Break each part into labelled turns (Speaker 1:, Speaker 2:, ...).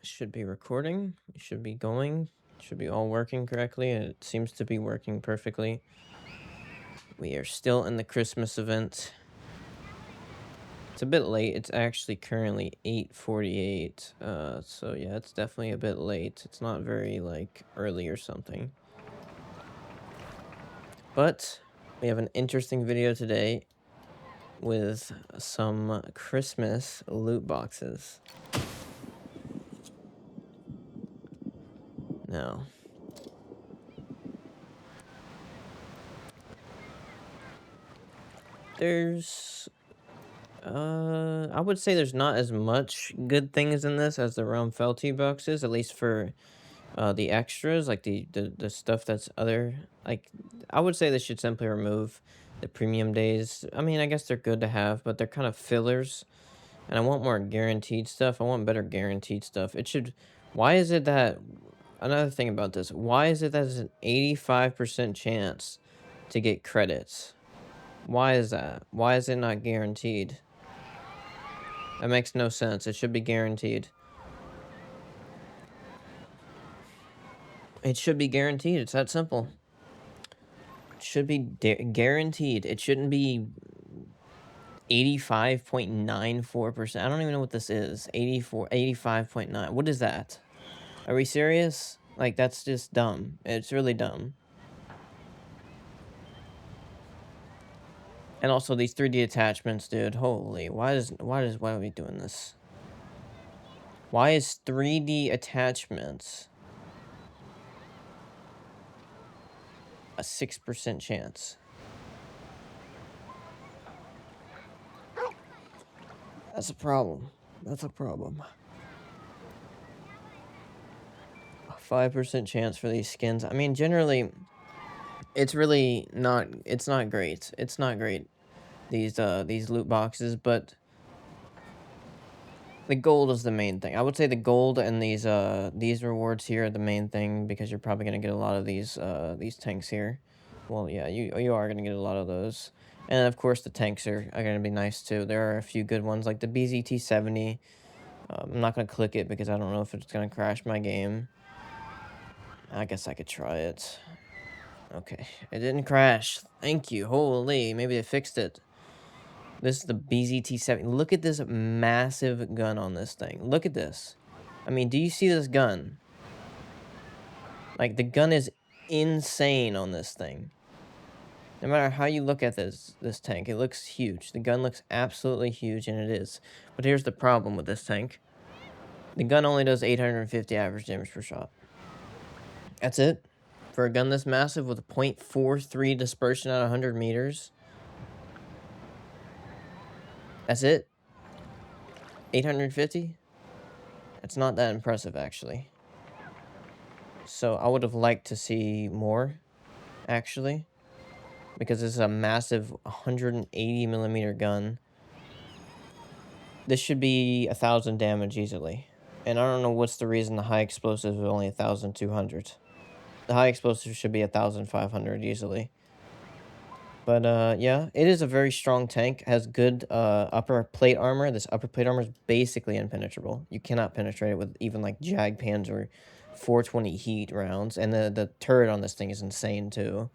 Speaker 1: Should be recording. Should be going. Should be all working correctly. It seems to be working perfectly. We are still in the Christmas event. It's a bit late. It's actually currently 8:48. So yeah, it's definitely a bit late. It's not very like early or something. But we have an interesting video today with some Christmas loot boxes. Now, there's I would say there's not as much good things in this as the Realm Felty boxes, at least for the extras, like the stuff that's other, like, I would say they should simply remove the premium days. I mean, I guess they're good to have, but they're kind of fillers, and I want more guaranteed stuff. I want better guaranteed stuff. It should, why is it that, another thing about this, why is it that there's an 85% chance to get credits? Why is that? Why is it not guaranteed? That makes no sense. It should be guaranteed. It should be guaranteed. It's that simple. It should be guaranteed. It shouldn't be 85.94%. I don't even know what this is. 85.9. What is that? Are we serious? Like, that's just dumb. It's really dumb. And also these 3D attachments, dude. Holy, why are we doing this? Why is 3D attachments a 6% chance? That's a problem. That's a problem. 5% chance for these skins. I mean, generally, it's really not. It's not great. It's not great. These loot boxes, but the gold is the main thing. I would say the gold and these rewards here are the main thing, because you're probably gonna get a lot of these tanks here. Well, yeah, you are gonna get a lot of those, and of course the tanks are gonna be nice too. There are a few good ones like the BZT-70. I'm not gonna click it because I don't know if it's gonna crash my game. I guess I could try it. Okay, it didn't crash. Thank you. Holy, maybe they fixed it. This is the BZT-70. Look at this massive gun on this thing. Look at this. I mean, do you see this gun? Like, the gun is insane on this thing. No matter how you look at this tank, it looks huge. The gun looks absolutely huge, and it is. But here's the problem with this tank. The gun only does 850 average damage per shot. That's it. For a gun this massive with a 0.43 dispersion at 100 meters. That's it. 850? That's not that impressive, actually. So I would have liked to see more, actually, because this is a massive 180 millimeter gun. This should be 1,000 damage easily. And I don't know what's the reason the high explosive is only 1,200. The high explosive should be 1,500 easily. But yeah, it is a very strong tank. It has good upper plate armor. This upper plate armor is basically impenetrable. You cannot penetrate it with even like Jag Pans or 420 heat rounds. And the turret on this thing is insane too.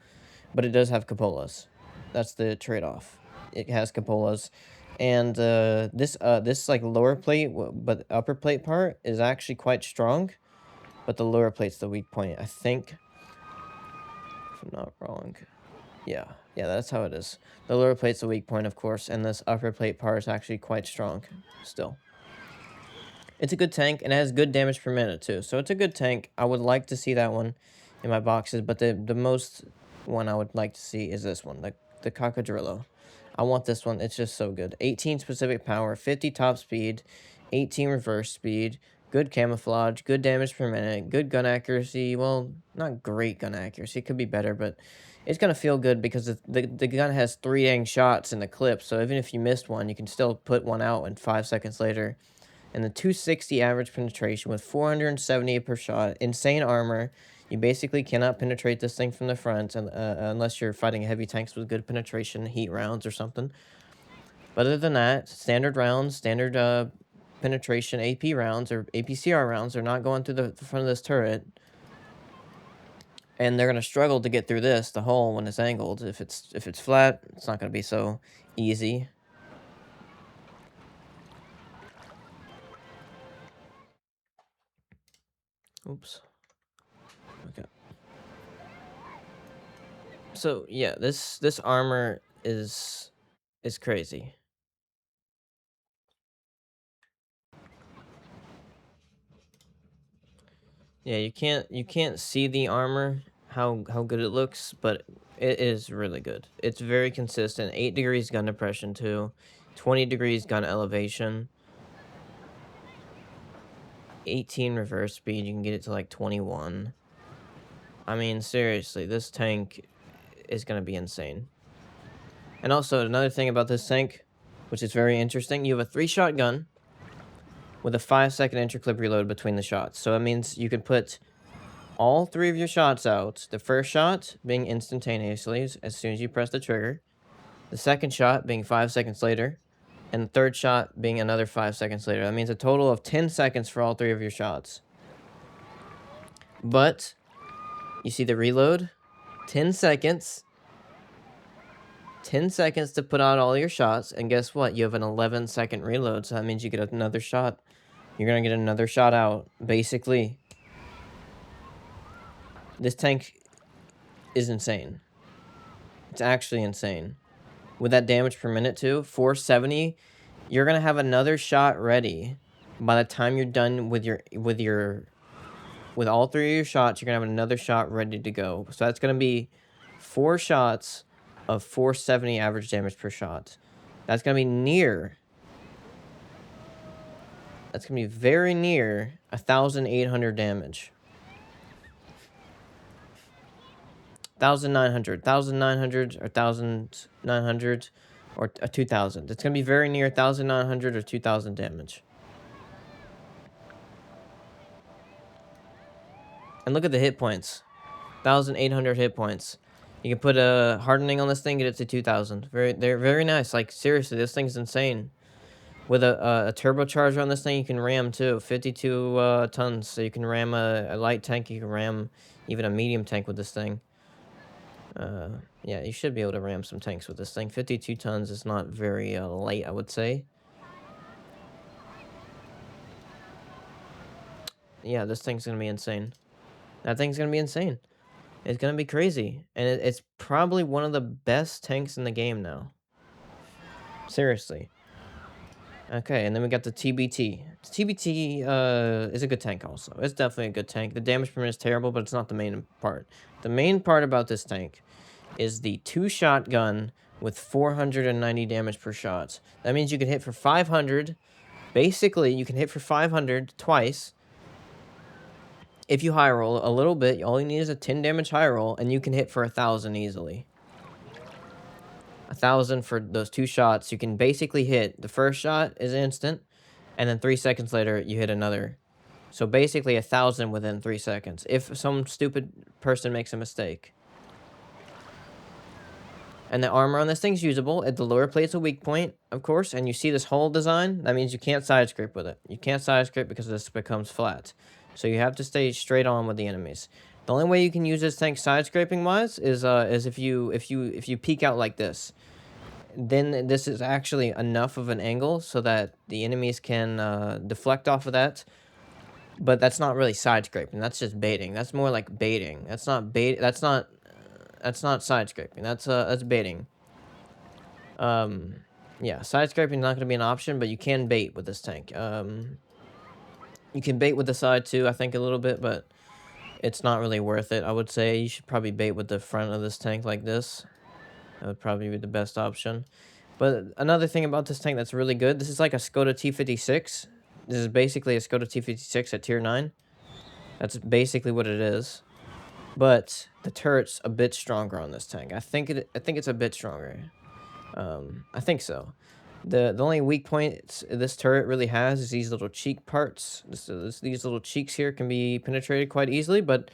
Speaker 1: But it does have cupolas. That's the trade-off. It has cupolas. And this like lower plate, but upper plate part is actually quite strong. But the lower plate's the weak point, I think. If I'm not wrong. Yeah, that's how it is. The lower plate's the weak point, of course, and this upper plate part is actually quite strong, still. It's a good tank, and it has good damage per minute, too. So it's a good tank. I would like to see that one in my boxes, but the most one I would like to see is this one, the Cocodrillo. I want this one. It's just so good. 18 specific power, 50 top speed, 18 reverse speed, good camouflage, good damage per minute, good gun accuracy. Well, not great gun accuracy. It could be better, but it's going to feel good because the gun has 3 dang shots in the clip. So even if you missed one, you can still put one out and 5 seconds later. And the 260 average penetration with 470 per shot. Insane armor. You basically cannot penetrate this thing from the front unless you're fighting heavy tanks with good penetration, heat rounds or something. But other than that, standard rounds, standard penetration AP rounds or APCR rounds are not going through the front of this turret. And they're gonna struggle to get through the hole when it's angled. If it's flat, it's not gonna be so easy. Oops. Okay. So yeah, this armor is crazy. Yeah, you can't see the armor how good it looks, but it is really good. It's very consistent. 8 degrees gun depression too, 20 degrees gun elevation, 18 reverse speed. You can get it to like 21. I mean, seriously, this tank is gonna be insane. And also another thing about this tank, which is very interesting, you have a 3-shot gun with a 5-second interclip reload between the shots. So it means you can put all 3 of your shots out. The first shot being instantaneously as soon as you press the trigger. The second shot being 5 seconds later. And the third shot being another 5 seconds later. That means a total of 10 seconds for all 3 of your shots. But you see the reload? 10 seconds. 10 seconds to put out all your shots. And guess what? You have an 11-second reload. So that means you get another shot. You're going to get another shot out, basically. This tank is insane. It's actually insane. With that damage per minute too, 470, you're gonna have another shot ready by the time you're done with all 3 of your shots. You're gonna have another shot ready to go. So that's gonna be 4 shots of 470 average damage per shot. That's gonna be near. That's gonna be very near 1,800 damage. 1,900 or 1,900 or 2,000. It's gonna be very near 1,900 or 2,000 damage. And look at the hit points. 1,800 hit points. You can put a hardening on this thing, get it to 2,000. They're very nice. Like seriously, this thing's insane. With a turbocharger on this thing, you can ram too. 52 tons. So you can ram a light tank. You can ram even a medium tank with this thing. Yeah, you should be able to ram some tanks with this thing. 52 tons is not very light, I would say. Yeah, this thing's gonna be insane. That thing's gonna be insane. It's gonna be crazy. And it's probably one of the best tanks in the game now. Seriously. Okay, and then we got the TBT. The TBT is a good tank also. It's definitely a good tank. The damage per minute is terrible, but it's not the main part. The main part about this tank is the 2-shot gun with 490 damage per shot. That means you can hit for 500. Basically, you can hit for 500 twice. If you high roll a little bit, all you need is a 10 damage high roll, and you can hit for 1,000 easily. 1,000 for those 2 shots. You can basically hit. The first shot is instant, and then 3 seconds later, you hit another. So basically 1,000 within 3 seconds. If some stupid person makes a mistake. And the armor on this thing's usable. At the lower plate's a weak point, of course. And you see this hole design? That means you can't side scrape with it. You can't side scrape because this becomes flat. So you have to stay straight on with the enemies. The only way you can use this tank side scraping wise is if you peek out like this. Then this is actually enough of an angle so that the enemies can deflect off of that. But that's not really side scraping. That's just baiting. That's more like baiting. That's not bait. That's not side scraping. That's baiting. Yeah, side scraping is not going to be an option, but you can bait with this tank. You can bait with the side too, I think a little bit, but it's not really worth it. I would say you should probably bait with the front of this tank like this. That would probably be the best option. But another thing about this tank that's really good, this is like a Skoda T56. This is basically a Skoda T56 at tier 9. That's basically what it is. But the turret's a bit stronger on this tank. I think it's a bit stronger. I think so. The only weak point this turret really has is these little cheek parts. These little cheeks here can be penetrated quite easily, but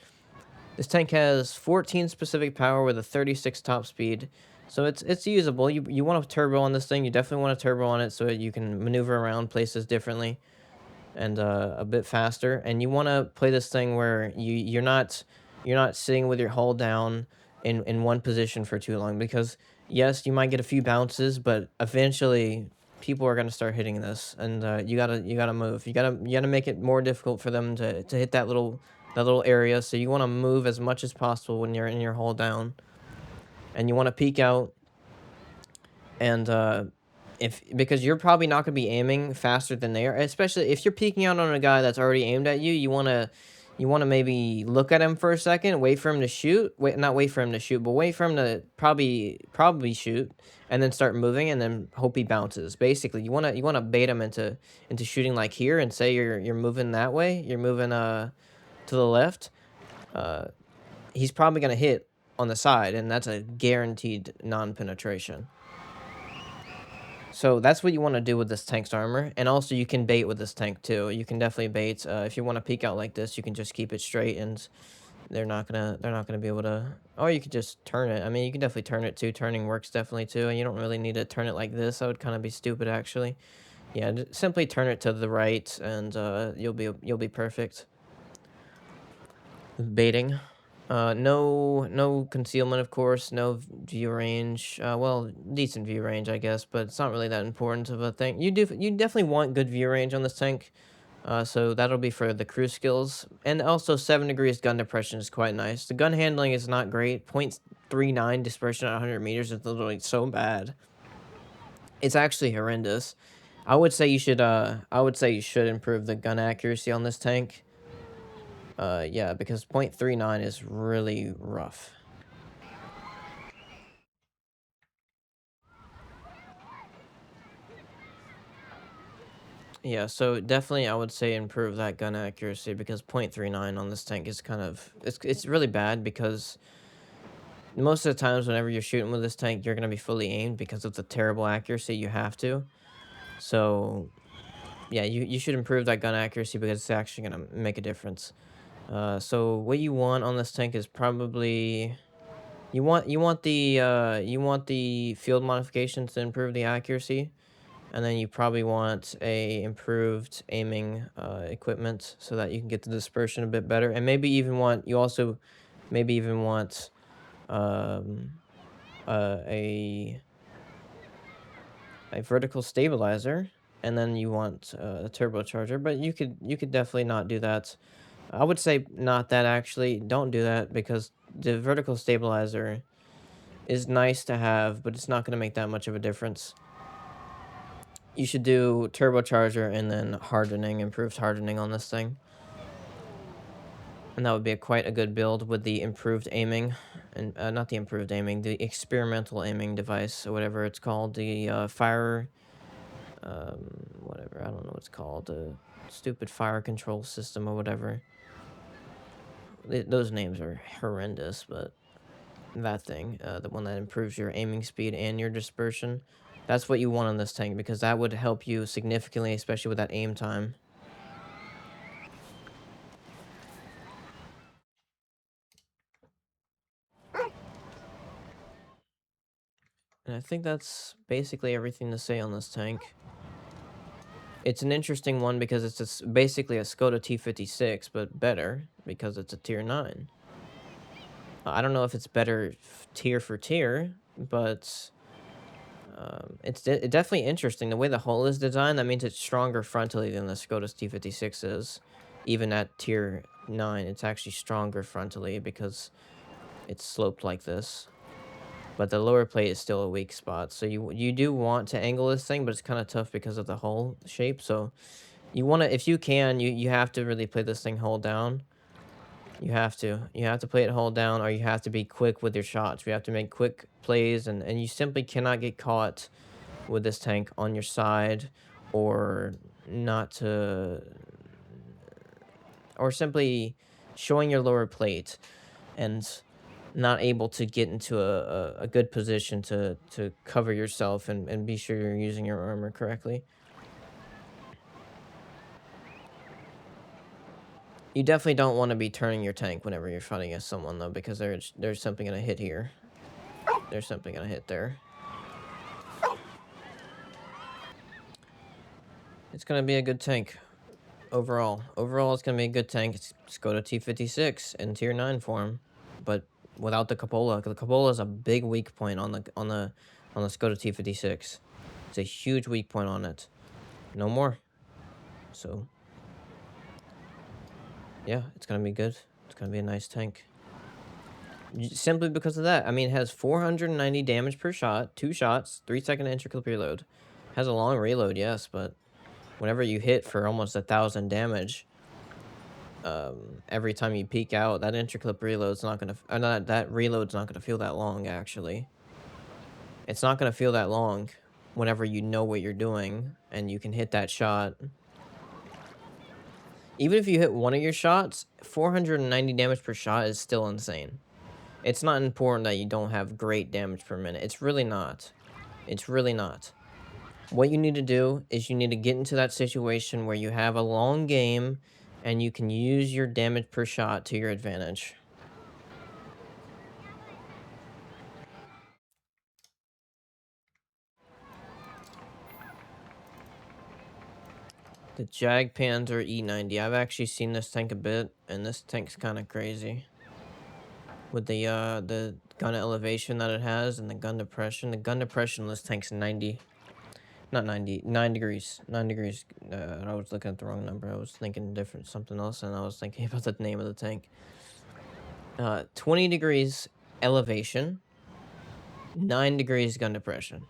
Speaker 1: this tank has 14 specific power with a 36 top speed. So it's usable. You want a turbo on this thing. You definitely want a turbo on it so you can maneuver around places differently. and a bit faster. And you want to play this thing where you're not sitting with your hull down in one position for too long, because yes, you might get a few bounces, but eventually people are going to start hitting this, and you gotta move. You gotta make it more difficult for them to hit that little area. So you want to move as much as possible when you're in your hull down, and you want to peek out. And if because you're probably not going to be aiming faster than they are, especially if you're peeking out on a guy that's already aimed at you. You want to maybe look at him for a second, wait for him to shoot, wait not wait for him to shoot, but wait for him to probably shoot, and then start moving, and then hope he bounces. Basically, you want to bait him into shooting like here, and say you're moving that way, you're moving to the left. uh he's probably going to hit on the side, and that's a guaranteed non-penetration. So that's what you want to do with this tank's armor, and also you can bait with this tank too. You can definitely bait. If you want to peek out like this, you can just keep it straight, and they're not gonna be able to. Or you could just turn it. I mean, you can definitely turn it too. Turning works definitely too, and you don't really need to turn it like this. That would kind of be stupid actually. Yeah, simply turn it to the right, and you'll be perfect. Baiting. No concealment, of course. No view range. Well, decent view range, I guess, but it's not really that important of a thing. You definitely want good view range on this tank. So that'll be for the crew skills, and also 7 degrees gun depression is quite nice. The gun handling is not great. 0.39 dispersion at 100 meters is literally so bad. It's actually horrendous. I would say you should improve the gun accuracy on this tank. Yeah, because 0.39 is really rough. Yeah, so definitely I would say improve that gun accuracy, because 0.39 on this tank is it's really bad, because most of the times whenever you're shooting with this tank, you're going to be fully aimed because of the terrible accuracy you have to. So, yeah, you should improve that gun accuracy, because it's actually going to make a difference. So what you want on this tank is probably you want the field modifications to improve the accuracy, and then you probably want a improved aiming equipment, so that you can get the dispersion a bit better, and maybe even want um, a vertical stabilizer, and then you want a turbocharger. But you could definitely not do that. I would say not that, actually. Don't do that, because the vertical stabilizer is nice to have, but it's not going to make that much of a difference. You should do turbocharger and then hardening, improved hardening on this thing. And that would be quite a good build with the improved aiming, and not the improved aiming, the experimental aiming device, or whatever it's called, the fire, whatever, I don't know what it's called, the stupid fire control system or whatever. Those names are horrendous, but that thing, the one that improves your aiming speed and your dispersion, that's what you want on this tank, because that would help you significantly, especially with that aim time. And I think that's basically everything to say on this tank. It's an interesting one, because basically a Skoda T56, but better, because it's a tier 9. I don't know if it's better tier for tier, but it's definitely interesting. The way the hull is designed, that means it's stronger frontally than the Skoda's T56 is. Even at tier 9, it's actually stronger frontally, because it's sloped like this. But the lower plate is still a weak spot. So you do want to angle this thing, but it's kind of tough because of the hull shape. So you want to, if you can, you have to really play this thing hull down. You have to play it hull down, or you have to be quick with your shots. You have to make quick plays, and you simply cannot get caught with this tank on your side, or not to, or simply showing your lower plate, and not able to get into a good position to cover yourself, and be sure you're using your armor correctly. You definitely don't want to be turning your tank whenever you're fighting against someone, though, because there's something going to hit here. There's something going to hit there. It's going to be a good tank. Overall, it's gonna be a good tank. It's go to T56 in tier 9 form, but without the cupola. The cupola is a big weak point on the Skoda T56. It's a huge weak point on it. No more. So yeah, it's gonna be good. It's gonna be a nice tank. Simply because of that. I mean, it has 490 damage per shot, 2 shots, 3-second intricate reload. Has a long reload, yes, but whenever you hit for almost 1,000 damage, every time you peek out, that intriclip reload's not gonna, not that reload's not gonna feel that long. Actually, it's not gonna feel that long whenever you know what you're doing and you can hit that shot. Even if you hit one of your shots, 490 damage per shot is still insane. It's not important that you don't have great damage per minute. It's really not. It's really not. What you need to do is you need to get into that situation where you have a long game and you can use your damage per shot to your advantage. The Jag Panzer E90. I've actually seen this tank a bit, and this tank's kind of crazy. With the gun elevation that it has and the gun depression. The gun depression on this tank's 90. Not 90, 9 degrees. 9 degrees. I was looking at the wrong number. I was thinking different, something else, and I was thinking about the name of the tank. 20 degrees elevation, 9 degrees gun depression.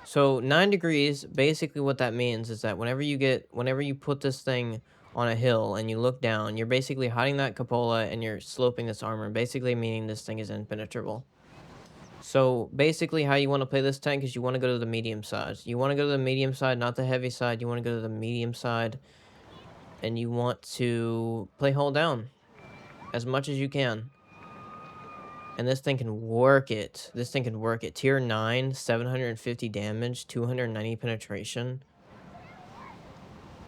Speaker 1: So 9 degrees, basically what that means is that whenever you put this thing on a hill and you look down, you're basically hiding that cupola and you're sloping this armor, basically meaning this thing is impenetrable. So basically how you want to play this tank is you want to go to the medium side. You want to go to the medium side, not the heavy side. You want to go to the medium side and you want to play hold down as much as you can. And this thing can work it. This thing can work it. Tier 9, 750 damage, 290 penetration.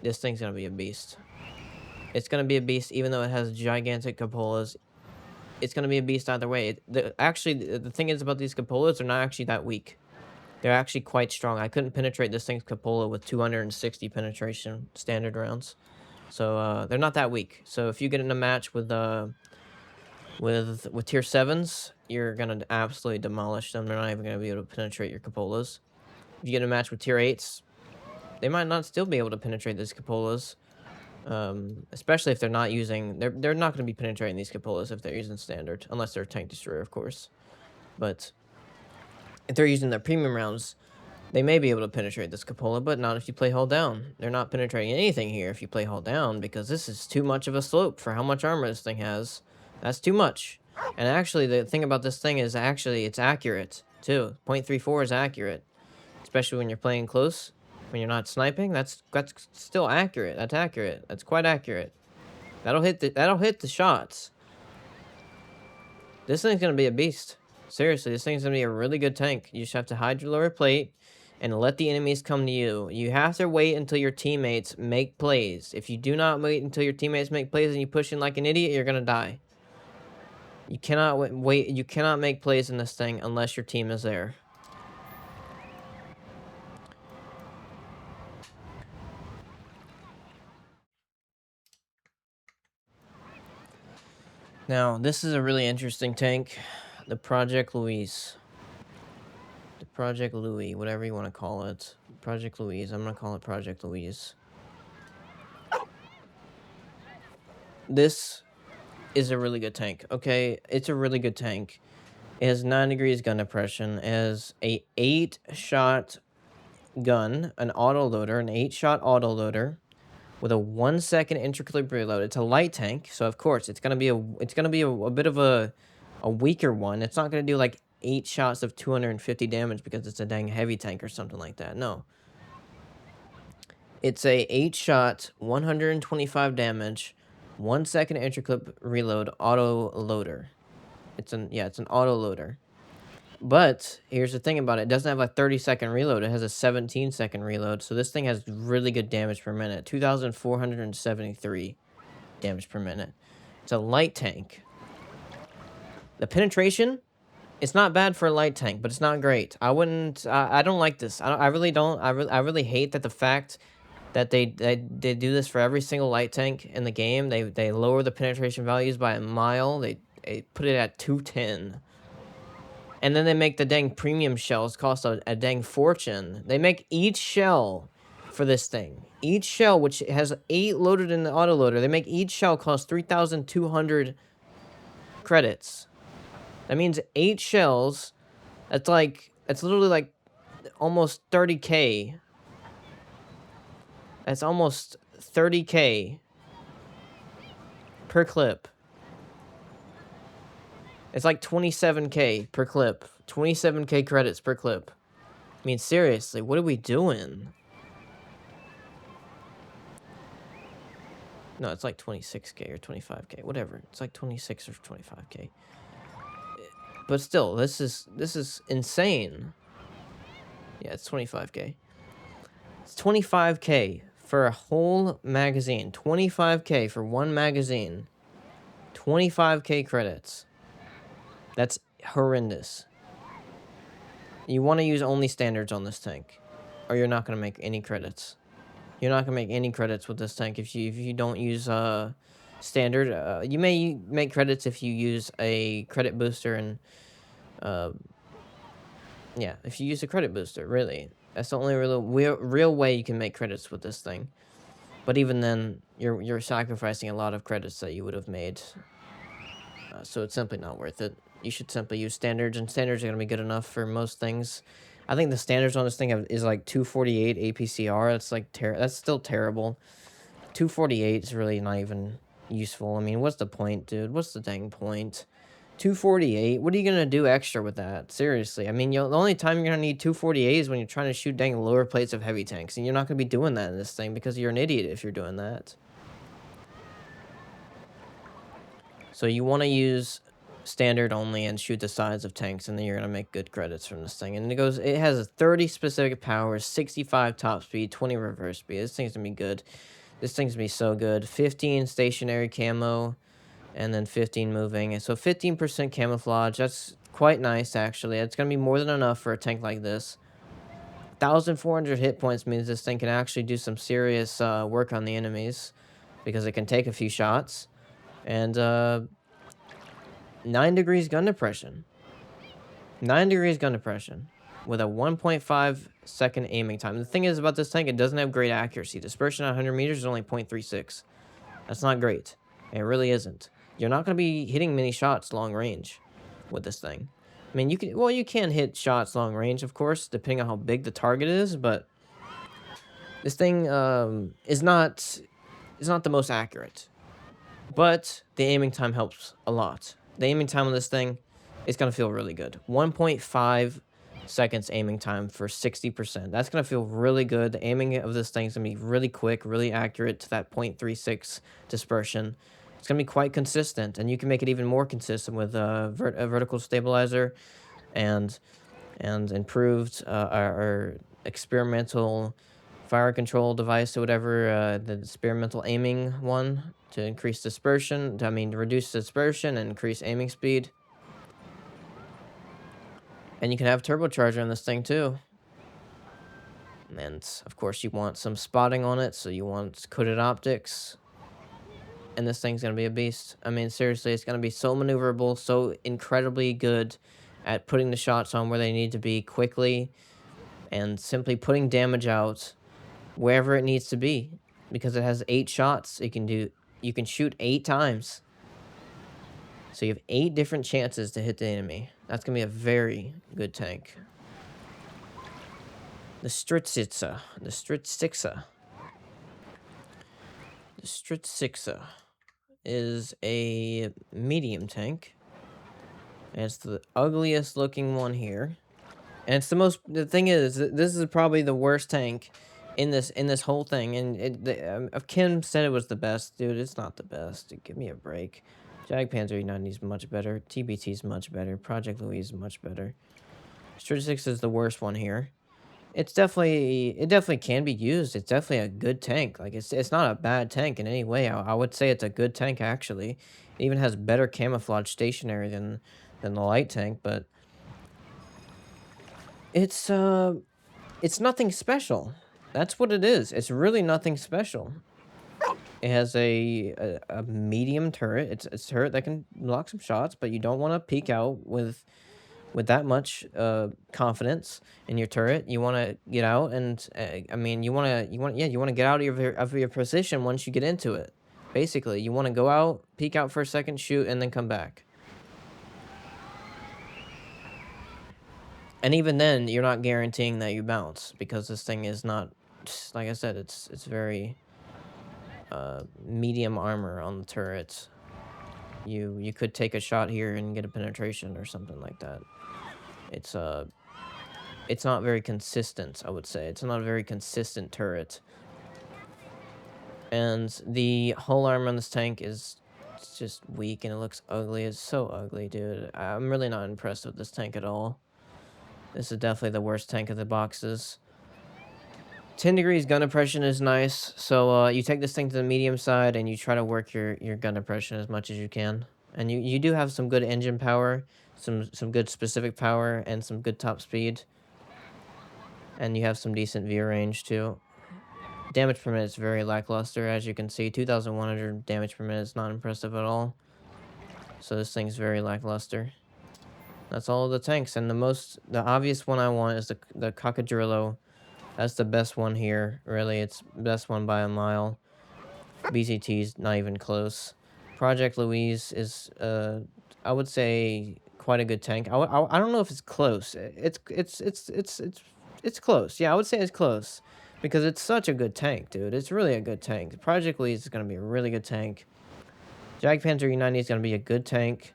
Speaker 1: This thing's going to be a beast. It's going to be a beast even though it has gigantic cupolas. It's going to be a beast either way. Actually, the thing is about these cupolas, they're not actually that weak. They're actually quite strong. I couldn't penetrate this thing's cupola with 260 penetration standard rounds. So they're not that weak. So if you get in a match with tier 7s, you're gonna absolutely demolish them. They're not even gonna be able to penetrate your cupolas. If you get in a match with tier 8s, they might not still be able to penetrate these cupolas. Especially if they're not using, they're not gonna be penetrating these cupolas if they're using standard, unless they're a tank destroyer, of course. But if they're using their premium rounds, they may be able to penetrate this cupola, but not if you play hold down. They're not penetrating anything here if you play hold down, because this is too much of a slope for how much armor this thing has. That's too much. And actually, the thing about this thing is actually it's accurate, too. 0.34 is accurate. Especially when you're playing close. When you're not sniping, that's still accurate. That's accurate. That's quite accurate. That'll hit the shots. This thing's gonna be a beast. Seriously, this thing's gonna be a really good tank. You just have to hide your lower plate and let the enemies come to you. You have to wait until your teammates make plays. If you do not wait until your teammates make plays and you push in like an idiot, you're gonna die. You cannot wait. You cannot make plays in this thing unless your team is there. Now, this is a really interesting tank. The Project Louise. The Project Louis, whatever you want to call it. Project Louise. I'm going to call it Project Louise. This is a really good tank. Okay, it's a really good tank. It has 9 degrees gun depression. It has a 8-shot gun, an autoloader, an 8-shot autoloader with a 1-second intricate reload. It's a light tank, so of course it's gonna be a bit of a weaker one. It's not gonna do like 8 shots of 250 damage because it's a dang heavy tank or something like that. No. It's a 8-shot, 125 damage, 1-second intricate reload auto loader. It's an auto loader. But here's the thing about it. It doesn't have a 30-second reload. It has a 17-second reload. So this thing has really good damage per minute. 2,473 damage per minute. It's a light tank. The penetration, it's not bad for a light tank, but it's not great. I don't like this. I really don't. I really hate that the fact that they do this for every single light tank in the game. They lower the penetration values by a mile. They put it at 210. And then they make the dang premium shells cost a dang fortune. They make each shell for this thing. Each shell, which has 8 loaded in the autoloader, they make each shell cost 3,200 credits. That means 8 shells. That's literally like almost 30k. That's almost 30k per clip. It's like 27k per clip. 27k credits per clip. I mean, seriously, what are we doing? No, it's like 26k or 25k, whatever. It's like 26 or 25k. But still, this is insane. Yeah, it's 25k. It's 25k for a whole magazine. 25k for one magazine. 25k credits. That's horrendous. You want to use only standards on this tank, or you're not going to make any credits. You're not going to make any credits with this tank if you don't use standard. You may make credits if you use a credit booster, and yeah, if you use a credit booster, really. That's the only real way you can make credits with this thing. But even then, you're sacrificing a lot of credits that you would have made. So it's simply not worth it. You should simply use standards, and standards are going to be good enough for most things. I think the standards on this thing is like 248 APCR. That's like that's still terrible. 248 is really not even useful. I mean, what's the point, dude? What's the dang point? 248? What are you going to do extra with that? Seriously. I mean, the only time you're going to need 248 is when you're trying to shoot dang lower plates of heavy tanks, and you're not going to be doing that in this thing because you're an idiot if you're doing that. So you want to use standard only and shoot the sides of tanks, and then you're going to make good credits from this thing. And it has 30 specific powers, 65 top speed, 20 reverse speed. This thing's going to be good. This thing's going to be so good. 15 stationary camo, and then 15 moving. And so 15% camouflage. That's quite nice, actually. It's going to be more than enough for a tank like this. 1,400 hit points means this thing can actually do some serious work on the enemies, because it can take a few shots. And 9 degrees gun depression. 9 degrees gun depression with a 1.5 second aiming time. The thing is about this tank, it doesn't have great accuracy. Dispersion at 100 meters is only 0.36. That's not great. It really isn't. You're not going to be hitting many shots long range with this thing. I mean, you can hit shots long range, of course, depending on how big the target is, but this thing is not the most accurate. But the aiming time helps a lot. The aiming time on this thing is going to feel really good. 1.5 seconds aiming time for 60%. That's going to feel really good. The aiming of this thing is going to be really quick, really accurate to that 0.36 dispersion. It's going to be quite consistent, and you can make it even more consistent with a vertical stabilizer and improved or experimental fire control device or whatever, the experimental aiming one to increase dispersion, to reduce dispersion and increase aiming speed. And you can have turbocharger on this thing too. And of course you want some spotting on it, so you want coated optics. And this thing's going to be a beast. I mean, seriously, it's going to be so maneuverable, so incredibly good at putting the shots on where they need to be quickly and simply putting damage out wherever it needs to be, because it has 8 shots. You can shoot 8 times. So you have 8 different chances to hit the enemy. That's going to be a very good tank. The Stritsitsa. The Stritsitsa is a medium tank. And it's the ugliest looking one here. And the thing is, this is probably the worst tank in this whole thing. And Kim said it was the best. Dude, it's not the best. Dude, give me a break. Jagdpanzer E90 is much better. TBT is much better. Project Louise is much better. Stritsitsa is the worst one here. It definitely can be used. It's definitely a good tank. Like, it's not a bad tank in any way. I would say it's a good tank, actually. It even has better camouflage stationary than the light tank, but it's nothing special. That's what it is. It's really nothing special. It has a medium turret. It's a turret that can block some shots, but you don't want to peek out with that much confidence in your turret. You want to get out, and I mean, you want to get out of your position once you get into it. Basically, you want to go out, peek out for a second, shoot, and then come back. And even then, you're not guaranteeing that you bounce because this thing is not, like I said, it's very medium armor on the turrets. You could take a shot here and get a penetration or something like that. It's it's not very consistent, I would say. It's not a very consistent turret. And the hull armor on this tank is just weak and it looks ugly. It's so ugly, dude. I'm really not impressed with this tank at all. This is definitely the worst tank of the boxes. 10 degrees gun depression is nice. So you take this thing to the medium side and you try to work your gun depression as much as you can. And you do have some good engine power, some good specific power, and some good top speed. And you have some decent view range too. Damage per minute is very lackluster, as you can see. 2,100 damage per minute is not impressive at all. So this thing's very lackluster. That's all of the tanks, and the obvious one I want is the Cocodrillo. That's the best one here, really. It's the best one by a mile. BZT's not even close. Project Louise is, I would say, quite a good tank. I don't know if it's close. It's close. Yeah, I would say it's close because it's such a good tank, dude. It's really a good tank. Project Louise is gonna be a really good tank. Jagdpanther E90 is gonna be a good tank.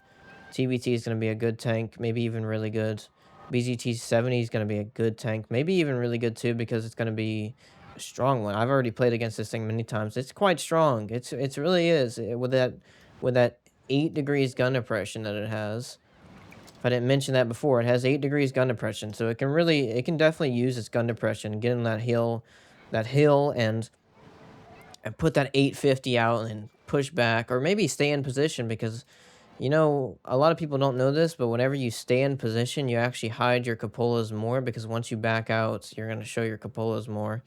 Speaker 1: TBT is gonna be a good tank, maybe even really good. BZT 70 is gonna be a good tank, maybe even really good too because it's gonna be a strong one. I've already played against this thing many times. It's quite strong. It really is with that 8 degrees gun depression that it has. If I didn't mention that before, it has 8 degrees gun depression, so it can definitely use its gun depression, get in that hill, and put that 850 out and push back, or maybe stay in position because you know a lot of people don't know this, but whenever you stay in position, you actually hide your cupolas more because once you back out, you're gonna show your cupolas more,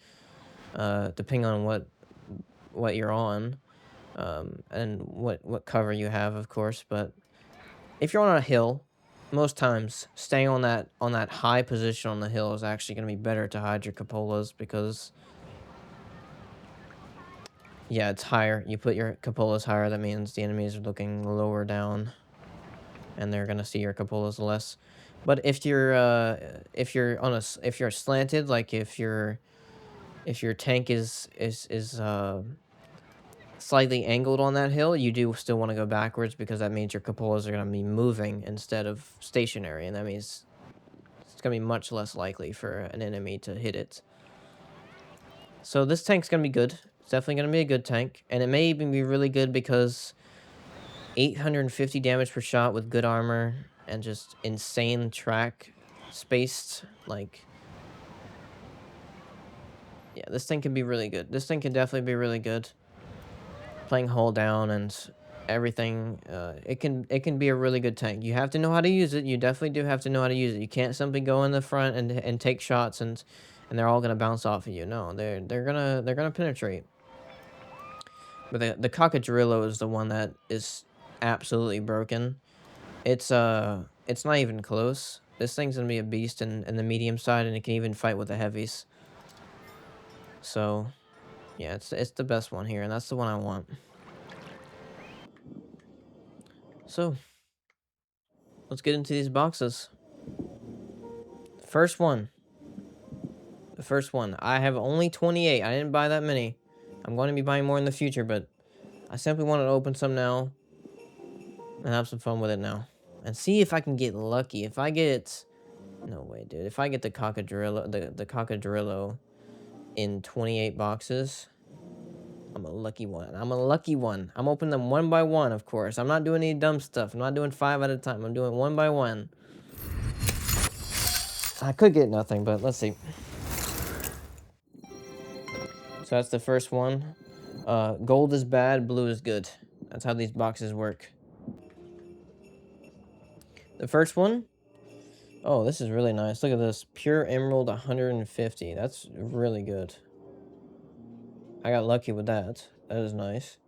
Speaker 1: depending on what you're on, and what cover you have, of course. But if you're on a hill, most times staying on that high position on the hill is actually going to be better to hide your cupolas because yeah, it's higher. You put your cupolas higher, that means the enemies are looking lower down and they're going to see your cupolas less. But if you're slanted, like if your tank is slightly angled on that hill, you do still want to go backwards because that means your cupolas are going to be moving instead of stationary, and that means it's going to be much less likely for an enemy to hit it. So this tank's going to be good. It's definitely going to be a good tank, and it may even be really good because 850 damage per shot with good armor and just insane track spaced, like, yeah, this thing can be really good. This thing can definitely be really good. Playing hull down and everything, it can be a really good tank. You have to know how to use it. You definitely do have to know how to use it. You can't simply go in the front and take shots and they're all gonna bounce off of you. No, they're gonna penetrate. But the Cocodrillo is the one that is absolutely broken. It's not even close. This thing's gonna be a beast in the medium side, and it can even fight with the heavies. So yeah, it's the best one here, and that's the one I want. So let's get into these boxes. First one. The first one. I have only 28. I didn't buy that many. I'm going to be buying more in the future, but I simply wanted to open some now and have some fun with it now. And see if I can get lucky. If I get... No way, dude. If I get the Cocodrillo in 28 boxes, I'm a lucky one. I'm a lucky one. I'm opening them one by one, of course. I'm not doing any dumb stuff. I'm not doing 5 at a time. I'm doing one by one. I could get nothing, but let's see. So that's the first one. Gold is bad, blue is good. That's how these boxes work. The first one. Oh, this is really nice. Look at this. Pure Emerald 150. That's really good. I got lucky with that. That is nice.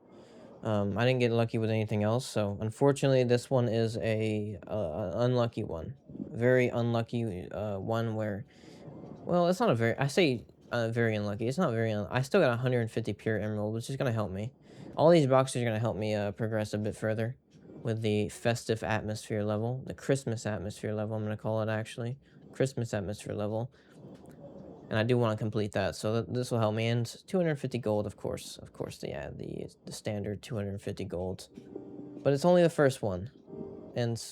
Speaker 1: I didn't get lucky with anything else, so unfortunately, this one is a unlucky one. Very unlucky one where, well, it's not a very. I say very unlucky. It's not very. I still got 150 pure emerald, which is gonna help me. All these boxes are gonna help me progress a bit further with the festive atmosphere level, the Christmas atmosphere level. I'm gonna call it actually Christmas atmosphere level. And I do want to complete that, so this will help me. And 250 gold, of course. Of course, yeah, the standard 250 gold. But it's only the first one, and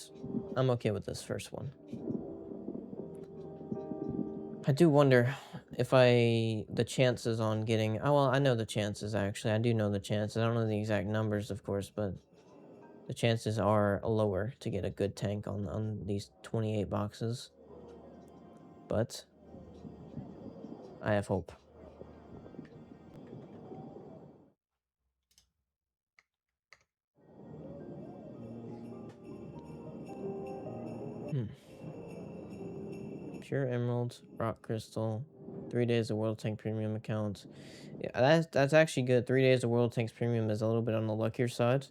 Speaker 1: I'm okay with this first one. I do wonder if the chances on getting... Oh, well, I know the chances, actually. I do know the chances. I don't know the exact numbers, of course, but the chances are lower to get a good tank on these 28 boxes. But I have hope. Pure emerald, rock crystal, 3 days of world tank premium account. Yeah, that's actually good. 3 days of world tanks premium is a little bit on the luckier side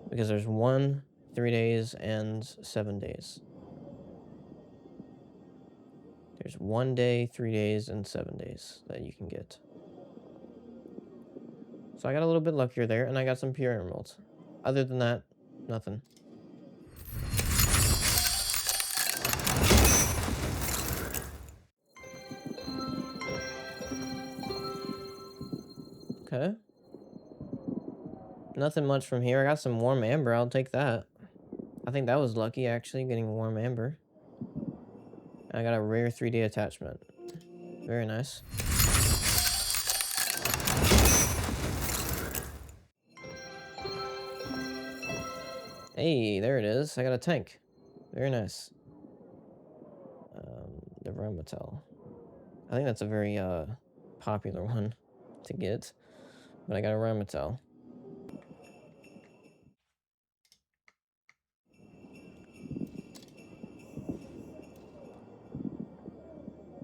Speaker 1: because there's 1, 3 days, and 7 days. There's 1 day, 3 days, and 7 days that you can get. So I got a little bit luckier there, and I got some pure emeralds. Other than that, nothing. Okay. Nothing much from here. I got some warm amber. I'll take that. I think that was lucky, actually, getting warm amber. I got a rare 3D attachment. Very nice. Hey, there it is. I got a tank. Very nice. The Rhomatel. I think that's a very popular one to get. But I got a Rhomatel.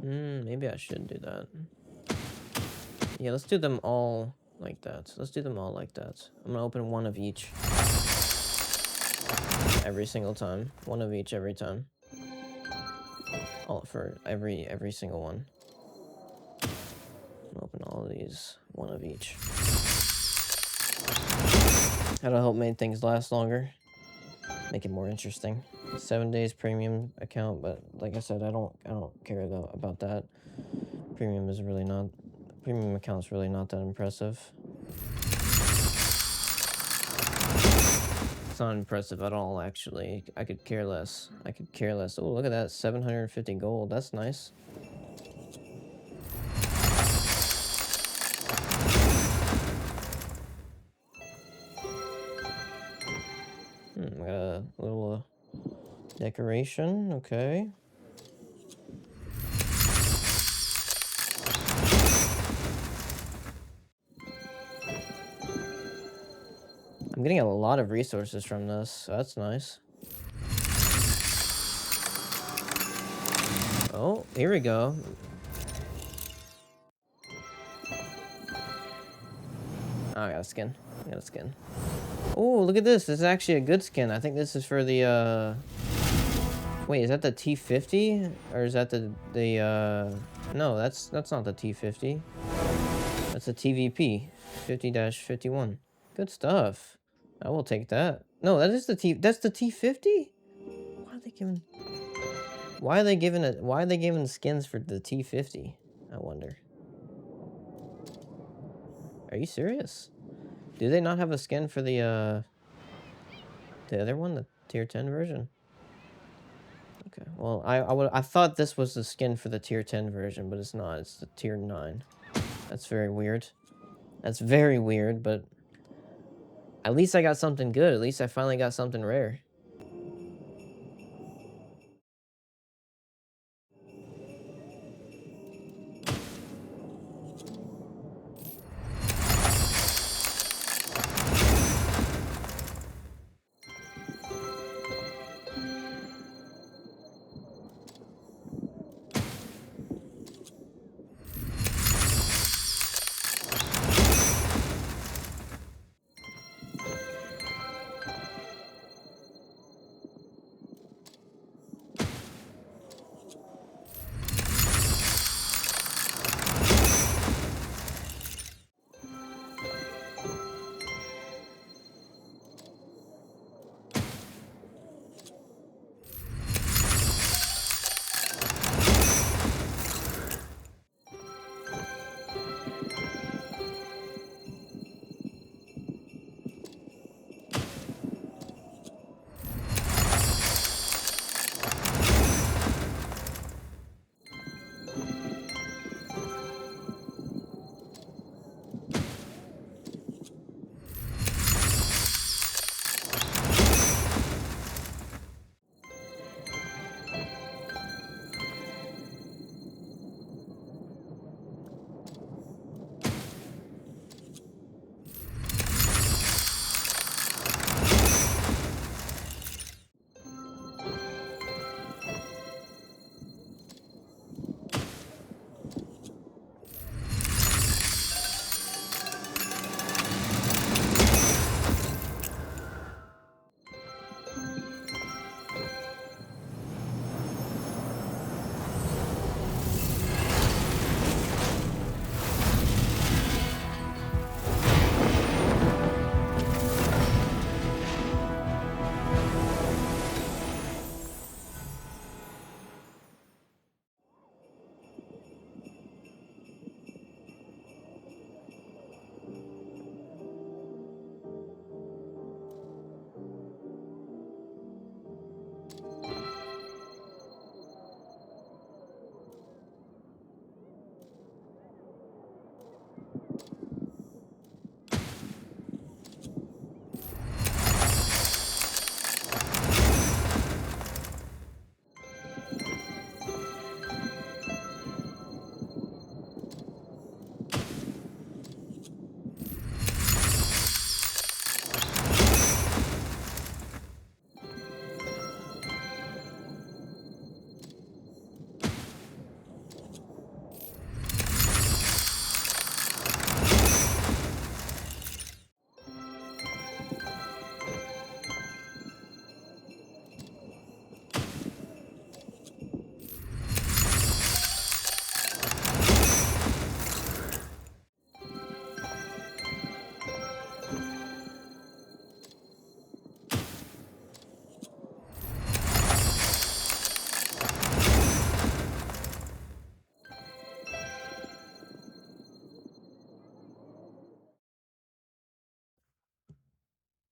Speaker 1: Maybe I should do that. Yeah, let's do them all like that. Let's do them all like that. I'm gonna open one of each. Every single time. One of each every time. All for every single one. Open all of these. One of each. That'll help make things last longer. Make it more interesting. 7 days premium account, but like I said, I don't care though about that. Premium account's really not that impressive. It's not impressive at all, actually. I could care less. Oh, look at that, 750 gold. That's nice. I got a little decoration. Okay. I'm getting a lot of resources from this, so that's nice. Oh, here we go. Oh, I got a skin. Oh, look at this. This is actually a good skin. I think this is for the, Wait, is that the T50? Or is that the No, that's not the T50. That's a TVP. 50-51. Good stuff. I will take that. No, that's the T50? Why are they giving skins for the T50? I wonder. Are you serious? Do they not have a skin for the other one, the tier 10 version? Okay. Well, I thought this was the skin for the tier 10 version, but it's not. It's the tier 9. That's very weird. That's very weird, but at least I got something good. At least I finally got something rare.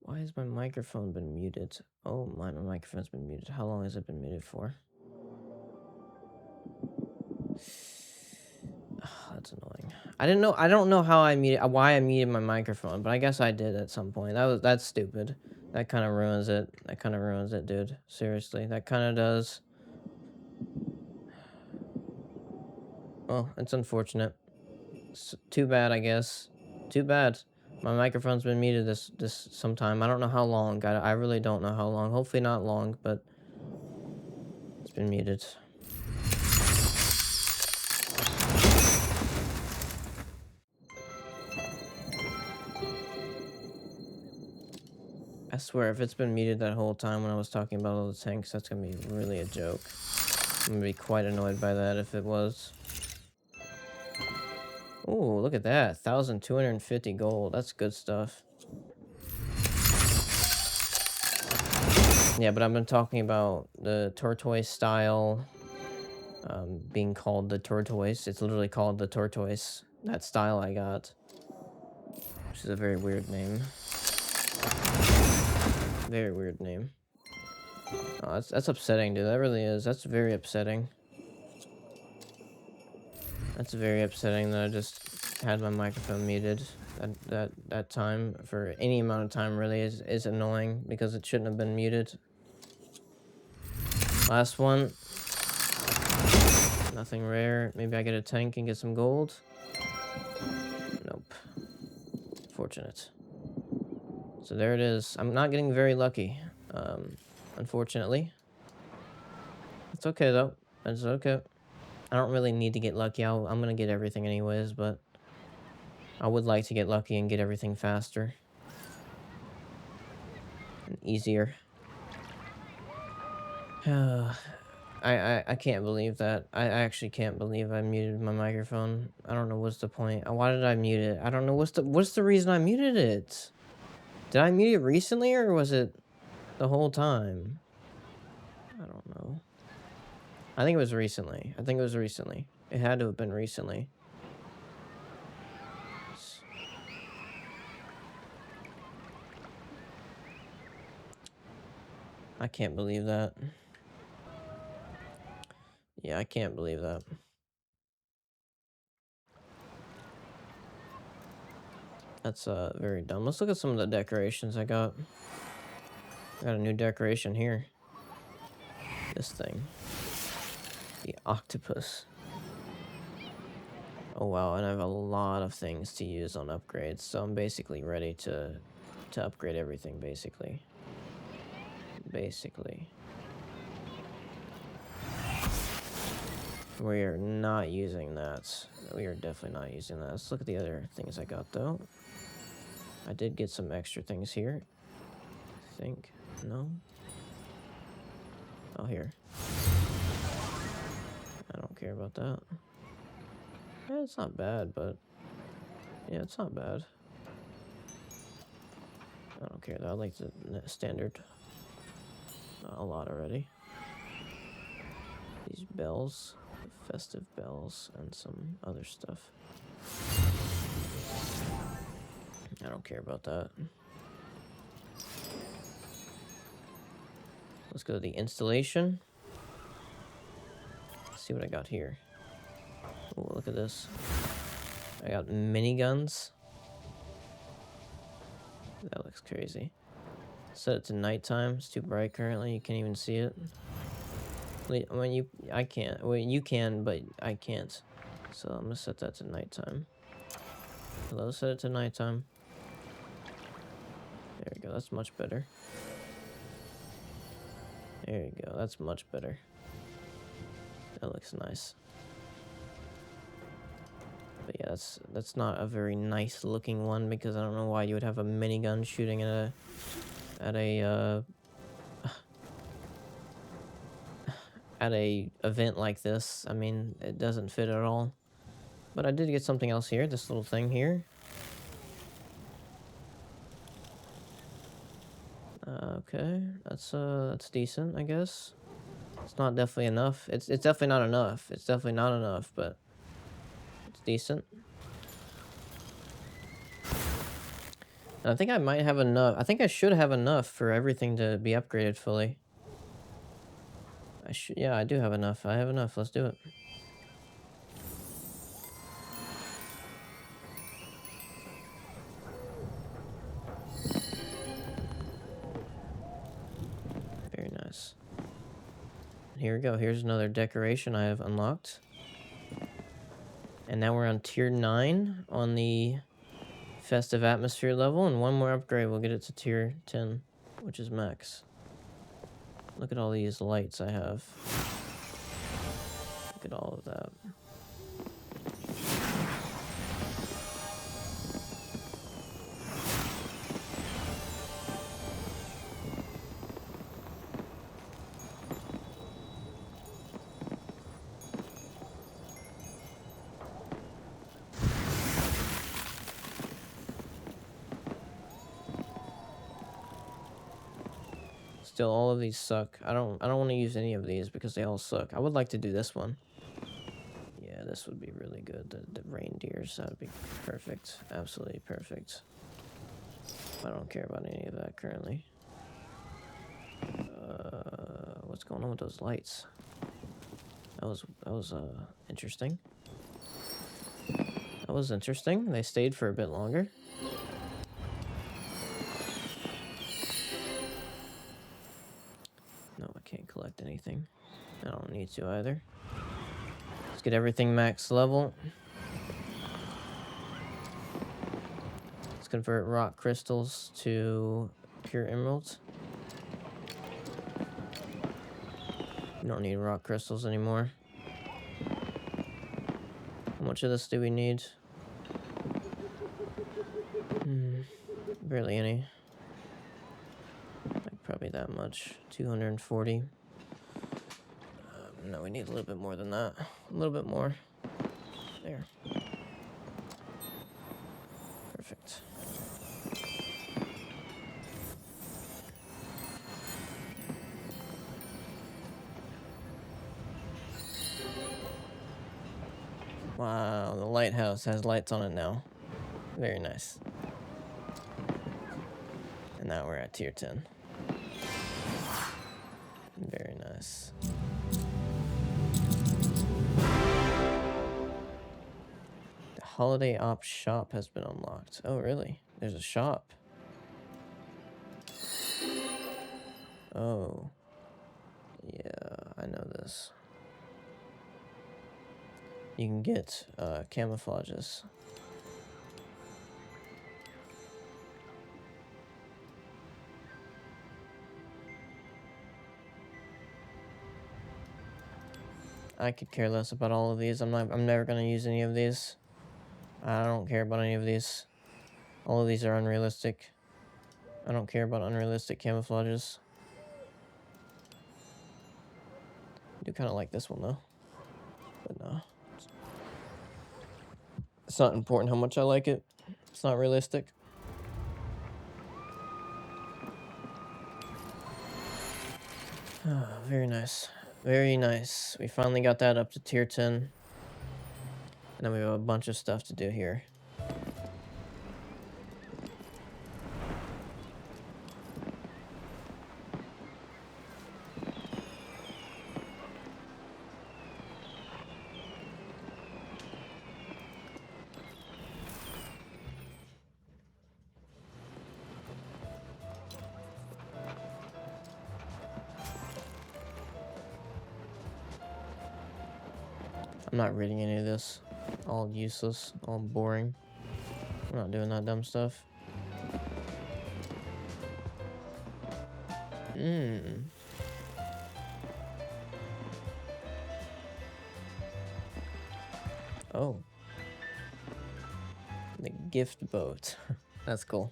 Speaker 1: Why has my microphone been muted? Oh my microphone's been muted. How long has it been muted for? That's annoying. I don't know how I muted, why I muted my microphone, but I guess I did at some point. That's stupid. That kind of ruins it. That kind of ruins it, dude. Seriously, that kind of does. Well, it's unfortunate. It's too bad, I guess. Too bad. My microphone's been muted this sometime. I don't know how long. I really don't know how long. Hopefully not long, but it's been muted. I swear, if it's been muted that whole time when I was talking about all the tanks, that's gonna be really a joke. I'm gonna be quite annoyed by that if it was. Ooh, look at that. 1,250 gold. That's good stuff. Yeah, but I've been talking about the tortoise style being called the tortoise. It's literally called the tortoise. That style I got. Which is a very weird name. Very weird name. Oh, that's upsetting, dude. That really is. That's very upsetting. That's very upsetting that I just had my microphone muted. That time for any amount of time really is annoying because it shouldn't have been muted. Last one. Nothing rare. Maybe I get a tank and get some gold. Nope. Fortunate. So there it is. I'm not getting very lucky, unfortunately. It's okay though. It's okay. I don't really need to get lucky. I'm gonna get everything anyways, but I would like to get lucky and get everything faster and easier. I can't believe that. I actually can't believe I muted my microphone. I don't know what's the point. Why did I mute it? I don't know what's the reason I muted it. Did I mute it recently or was it the whole time? I don't know. I think it was recently. I think it was recently. It had to have been recently. I can't believe that. Yeah, I can't believe that. That's very dumb. Let's look at some of the decorations I got. I got a new decoration here. This thing. The octopus. Oh wow, and I have a lot of things to use on upgrades, so I'm basically ready to upgrade everything, basically. We are not using that. We are definitely not using that. Let's look at the other things I got, though. I did get some extra things here. I think. No? Oh, here. I don't care about that. Yeah, it's not bad, but... Yeah, it's not bad. I don't care, though. I like the standard a lot already. These bells. The festive bells and some other stuff. I don't care about that. Let's go to the installation. Let's see what I got here. Oh, look at this. I got miniguns. That looks crazy. Set it to nighttime. It's too bright currently. You can't even see it. When I can't. Well, you can, but I can't. So I'm gonna set that to nighttime. Hello, set it to nighttime. There we go. That's much better. There you go. That's much better. That looks nice. But yeah, that's not a very nice looking one because I don't know why you would have a minigun shooting at a event like this. I mean, it doesn't fit at all. But I did get something else here. This little thing here. Okay, that's decent, I guess. It's not definitely enough. It's definitely not enough. It's definitely not enough, but it's decent. And I think I might have enough. I think I should have enough for everything to be upgraded fully. I should. Yeah, I do have enough. I have enough. Let's do it. Very nice. Here we go. Here's another decoration I have unlocked. And now we're on tier 9 on the festive atmosphere level. And one more upgrade will get it to tier 10, which is max. Look at all these lights I have. Look at all of that. Still, all of these suck. I don't want to use any of these because they all suck. I would like to do this one. Yeah, this would be really good. The reindeers, that would be perfect. Absolutely perfect. I don't care about any of that currently. What's going on with those lights? That was interesting. That was interesting. They stayed for a bit longer. No, I can't collect anything. I don't need to either. Let's get everything max level. Let's convert rock crystals to pure emeralds. We don't need rock crystals anymore. How much of this do we need? Barely any. Like probably that much. 240. No, we need a little bit more than that. A little bit more. There. Perfect. Wow, the lighthouse has lights on it now. Very nice. And now we're at tier 10. Very nice. The Holiday Ops shop has been unlocked. Oh, really? There's a shop. Oh. Yeah, I know this. You can get camouflages. I could care less about all of these. I'm never gonna use any of these. I don't care about any of these. All of these are unrealistic. I don't care about unrealistic camouflages. I do kind of like this one though. But no. It's not important how much I like it. It's not realistic. Oh, very nice. Very nice. We finally got that up to tier 10. And then we have a bunch of stuff to do here. I'm not reading any of this. All useless, all boring. I'm not doing that dumb stuff. Oh. The gift boat. That's cool.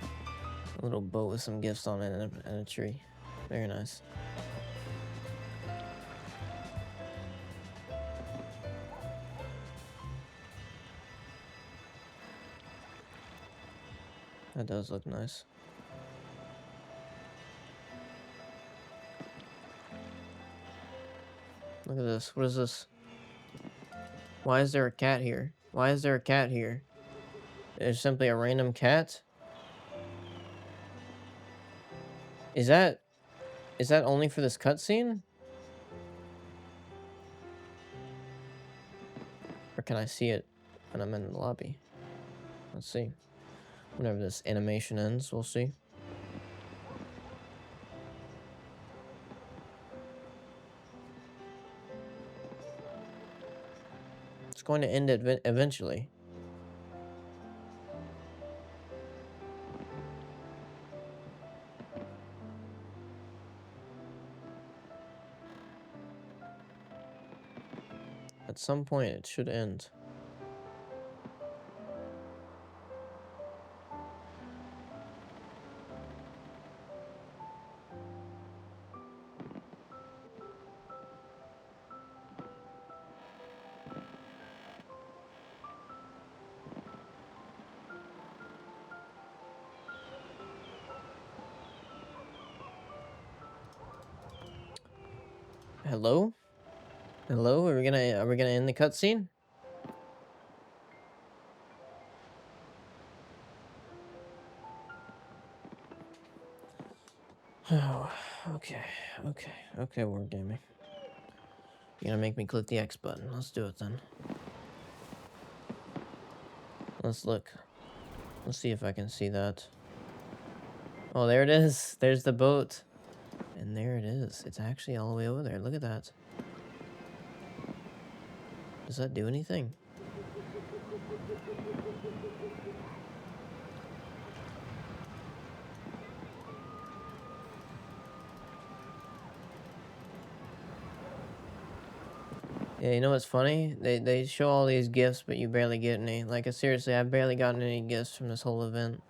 Speaker 1: A little boat with some gifts on it and a tree. Very nice. That does look nice. Look at this. What is this? Why is there a cat here? Why is there a cat here? There's simply a random cat. Is that only for this cutscene? Or can I see it when I'm in the lobby? Let's see. Whenever this animation ends, we'll see. It's going to end eventually. At some point, it should end. Hello? Hello? Are we gonna end the cutscene? Oh, okay, Wargaming. You're gonna make me click the X button. Let's do it then. Let's look. Let's see if I can see that. Oh, there it is. There's the boat. And there it is. It's actually all the way over there. Look at that. Does that do anything? Yeah, you know what's funny? They show all these gifts, but you barely get any. Like, seriously, I've barely gotten any gifts from this whole event.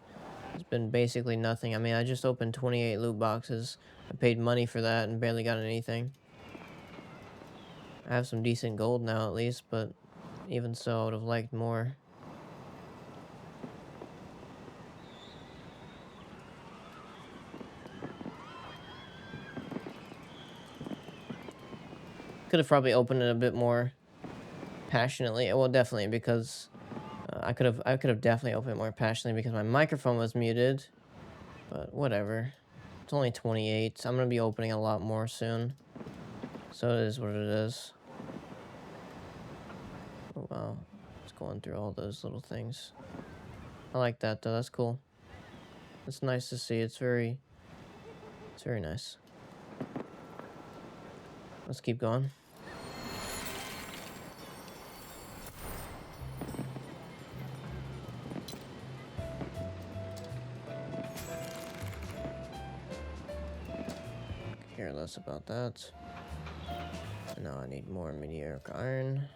Speaker 1: It's been basically nothing. I mean, I just opened 28 loot boxes. I paid money for that and barely got anything. I have some decent gold now, at least, but even so, I would have liked more. Could have probably opened it a bit more passionately. Well, definitely, because I could have definitely opened it more passionately because my microphone was muted. But whatever. It's only 28. I'm gonna be opening a lot more soon. So it is what it is. Oh wow. It's going through all those little things. I like that though, that's cool. It's nice to see. It's very nice. Let's keep going. Care less about that. Now I need more meteoric iron.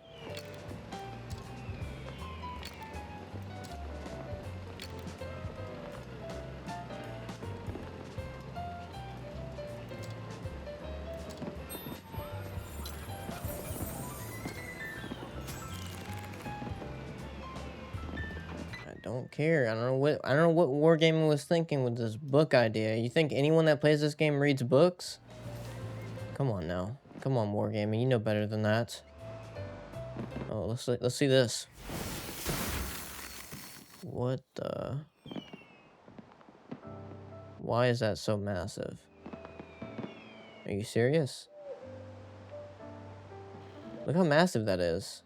Speaker 1: Don't care. I don't know what Wargaming was thinking with this book idea. You think anyone that plays this game reads books? Come on now. Come on, Wargaming. You know better than that. Oh, let's see this. What the? Why is that so massive? Are you serious? Look how massive that is.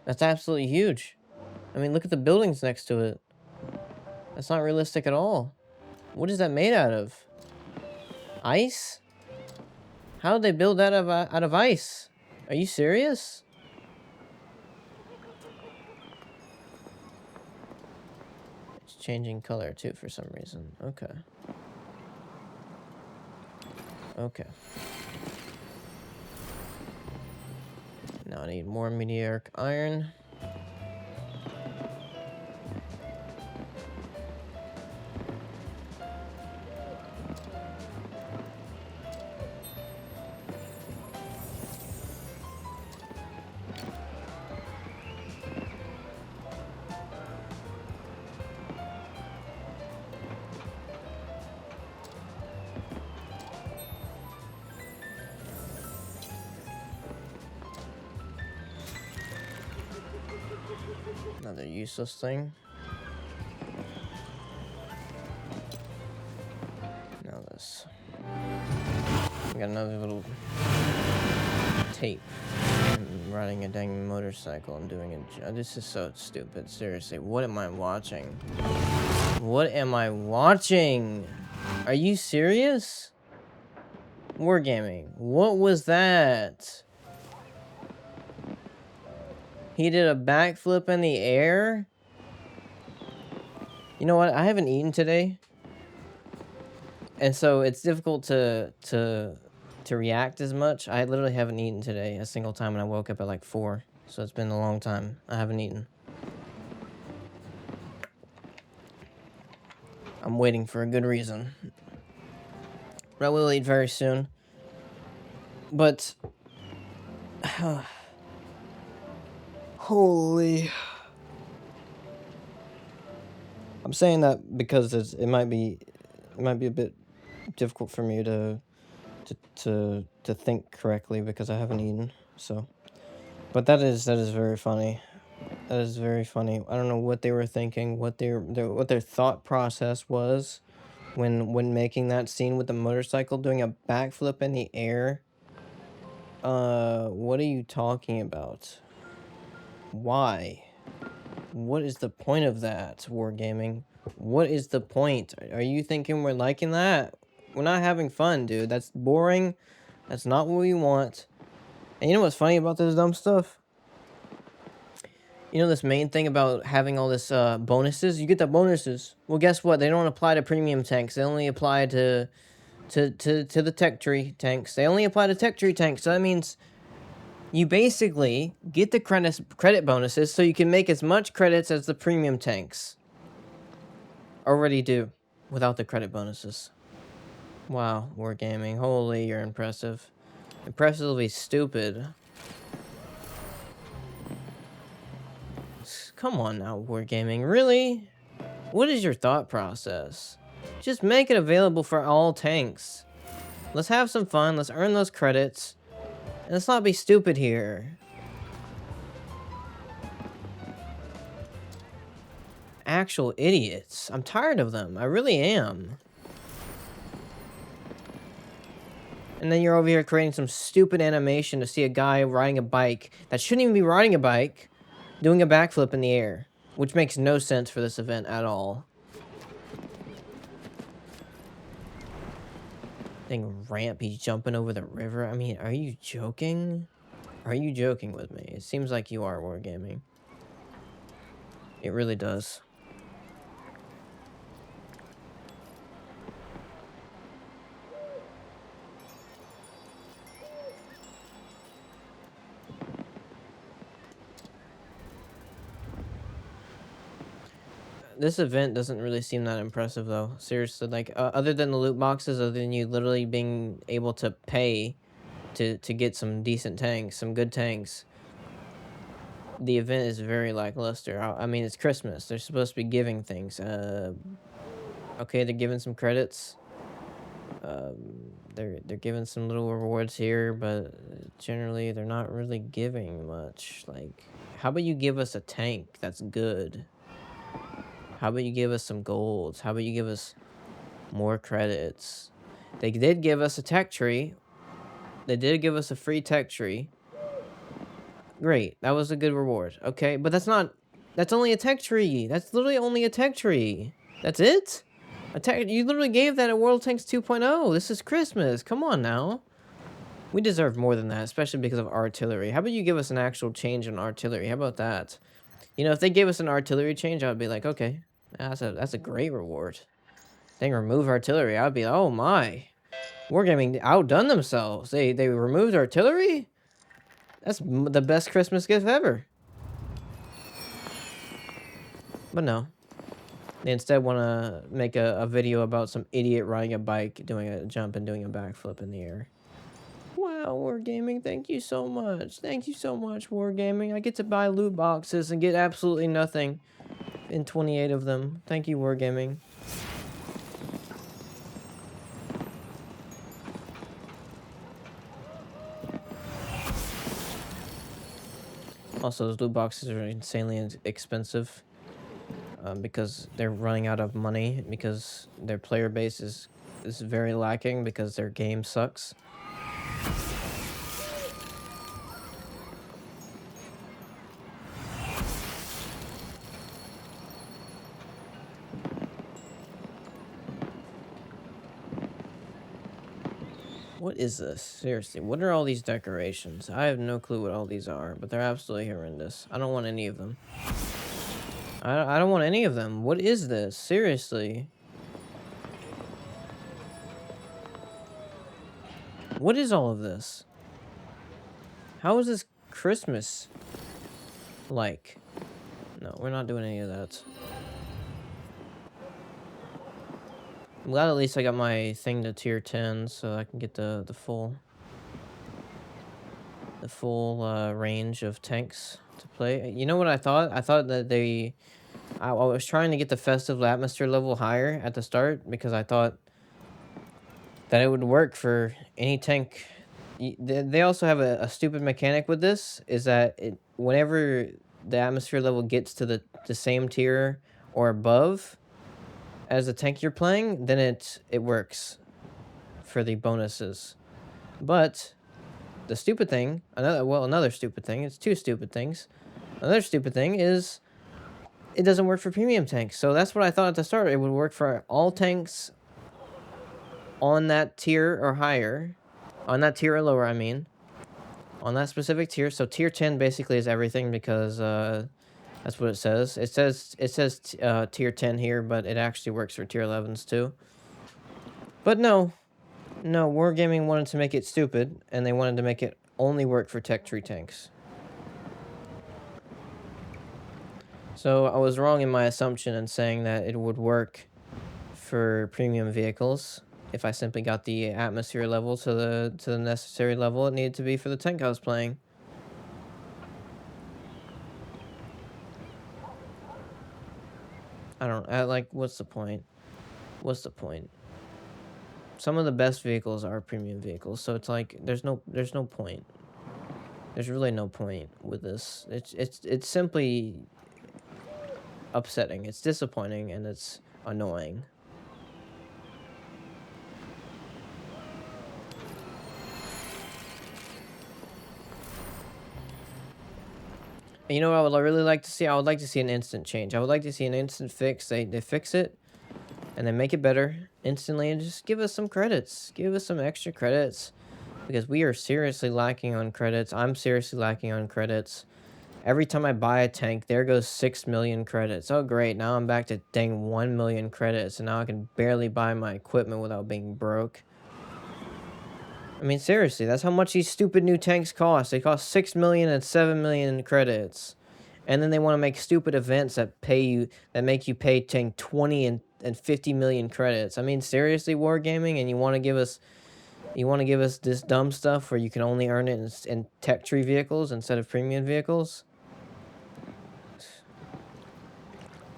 Speaker 1: That's absolutely huge. I mean, look at the buildings next to it. That's not realistic at all. What is that made out of? Ice? How did they build that out of ice? Are you serious? It's changing color too for some reason. Okay. Okay. Now I need more meteoric iron. Another useless thing. Now this. We got another little tape. I'm riding a dang motorcycle and doing a. This is so stupid. Seriously, what am I watching? What am I watching? Are you serious? Wargaming. What was that? He did a backflip in the air? You know what? I haven't eaten today. And so it's difficult to react as much. I literally haven't eaten today a single time, and I woke up at like 4. So it's been a long time. I haven't eaten. I'm waiting for a good reason. But I will eat very soon. But holy, I'm saying that because it might be a bit difficult for me to think correctly because I haven't eaten. So, but that is very funny. That is very funny. I don't know what they were thinking, what their thought process was when making that scene with the motorcycle doing a backflip in the air. What are you talking about? Why? What is the point of that, Wargaming? What is the point? Are you thinking we're liking that? We're not having fun, dude. That's boring. That's not what we want. And you know what's funny about this dumb stuff? You know this main thing about having all this bonuses? You get the bonuses. Well, guess what? They don't apply to premium tanks. They only apply to the tech tree tanks. They only apply to tech tree tanks. So that means you basically get the credit bonuses so you can make as much credits as the premium tanks already do without the credit bonuses. Wow, Wargaming. Holy, you're impressive. Impressively stupid. Come on now, Wargaming. Really? What is your thought process? Just make it available for all tanks. Let's have some fun. Let's earn those credits. And let's not be stupid here. Actual idiots. I'm tired of them. I really am. And then you're over here creating some stupid animation to see a guy riding a bike that shouldn't even be riding a bike doing a backflip in the air, which makes no sense for this event at all. Dang ramp, he's jumping over the river. I mean, are you joking? Are you joking with me? It seems like you are, Wargaming. It really does. This event doesn't really seem that impressive, though. Seriously, like, other than the loot boxes, other than you literally being able to pay to get some decent tanks, some good tanks, the event is very lackluster. I mean, it's Christmas. They're supposed to be giving things. Okay, they're giving some credits. They're giving some little rewards here, but generally they're not really giving much. Like, how about you give us a tank that's good? How about you give us some golds? How about you give us more credits? They did give us a tech tree. They did give us a free tech tree. Great. That was a good reward. Okay, but that's only a tech tree. That's literally only a tech tree. That's it? You literally gave that at World Tanks 2.0. This is Christmas. Come on now. We deserve more than that, especially because of artillery. How about you give us an actual change in artillery? How about that? You know, if they gave us an artillery change, I would be like, okay, that's a great reward. They remove artillery. I would be like, oh my. Wargaming outdone themselves. They removed artillery? That's the best Christmas gift ever. But no. They instead want to make a video about some idiot riding a bike, doing a jump and doing a backflip in the air. Wow, Wargaming, thank you so much. Thank you so much, Wargaming. I get to buy loot boxes and get absolutely nothing in 28 of them. Thank you, Wargaming. Also, those loot boxes are insanely expensive because they're running out of money because their player base is very lacking because their game sucks. What is this? Seriously, what are all these decorations? I have no clue what all these are, but they're absolutely horrendous. I don't want any of them. I don't want any of them. What is this? Seriously. What is all of this? How is this Christmas like? No, we're not doing any of that. I'm glad at least I got my thing to tier 10 so I can get the full range of tanks to play. You know what I thought? I thought that I was trying to get the festive atmosphere level higher at the start because I thought that it would work for any tank. They also have a stupid mechanic with this, is that whenever the atmosphere level gets to the same tier or above as the tank you're playing, then it works for the bonuses. But the stupid thing, another stupid thing, it's two stupid things. Another stupid thing is it doesn't work for premium tanks. So that's what I thought at the start. It would work for all tanks on that tier or higher, on that tier or lower, I mean, on that specific tier. So tier 10 basically is everything because that's what it says. It says tier 10 here, but it actually works for tier 11s too. But no, Wargaming wanted to make it stupid, and they wanted to make it only work for tech tree tanks. So I was wrong in my assumption in saying that it would work for premium vehicles if I simply got the atmosphere level to the necessary level it needed to be for the tank I was playing. Like, what's the point? What's the point? Some of the best vehicles are premium vehicles, so it's like there's no point. There's really no point with this. It's simply upsetting. It's disappointing and it's annoying. And you know what I would really like to see? I would like to see an instant change. I would like to see an instant fix. They fix it and they make it better instantly and just give us some credits. Give us some extra credits because we are seriously lacking on credits. I'm seriously lacking on credits. Every time I buy a tank, there goes 6 million credits. Oh, great. Now I'm back to dang 1 million credits, and now I can barely buy my equipment without being broke. I mean, seriously, that's how much these stupid new tanks cost. They cost 6 million and 7 million credits. And then they want to make stupid events that make you pay tank 20 and 50 million credits. I mean, seriously, Wargaming, and you want to give us this dumb stuff where you can only earn it in tech tree vehicles instead of premium vehicles?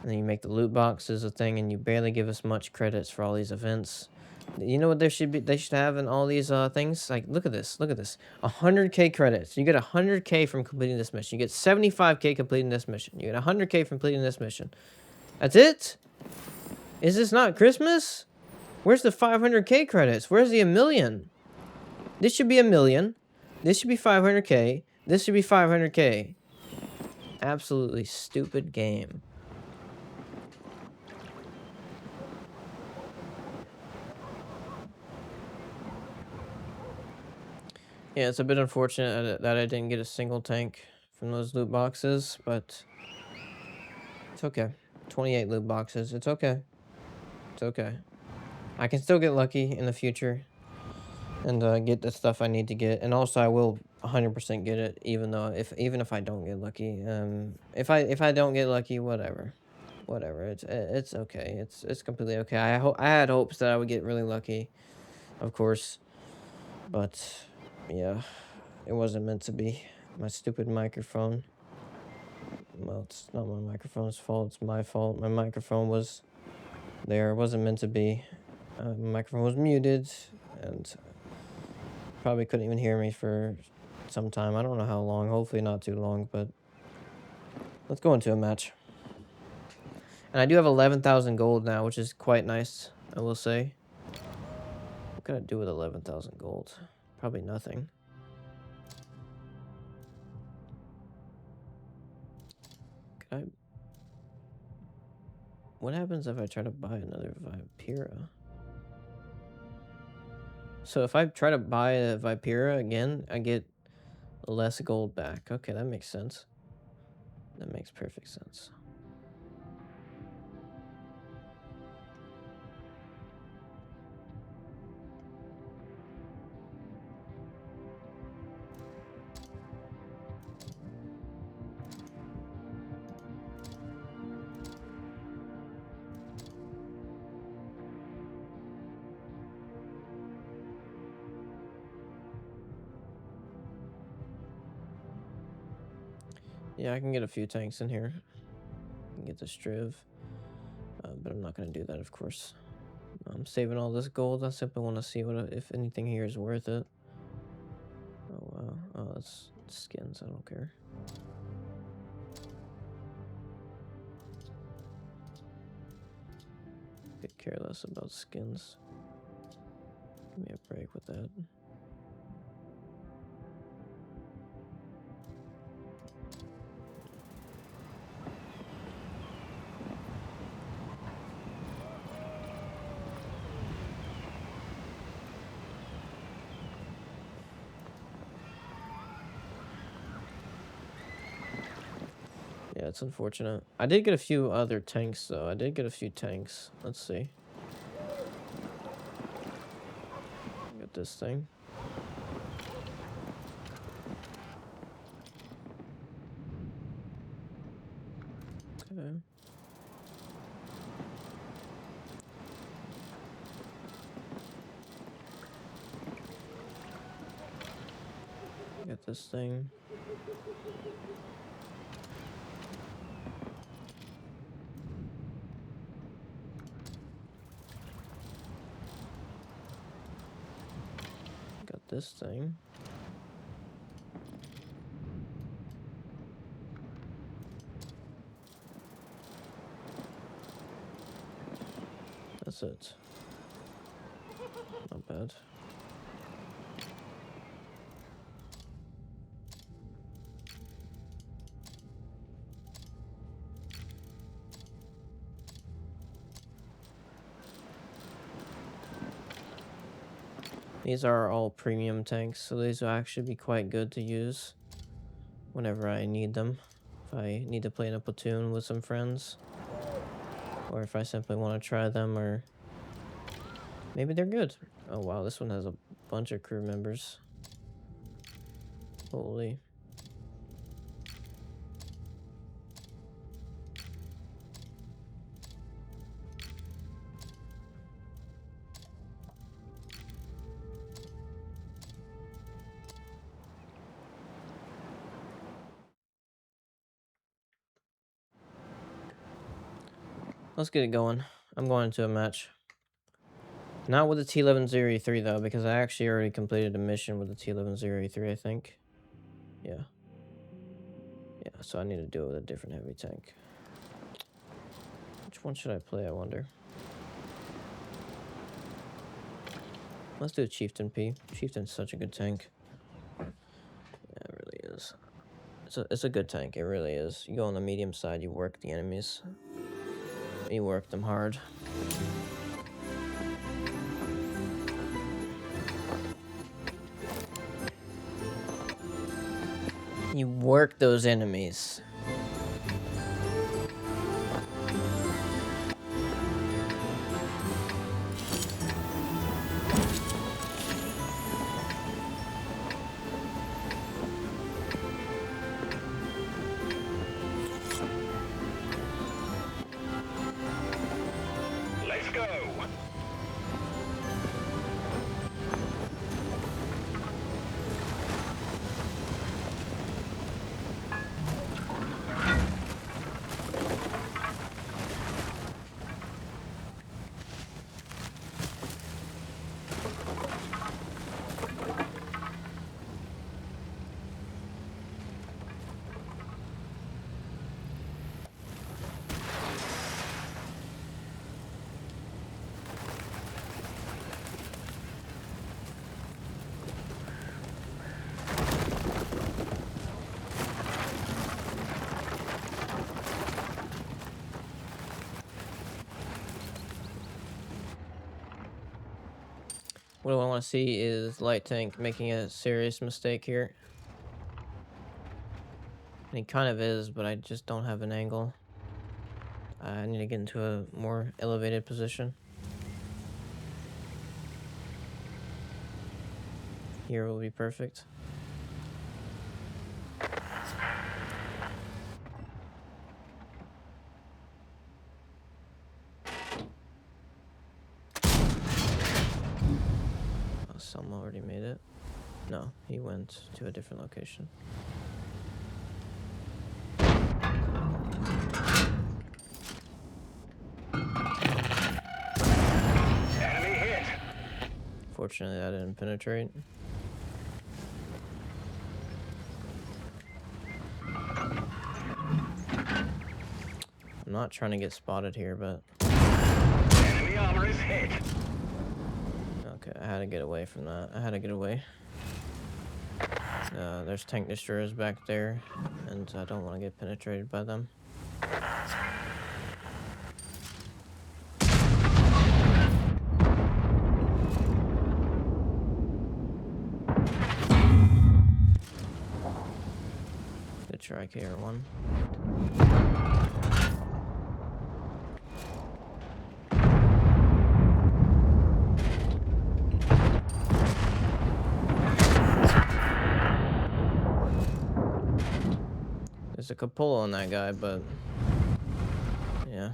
Speaker 1: And then you make the loot boxes a thing, and you barely give us much credits for all these events. You know what they should have in all these things? Like, look at this. 100k credits. You get 100k from completing this mission. You get 75k completing this mission. You get 100k from completing this mission. That's it? Is this not Christmas? Where's the 500k credits? Where's the 1,000,000? This should be 1,000,000. This should be 500k. This should be 500k. Absolutely stupid game. Yeah, it's a bit unfortunate that I didn't get a single tank from those loot boxes, but it's okay. 28 loot boxes. It's okay. It's okay. I can still get lucky in the future and get the stuff I need to get, and also I will 100% get it, even if I don't get lucky. If I don't get lucky, whatever. It's okay. It's completely okay. I had hopes that I would get really lucky, of course, but yeah, it wasn't meant to be. My stupid microphone. Well, it's not my microphone's fault. It's my fault. My microphone was there. It wasn't meant to be. My microphone was muted, and probably couldn't even hear me for some time. I don't know how long. Hopefully not too long, but Let's go into a match. And I do have 11,000 gold now, which is quite nice, I will say. What can I do with 11,000 gold? Probably nothing. Could I... What happens if I try to buy another Vipera? So if I try to buy a Vipera again, I get less gold back. Okay, that makes sense. That makes perfect sense. Yeah, I can get a few tanks in here. I can get the Striv. But I'm not going to do that, of course. I'm saving all this gold. I simply want to see what if anything here is worth it. Oh, wow. Oh, it's skins. I don't care. Could care less about skins. Give me a break with that. Yeah, it's unfortunate. I did get a few other tanks, though. I did get a few tanks. Let's see. Got this thing. Okay. Got this thing. Got this thing. That's it. Not bad. These are all premium tanks, so these will actually be quite good to use whenever I need them. If I need to play in a platoon with some friends, or if I simply want to try them, or maybe they're good. Oh wow, this one has a bunch of crew members. Holy. Let's get it going. I'm going into a match. Not with the T11-0E3 though, because I actually already completed a mission with the T11-0E3, I think. Yeah. Yeah, so I need to do it with a different heavy tank. Which one should I play, I wonder? Let's do a Chieftain P. Chieftain's such a good tank. Yeah, it really is. It's a good tank, it really is. You go on the medium side, you work the enemies. You work them hard. You work those enemies.
Speaker 2: Let's go.
Speaker 1: What I want to see is light tank making a serious mistake here. And he kind of is, but I just don't have an angle. I need to get into a more elevated position. Here will be perfect. Oh, some already made it. No, he went to a different location.
Speaker 2: Enemy hit.
Speaker 1: Fortunately, I didn't penetrate. I'm not trying to get spotted here, but...
Speaker 2: Enemy armor is hit.
Speaker 1: Okay, I had to get away from that. I had to get away. There's tank destroyers back there, and I don't want to get penetrated by them. Good try, KR1. There's a cupola on that guy, but yeah.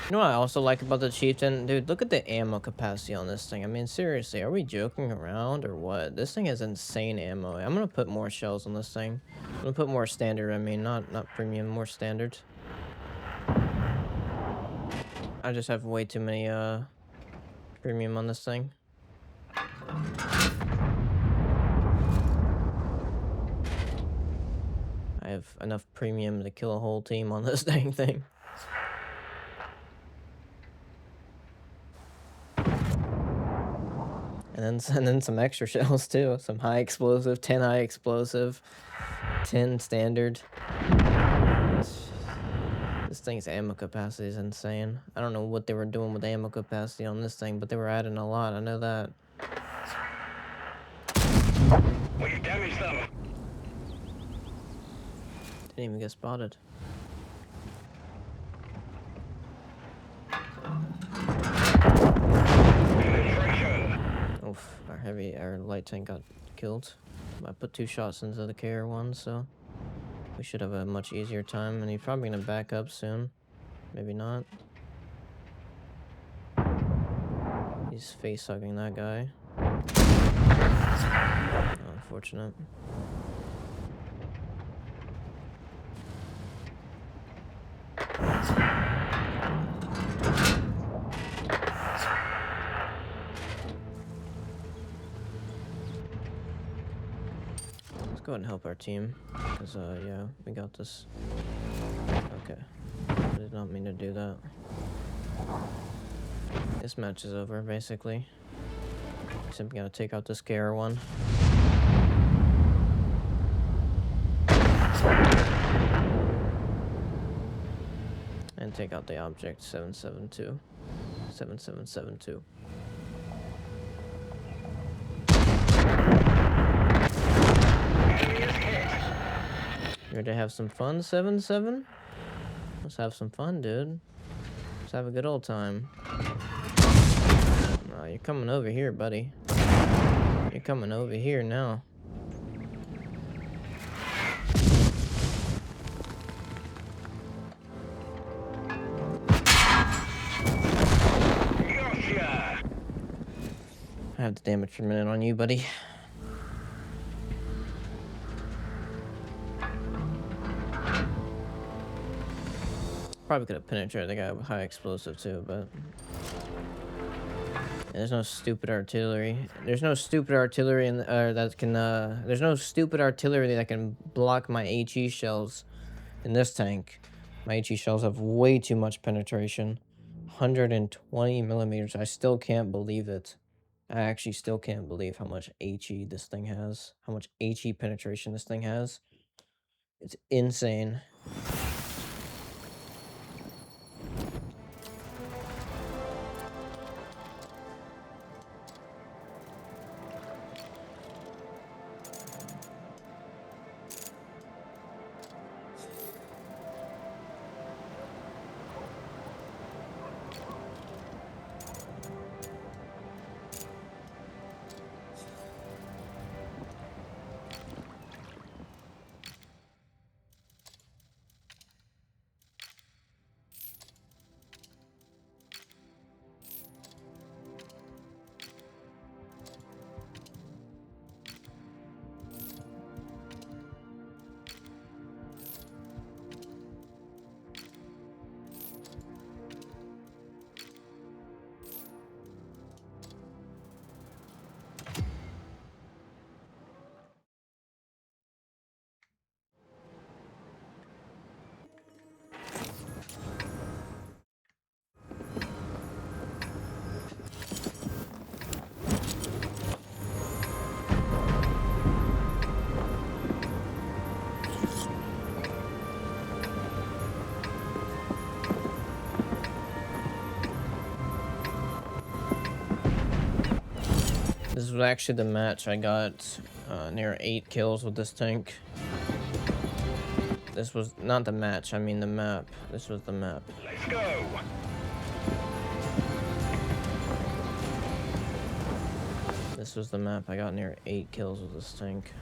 Speaker 1: You know what I also like about the Chieftain? Dude, look at the ammo capacity on this thing. I mean, seriously, are we joking around or what? This thing has insane ammo. I'm gonna put more shells on this thing. I'm gonna put more standard, I mean, not premium, more standard. I just have way too many premium on this thing. I have enough premium to kill a whole team on this dang thing. And then some extra shells too. Some high explosive, 10 high explosive, 10 standard. This thing's ammo capacity is insane. I don't know what they were doing with ammo capacity on this thing, but they were adding a lot. I know that.
Speaker 2: We damaged them.
Speaker 1: Didn't even get spotted.
Speaker 2: Penetration.
Speaker 1: Oof, our light tank got killed. I put 2 shots into the KR1, so we should have a much easier time, and he's probably gonna back up soon. Maybe not. He's face hugging that guy. Unfortunate. Let's go ahead and help our team, because yeah, we got this. Okay, I did not mean to do that. This match is over, basically. Simply gotta take out this KR1. And take out the object 772. 7772.
Speaker 2: Enemy is hit.
Speaker 1: You ready to have some fun, 7-7? Let's have some fun, dude. Let's have a good old time. Oh, you're coming over here, buddy. You're coming over here now.
Speaker 2: Gotcha.
Speaker 1: I have the damage per minute on you, buddy. Probably could have penetrated the guy with high explosive too, but there's no stupid artillery. There's no stupid artillery that can. There's no stupid artillery that can block my HE shells in this tank. My HE shells have way too much penetration. 120 millimeters. I still can't believe it. I actually still can't believe how much HE this thing has. How much HE penetration this thing has. It's insane. was actually the match I got near 8 kills with this tank. This was not the match, I mean the map. This was the map.
Speaker 2: Let's go.
Speaker 1: This was the map. I got near 8 kills with this tank.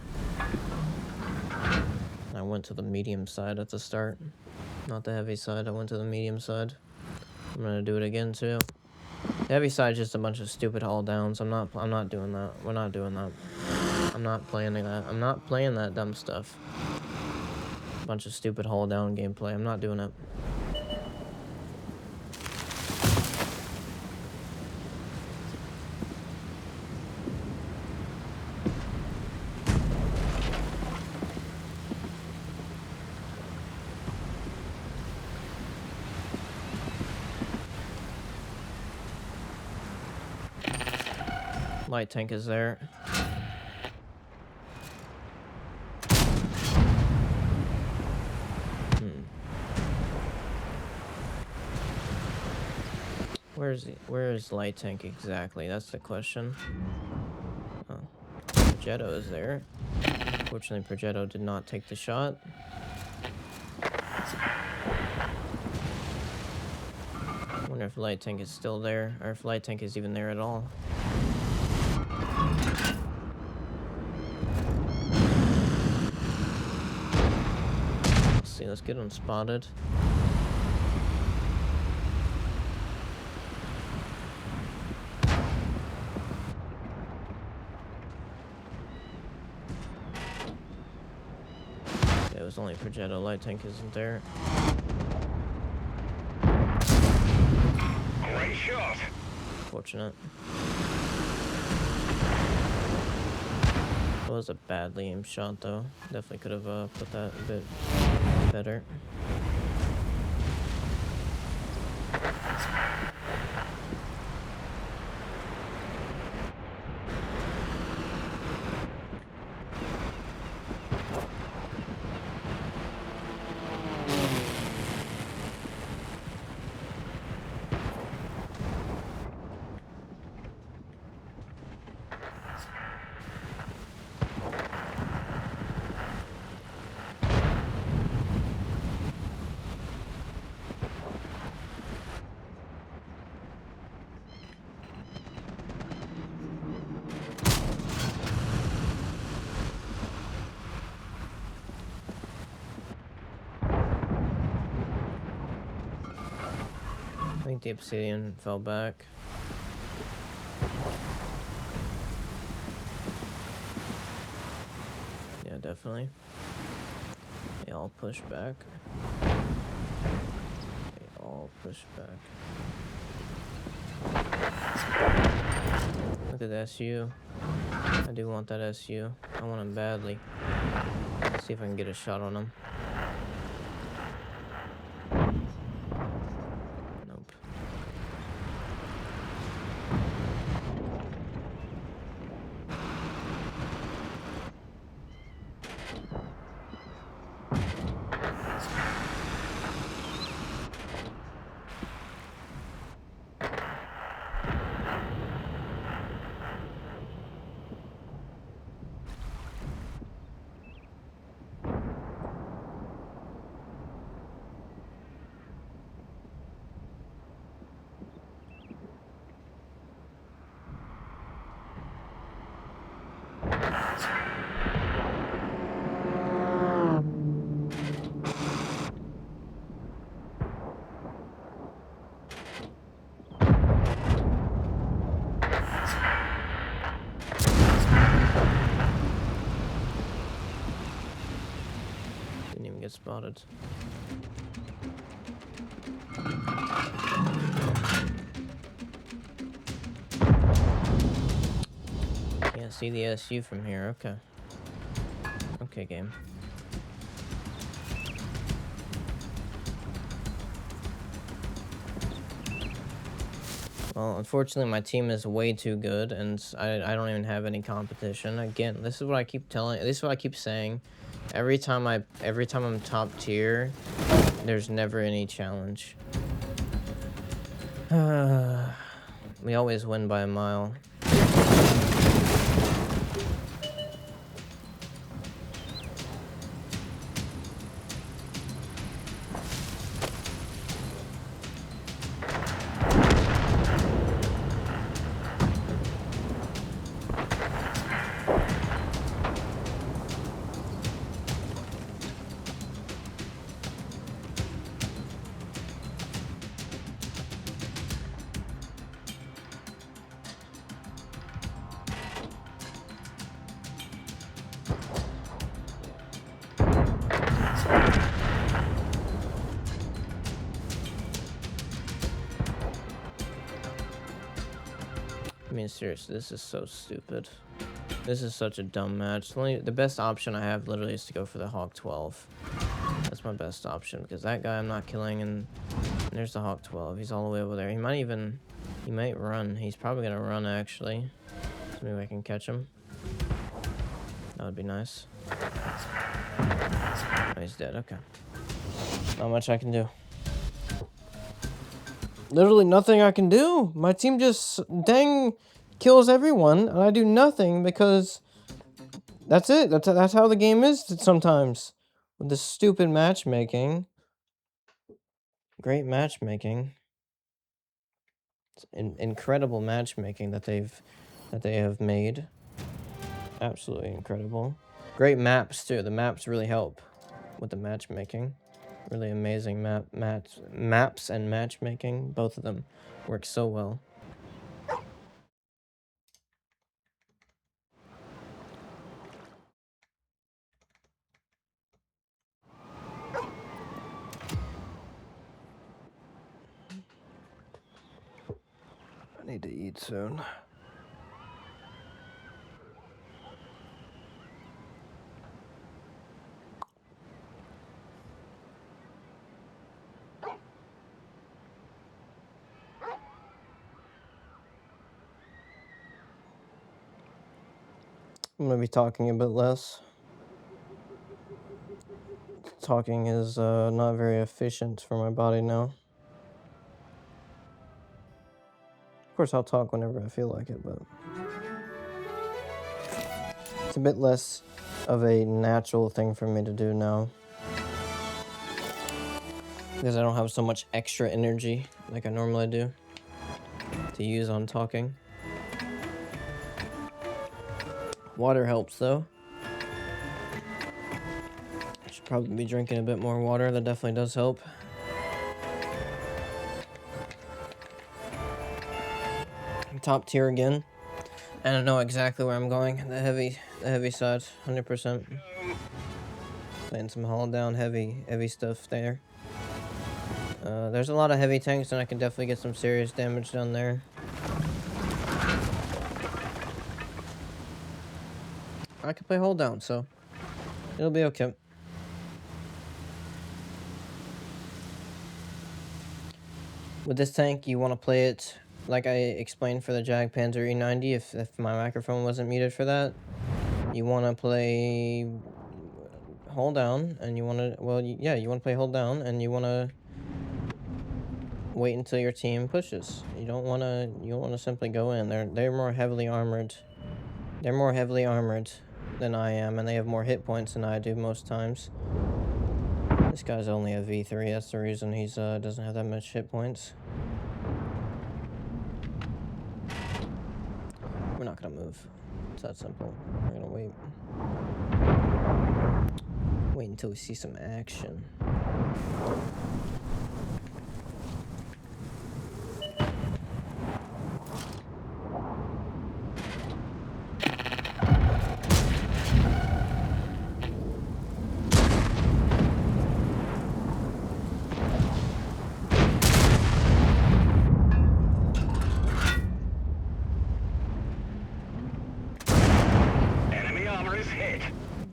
Speaker 1: I went to the medium side at the start. Not the heavy side, I went to the medium side. I'm gonna do it again too. The heavy side is just a bunch of stupid haul downs. I'm not doing that. We're not doing that. I'm not playing that. I'm not playing that dumb stuff. Bunch of stupid haul down gameplay. I'm not doing it. Light tank is there. Where is light tank exactly? That's the question. Oh, Progetto is there. Fortunately, Progetto did not take the shot. I wonder if light tank is still there, or if light tank is even there at all. Let's see, let's get him spotted. It was only Progetto. Light tank isn't there.
Speaker 2: Great shot.
Speaker 1: Fortunate. It was a badly aimed shot though. Definitely could have put that a bit better. I think the obsidian fell back. Yeah, definitely. They all push back. They all push back. Look at the SU. I do want that SU. I want him badly. Let's see if I can get a shot on him. Nope. Didn't even get spotted. Can't see the SU from here. Okay. Okay, game. Well, unfortunately, my team is way too good, and I don't even have any competition. Again, this is what I keep telling. This is what I keep saying. Every time I'm top tier, there's never any challenge. We always win by a mile. mean, seriously, this is so stupid. This is such a dumb match. The best option I have literally is to go for the Hawk 12. That's my best option because that guy I'm not killing, and there's the Hawk 12. He's all the way over there. He might run. He's probably gonna run actually. So maybe I can catch him. That would be nice. Oh, he's dead. Okay. Not much I can do. Literally nothing I can do. My team just dang kills everyone, and I do nothing because that's it. That's how the game is sometimes. With this stupid matchmaking. Great matchmaking. It's incredible matchmaking that they have made. Absolutely incredible. Great maps too. The maps really help with the matchmaking. Really amazing maps and matchmaking. Both of them work so well. I need to eat soon. I'm gonna be talking a bit less. Talking is not very efficient for my body now. Of course, I'll talk whenever I feel like it, but it's a bit less of a natural thing for me to do now. Because I don't have so much extra energy like I normally do to use on talking. Water helps though. I should probably be drinking a bit more water. That definitely does help. Top tier again. I don't know exactly where I'm going. The heavy side, 100%. Playing some haul down heavy stuff there. There's a lot of heavy tanks, and I can definitely get some serious damage done there. I can play hold down, so it'll be okay. With this tank, you want to play it like I explained for the Jag Panzer E90. If my microphone wasn't muted for that, you want to play hold down, and you want to you want to play hold down, and you want to wait until your team pushes. You don't want to simply go in. They're more heavily armored. They're more heavily armored than I am, and they have more hit points than I do most times. This guy's only a V3. That's the reason he's doesn't have that much hit points. We're not gonna move. It's that simple. We're gonna wait. Wait until we see some action.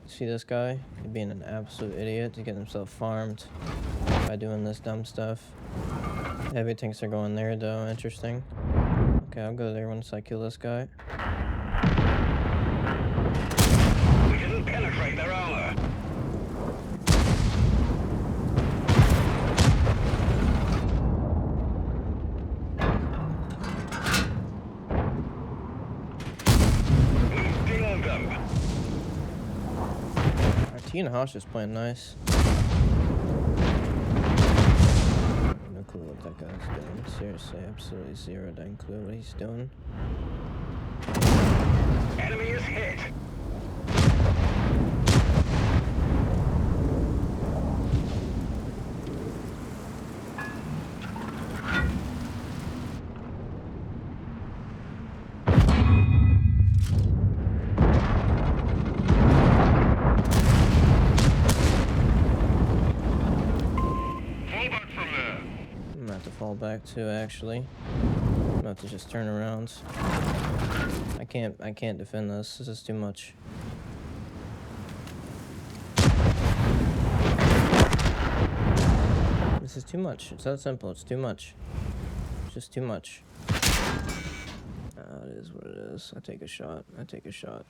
Speaker 1: See this guy? He's being an absolute idiot to get himself farmed by doing this dumb stuff. Heavy tanks are going there though, interesting. Okay, I'll go there once I kill this guy.
Speaker 2: We didn't penetrate their armor. We dinged them.
Speaker 1: Tina Hosh is playing nice. No clue what that guy's doing. Seriously, absolutely zero dang clue what he's doing.
Speaker 2: Enemy is hit.
Speaker 1: I'm gonna have to fall back too, actually. I'm about to just turn around. I can't defend this. This is too much. This is too much. It's that simple. It's too much. It's just too much. It is what it is. I take a shot. I take a shot.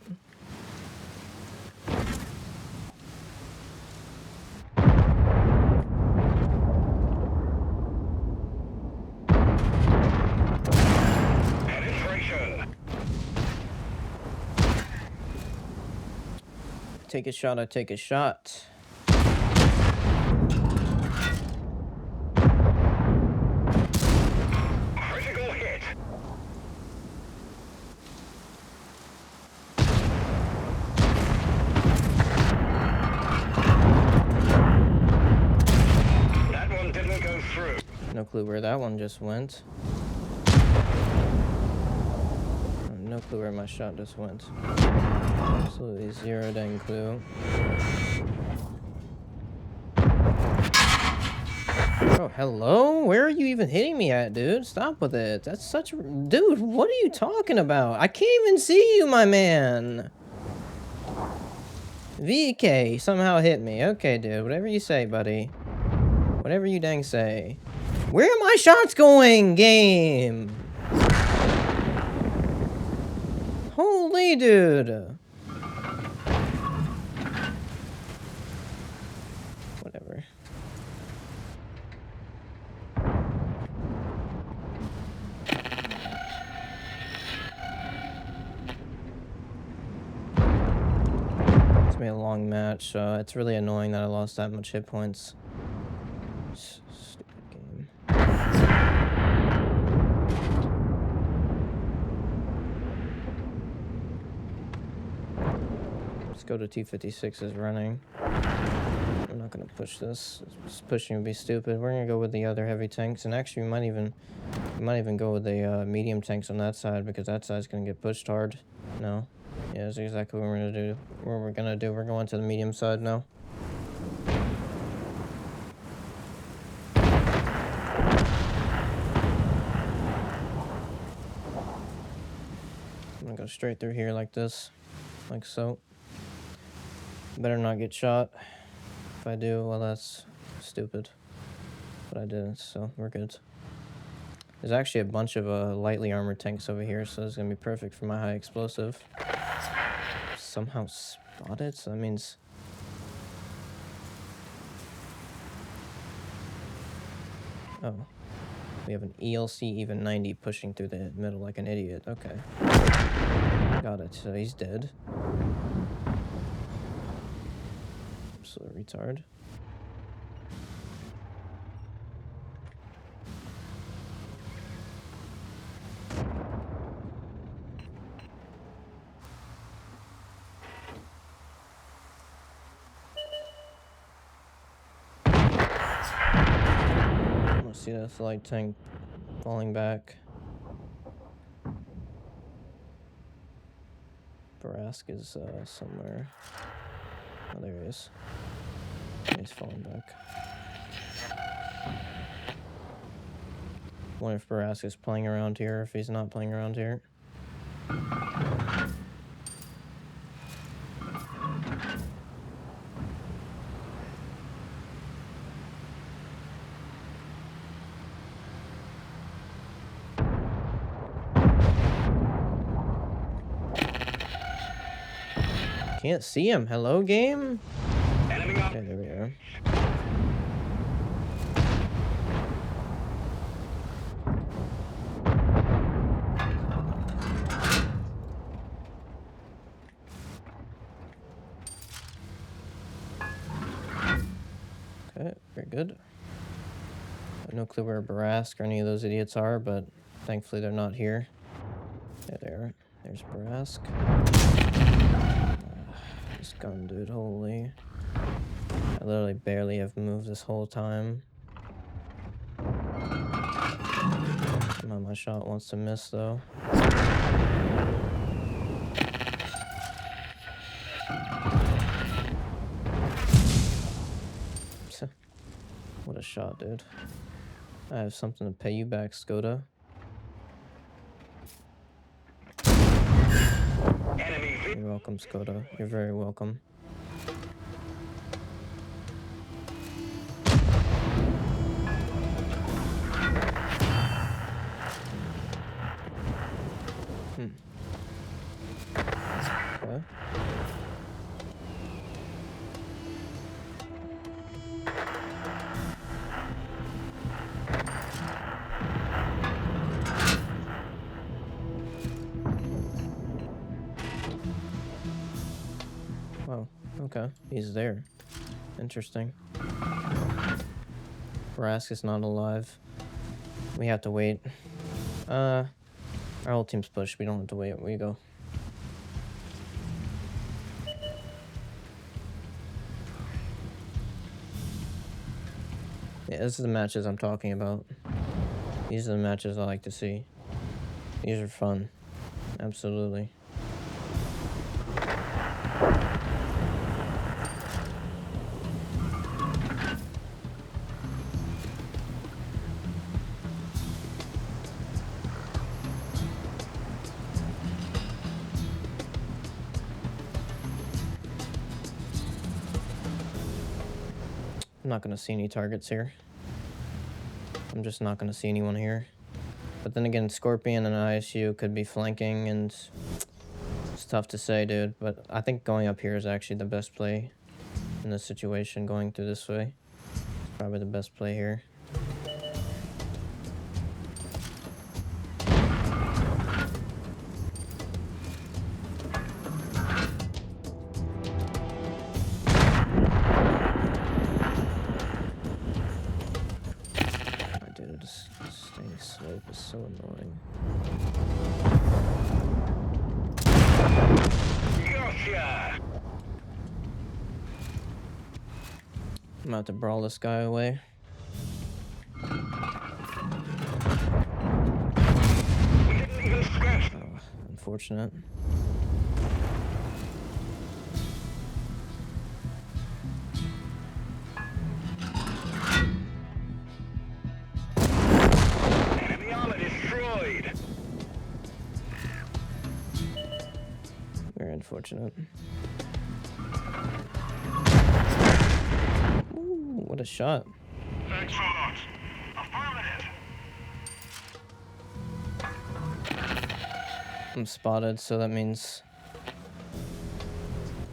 Speaker 1: Take a shot. I take a shot.
Speaker 2: Critical hit. That one didn't go through.
Speaker 1: No clue where that one just went. No clue where my shot just went. Absolutely zero dang clue. Oh, hello? Where are you even hitting me at, dude? Stop with it. That's such... Dude, what are you talking about? I can't even see you, my man. VK somehow hit me. Okay, dude. Whatever you say, buddy. Whatever you dang say. Where are my shots going, game? Holy dude. Whatever. It's been a long match, so it's really annoying that I lost that much hit points. Stupid game. Let's go to T-56's running. I'm not gonna push this. Just pushing would be stupid. We're gonna go with the other heavy tanks, and actually we might even go with the medium tanks on that side, because that side's gonna get pushed hard. No. Yeah, that's exactly what we're gonna do. We're going to the medium side now. I'm gonna go straight through here like this. Like so. Better not get shot. If I do, well, that's stupid. But I didn't, so we're good. There's actually a bunch of lightly armored tanks over here, so it's gonna be perfect for my high explosive. Somehow spotted, so that means... Oh. We have an ELC even 90 pushing through the middle like an idiot. Okay. Got it, so he's dead. Absolute retard. Let's see that light tank falling back. Barask is somewhere. Oh, there he is. He's falling back. Wonder if Barask is playing around here, or if he's not playing around here. Can't see him. Hello, game?
Speaker 2: Enemy up.
Speaker 1: Okay, there we are. Okay, very good. I have no clue where Barask or any of those idiots are, but thankfully they're not here. There they are. There's Barask. This gun, dude, holy. I literally barely have moved this whole time. Somehow my shot wants to miss, though. What a shot, dude. I have something to pay you back, Skoda. You're welcome, Skoda. You're very welcome. Hmm. Okay. Wow. Okay. He's there. Interesting. Rask is not alive. We have to wait. Our whole team's pushed. We don't have to wait. We go. Yeah, this is the matches I'm talking about. These are the matches I like to see. These are fun. Absolutely. I'm not going to see any targets here. I'm just not going to see anyone here. But then again, Scorpion and ISU could be flanking, and it's tough to say, dude. But I think going up here is actually the best play in this situation, going through this way. Probably the best play here. Dude, this staying slope is so annoying.
Speaker 2: Gotcha!
Speaker 1: I'm about to brawl this guy away.
Speaker 2: We didn't even scratch.
Speaker 1: Oh, unfortunate.
Speaker 2: Enemy armor destroyed.
Speaker 1: Very unfortunate. Ooh, what a shot.
Speaker 2: Thanks a lot. Affirmative.
Speaker 1: I'm spotted, so that means...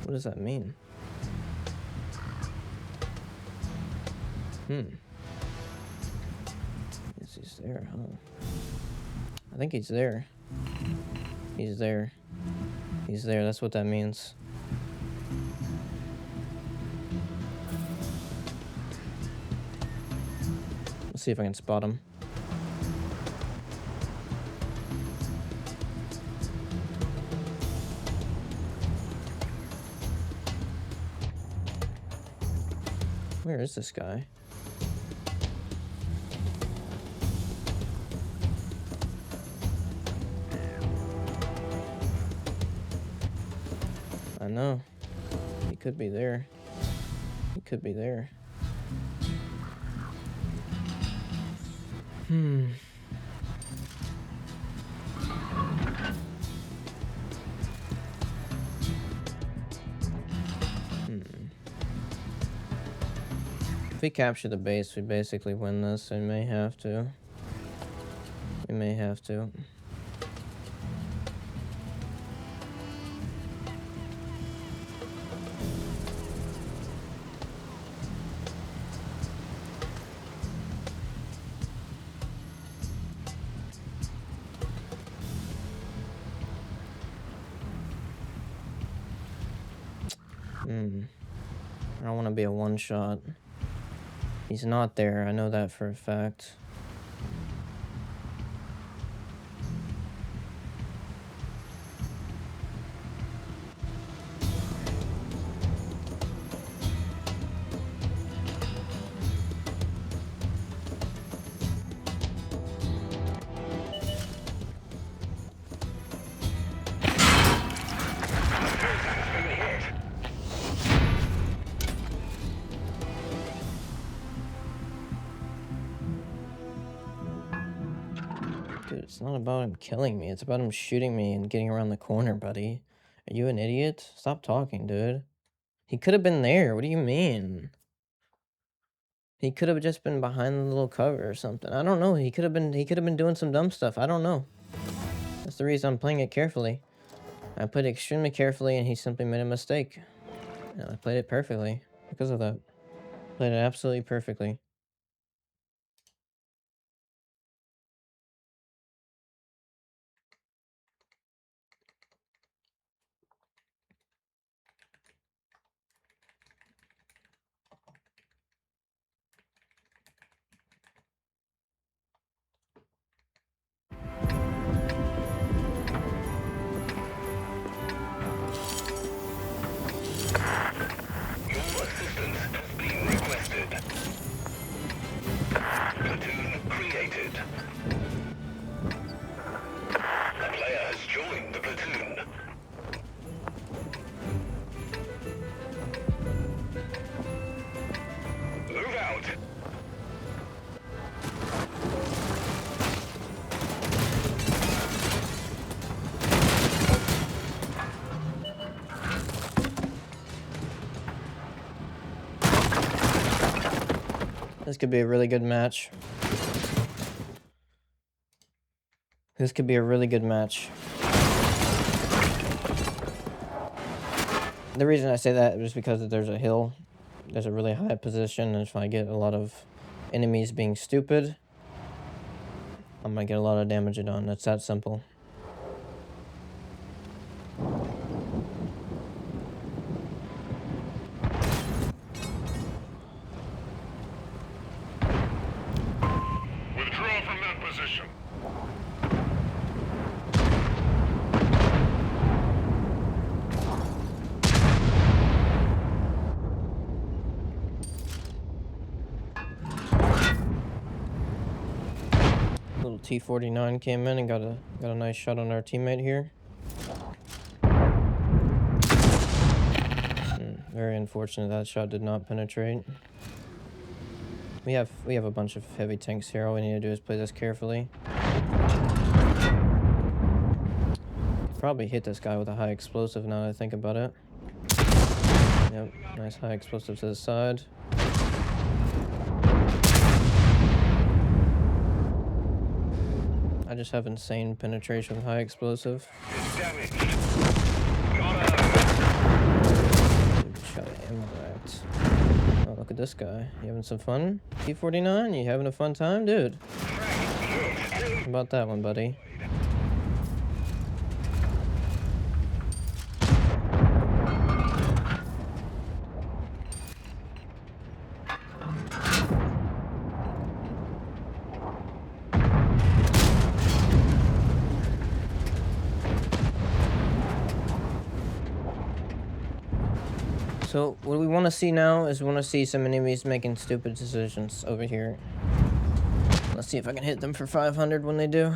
Speaker 1: What does that mean? Yes, he's there, huh? I think he's there. He's there. He's there, that's what that means. Let's see if I can spot him. Where is this guy? I know. He could be there. He could be there. If we capture the base, we basically win this. We may have to. We may have to. I don't want to be a one-shot. He's not there. I know that for a fact. Dude, it's not about him killing me. It's about him shooting me and getting around the corner, buddy. Are you an idiot? Stop talking, dude. He could have been there. What do you mean? He could have just been behind the little cover or something. I don't know. He could have been doing some dumb stuff. I don't know. That's the reason I'm playing it carefully. I played it extremely carefully and he simply made a mistake. And I played it perfectly because of that. Played it absolutely perfectly.
Speaker 2: Your assistance has been requested. Platoon created. A player has joined the platoon. Move out.
Speaker 1: This could be a really good match. This could be a really good match. The reason I say that is because there's a hill. There's a really high position, and if I get a lot of enemies being stupid, I might get a lot of damage done. It's that simple.
Speaker 2: Withdraw from that position.
Speaker 1: Little T-49 came in and got a nice shot on our teammate here. Very unfortunate that shot did not penetrate. We have a bunch of heavy tanks here. All we need to do is play this carefully. Probably hit this guy with a high explosive now that I think about it. Yep, nice high explosive to the side. I just have insane penetration with high explosive.
Speaker 2: Damaged.
Speaker 1: Shot at him right. Oh, look at this guy. You having some fun? T-49? You having a fun time? Dude. How about that one, buddy? So what we want to see now is we want to see some enemies making stupid decisions over here. Let's see if I can hit them for 500 when they do.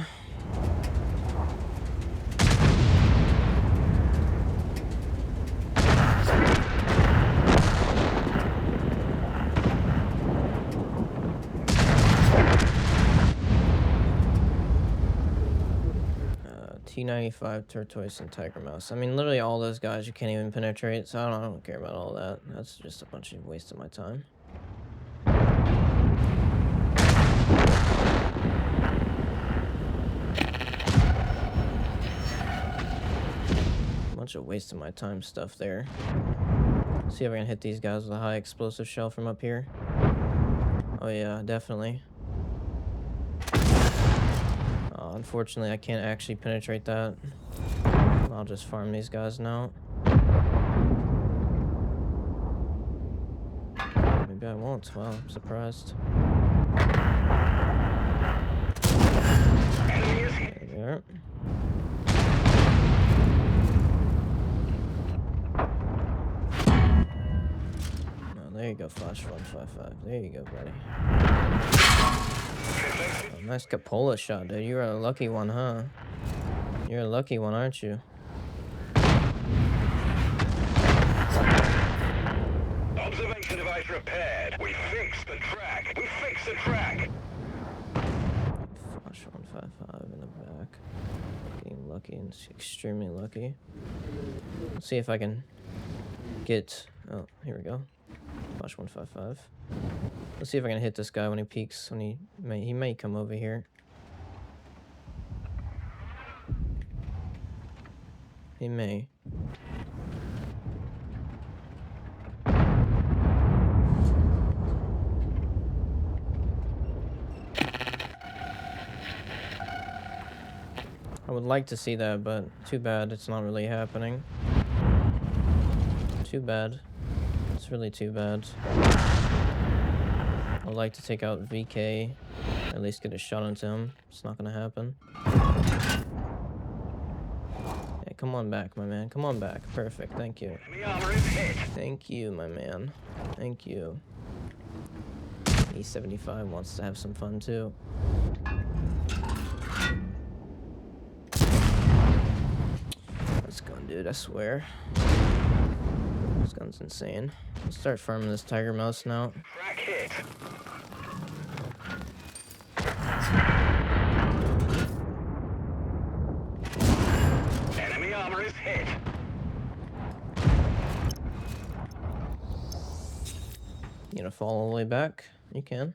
Speaker 1: T95, Tortoise, and Tiger Mouse. I mean, literally all those guys you can't even penetrate, so I don't care about all that. That's just a bunch of waste of my time. Bunch of waste of my time stuff there. See if I can hit these guys with a high explosive shell from up here. Oh yeah, definitely. Unfortunately, I can't actually penetrate that. I'll just farm these guys now. Maybe I won't. Wow, I'm surprised. There we are. Oh, there you go, Flash 155. There you go, buddy. Oh, nice Capola shot, dude. You're a lucky one, huh? You're a lucky one, aren't you?
Speaker 2: Observation device repaired. We fixed the track. We fixed the track.
Speaker 1: Flash 155 in the back. Getting lucky and extremely lucky. Let's see if I can get... Oh, here we go. Flash 155. Let's see if I can hit this guy when he peeks. When he may come over here. He may. I would like to see that, but too bad it's not really happening. Too bad. It's really too bad. I'd like to take out VK, at least get a shot into him. It's not gonna happen. Hey, come on back, my man. Come on back. Perfect. Thank you.
Speaker 2: Enemy armor is hit.
Speaker 1: Thank you, my man. Thank you. E75 wants to have some fun, too. This gun, dude, I swear. This gun's insane. Let's start farming this tiger mouse now.
Speaker 2: Track hit. Enemy armor is hit.
Speaker 1: You gonna fall all the way back? You can.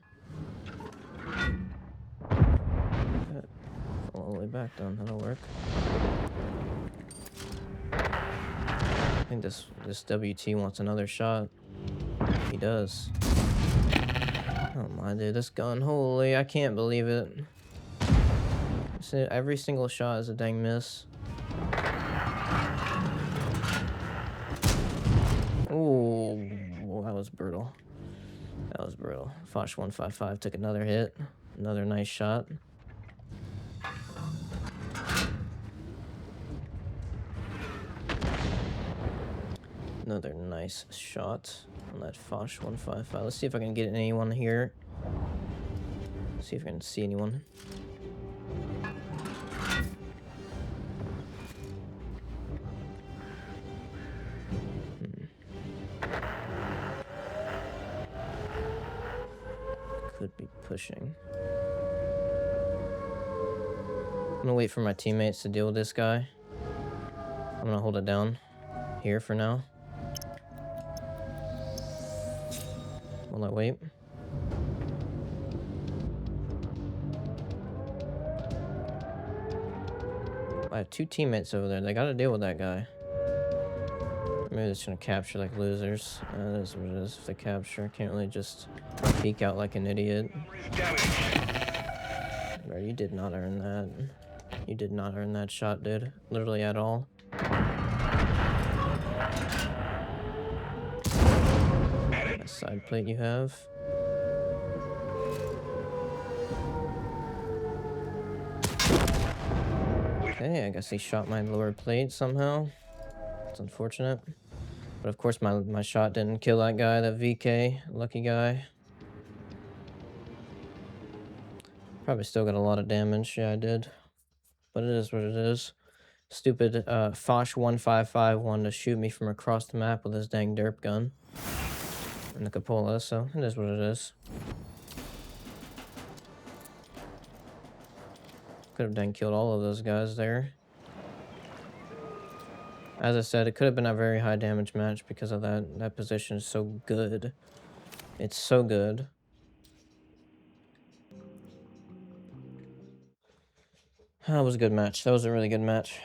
Speaker 1: Fall all the way back down. That'll work. I think this WT wants another shot. He does. Oh my, dude, this gun, holy, I can't believe it. Every single shot is a dang miss. Ooh, that was brutal. That was brutal. Foch 155 took another hit. Another nice shot. Another nice shot on that Foch 155. Let's see if I can get anyone here. See if I can see anyone. Could be pushing. I'm gonna wait for my teammates to deal with this guy. I'm gonna hold it down here for now. Will I wait? I have two teammates over there. They gotta deal with that guy. Maybe they're just gonna capture like losers. That is what it is. If they capture, can't really just peek out like an idiot. Bro, you did not earn that. You did not earn that shot, dude. Literally at all. That side plate you have. Okay, I guess he shot my lower plate somehow. It's unfortunate. But of course my shot didn't kill that guy, that VK. Lucky guy. Probably still got a lot of damage. Yeah, I did. But it is what it is. Stupid Foch 155 wanted to shoot me from across the map with his dang derp gun. And the cupola, so it is what it is. Could have dang killed all of those guys there. As I said, it could have been a very high damage match because of that. That position is so good. It's so good. That was a good match. That was a really good match.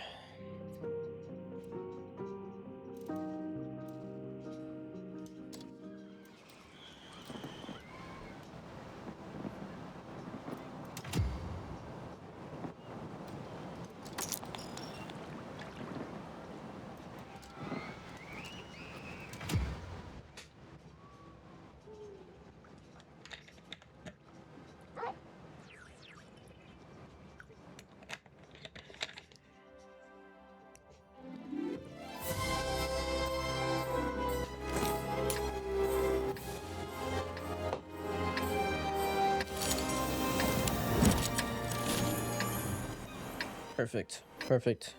Speaker 1: Perfect. Perfect.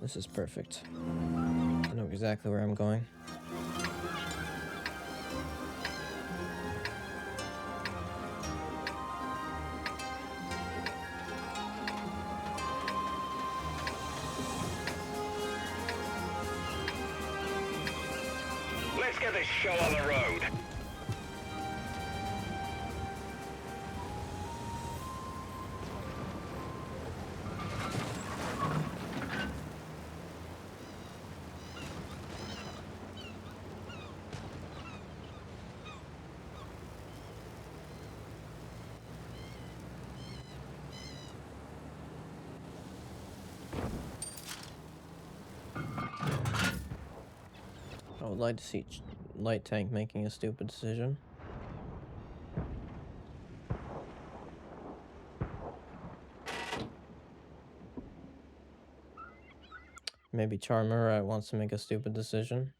Speaker 1: This is perfect. I know exactly where I'm going.
Speaker 2: get this show on the road.
Speaker 1: I would like to see Light Tank making a stupid decision. Maybe Charmer wants to make a stupid decision.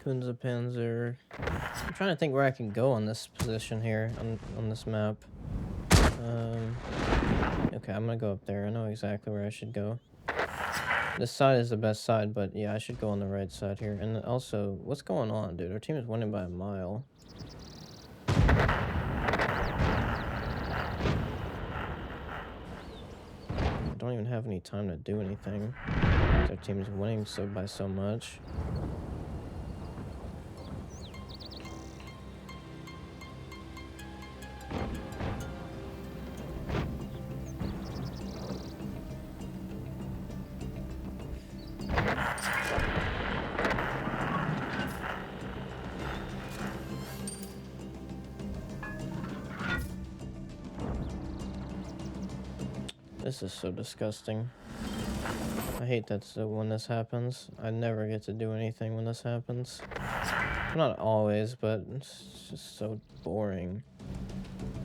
Speaker 1: Kunza Panzer. I'm trying to think where I can go on this position here on this map. Okay, I'm gonna go up there. I know exactly where I should go. This side is the best side, but yeah, I should go on the right side here. And also, what's going on, dude? Our team is winning by a mile. I don't even have any time to do anything. Our team is winning by so much. This is so disgusting. I I hate that so when this happens. I never get to do anything when this happens. Not always, but it's just so boring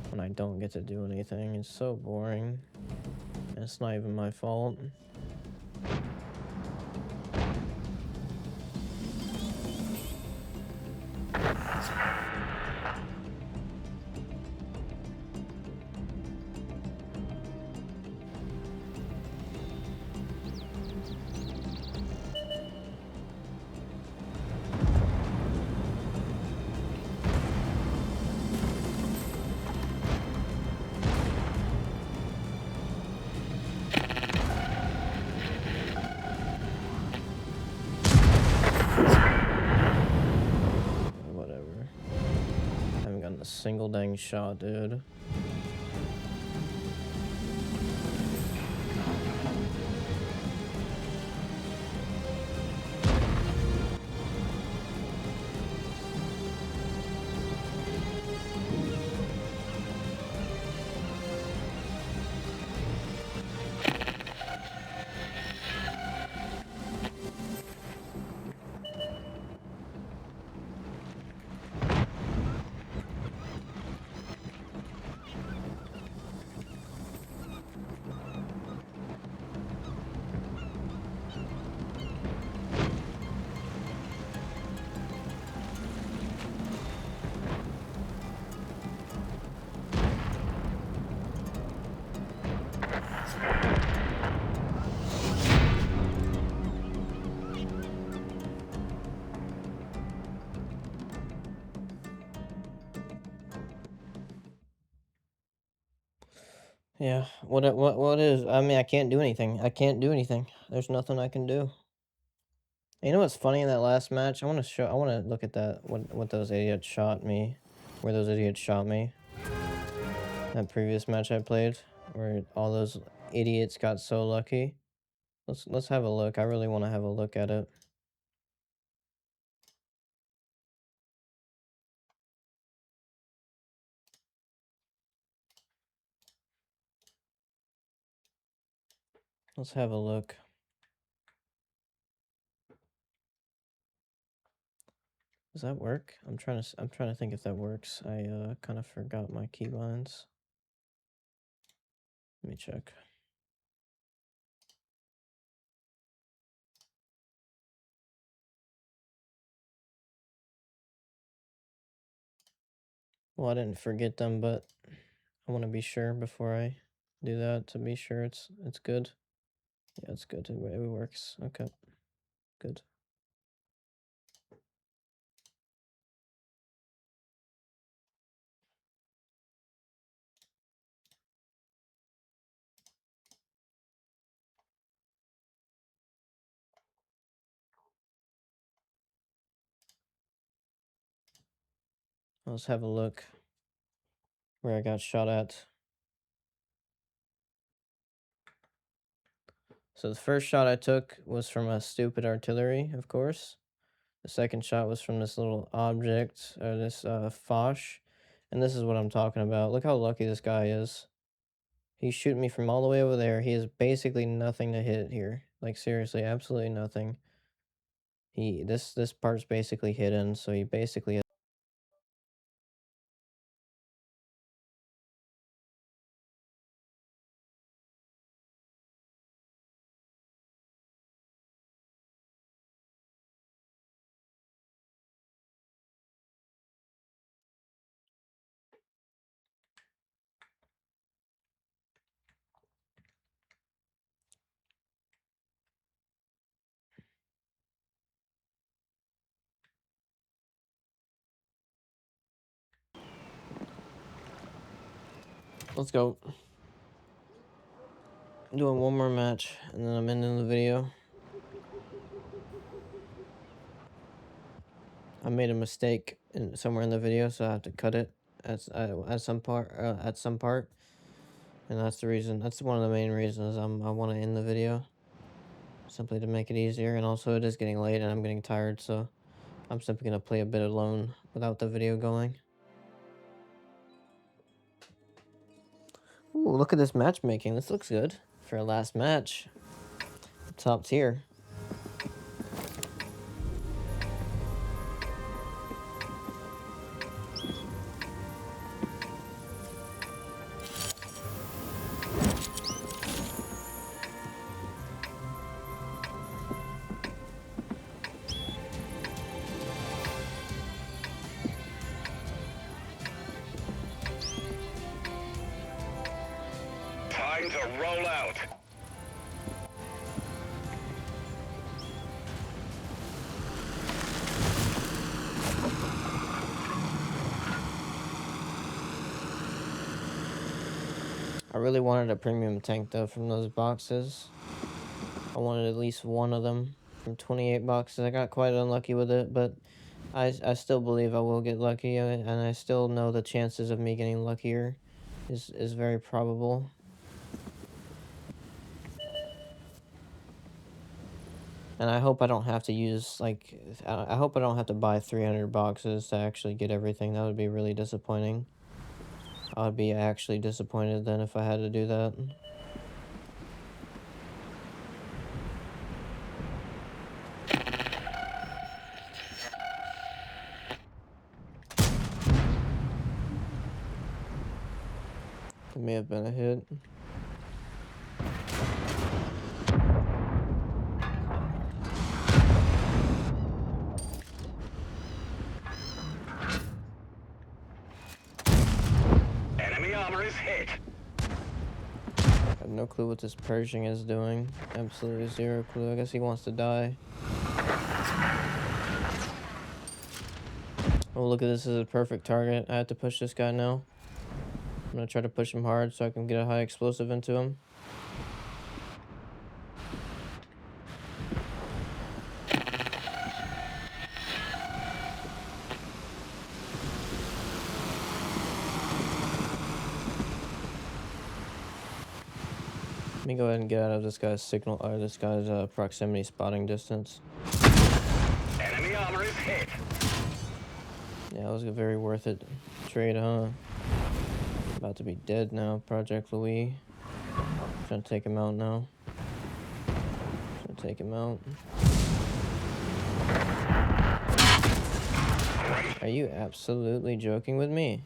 Speaker 1: when I don't get to do anything. It's so boring. And it's not even my fault. Whatever. I haven't gotten a single dang shot, dude. Yeah, what is? I mean, I can't do anything. I can't do anything. There's nothing I can do. You know what's funny in that last match? I want to look at that. What those idiots shot me, where those idiots shot me. That previous match I played, where all those idiots got so lucky. Let's have a look. I really want to have a look at it. Let's have a look. Does that work? I'm trying to think if that works. I kind of forgot my keybinds. Let me check. Well, I didn't forget them, but I want to be sure before I do that to be sure it's good. Yeah, it's good. It works. Okay, good. Let's have a look where I got shot at. So the first shot I took was from a stupid artillery, of course. The second shot was from this little object, or this Foch. And this is what I'm talking about. Look how lucky this guy is. He's shooting me from all the way over there. He has basically nothing to hit here. Like seriously, absolutely nothing. This part's basically hidden, so he basically let's go. I'm doing one more match, and then I'm ending the video. I made a mistake somewhere in the video, so I have to cut it at some part. And that's the reason. That's one of the main reasons I want to end the video, simply to make it easier. And also, it is getting late, and I'm getting tired, so I'm simply gonna play a bit alone without the video going. Ooh, look at this matchmaking. This looks good for a last match. top tier.
Speaker 2: Time to roll out.
Speaker 1: I really wanted a premium tank though from those boxes. I wanted at least one of them from 28 boxes. I got quite unlucky with it, but I still believe I will get lucky, and I still know the chances of me getting luckier is very probable. And I hope I don't have to use, like, I hope I don't have to buy 300 boxes to actually get everything. That would be really disappointing. I would be actually disappointed then if I had to do that. It may have been a hit.
Speaker 2: Enemy armor is hit.
Speaker 1: I have no clue what this Pershing is doing. Absolutely zero clue. I guess he wants to die. Oh, look at this. This is a perfect target. I have to push this guy now. I'm gonna try to push him hard so I can get a high explosive into him. Let me go ahead and get out of this guy's signal, or this guy's proximity spotting distance.
Speaker 2: Enemy armor is hit.
Speaker 1: Yeah, that was a very worth it trade, huh? About to be dead now, Project Louis. Trying to take him out now. Trying to take him out. Are you absolutely joking with me?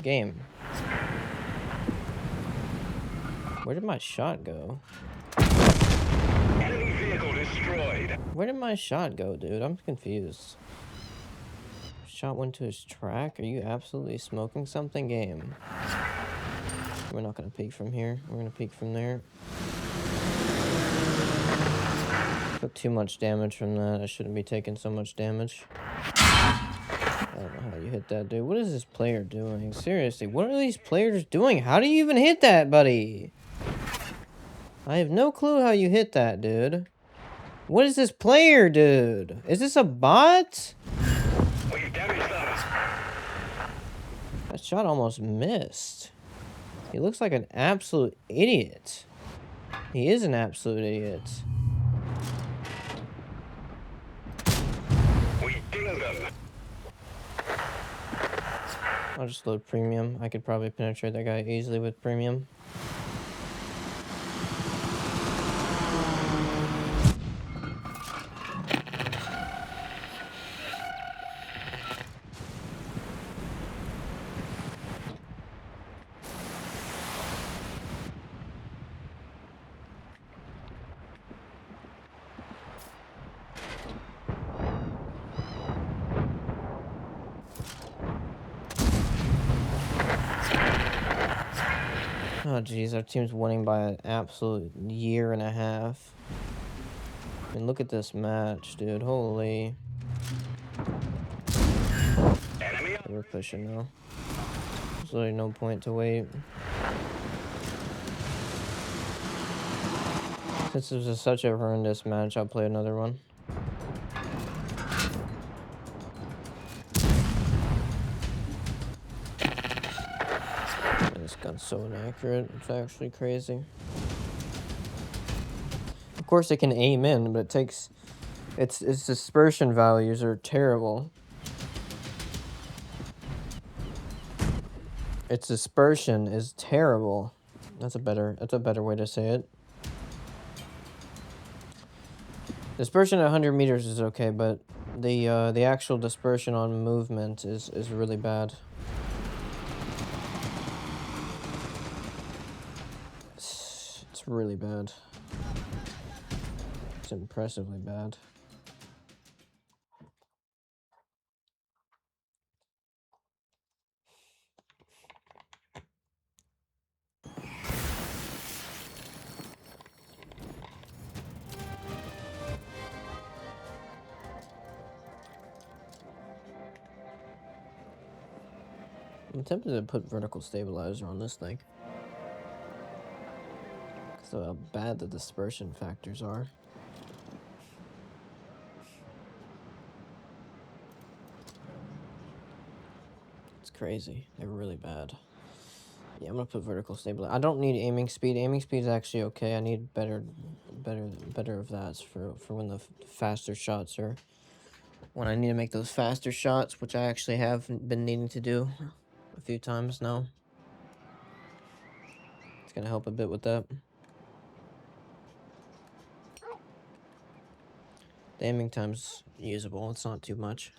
Speaker 1: Game. Where did my shot go?
Speaker 2: Enemy vehicle destroyed.
Speaker 1: Where did my shot go, dude? I'm confused. Shot went to his track? Are you absolutely smoking something, game? We're not gonna peek from here. We're gonna peek from there. Took too much damage from that. I shouldn't be taking so much damage. I don't know how you hit that, dude. What is this player doing? Seriously, what are these players doing? How do you even hit that, buddy? I have no clue how you hit that, dude. What is this player, dude? Is this a bot?
Speaker 2: We've damaged them.
Speaker 1: That shot almost missed. He looks like an absolute idiot. He is an absolute idiot.
Speaker 2: We dinged them.
Speaker 1: I'll just load premium. I could probably penetrate that guy easily with premium. Oh, jeez, our team's winning by an absolute year and a half. I mean, look at this match, dude. Holy.
Speaker 2: Enemy
Speaker 1: We're pushing now. There's literally no point to wait. Since this was such a horrendous match, I'll play another one. This gun's so inaccurate. It's actually crazy. Of course, it can aim in, but it takes... Its dispersion values are terrible. Its dispersion is terrible. That's a better way to say it. Dispersion at 100 meters is okay, but the actual dispersion on movement is really bad. It's really bad. It's impressively bad. I'm tempted to put vertical stabilizer on this thing. Because of how bad the dispersion factors are. It's crazy. They're really bad. Yeah, I'm gonna put vertical stabilizer. I don't need aiming speed. Aiming speed is actually okay. I need better of that for when the faster shots are. When I need to make those faster shots, which I actually have been needing to do a few times now. It's gonna help a bit with that. The aiming time's usable. It's not too much.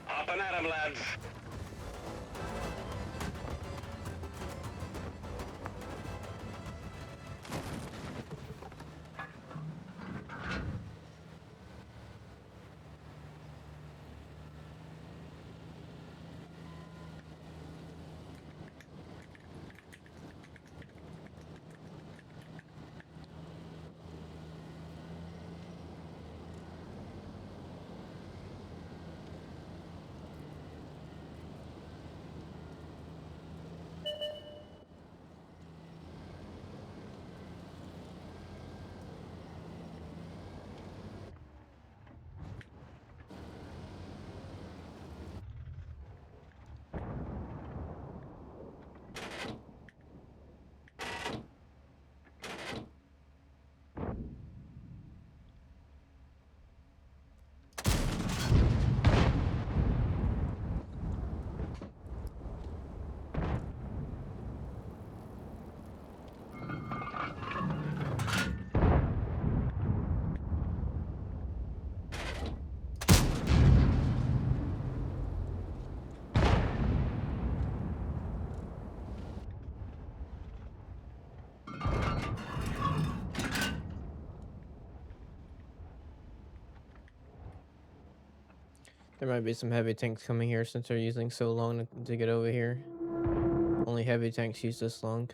Speaker 2: Up and at 'em, lads.
Speaker 1: There might be some heavy tanks coming here since they're using so long to get over here. Only heavy tanks use this long.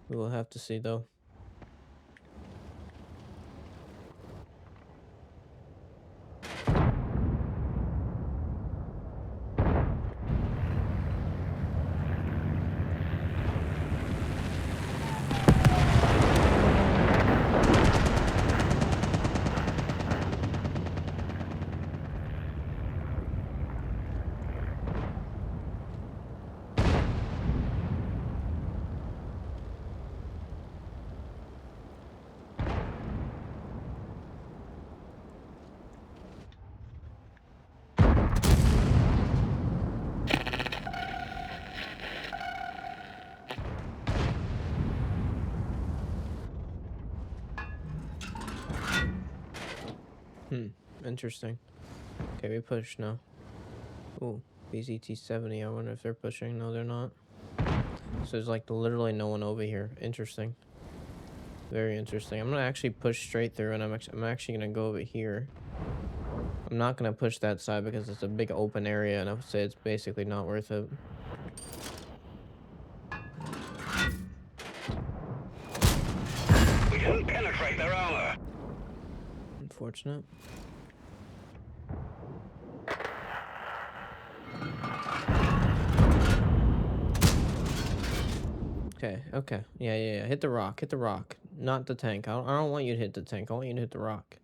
Speaker 1: We will have to see though. Interesting. Okay, we push now. Ooh, BZT-70. I wonder if they're pushing. No, they're not. So there's like literally no one over here. Interesting. Very interesting. I'm gonna actually push straight through, and I'm actually gonna go over here. I'm not gonna push that side because it's a big open area, and I would say it's basically not worth it.
Speaker 2: We didn't penetrate their armor.
Speaker 1: Unfortunate. Okay, okay. Yeah. Hit the rock. Hit the rock. Not the tank. I don't want you to hit the tank. I want you to hit the rock.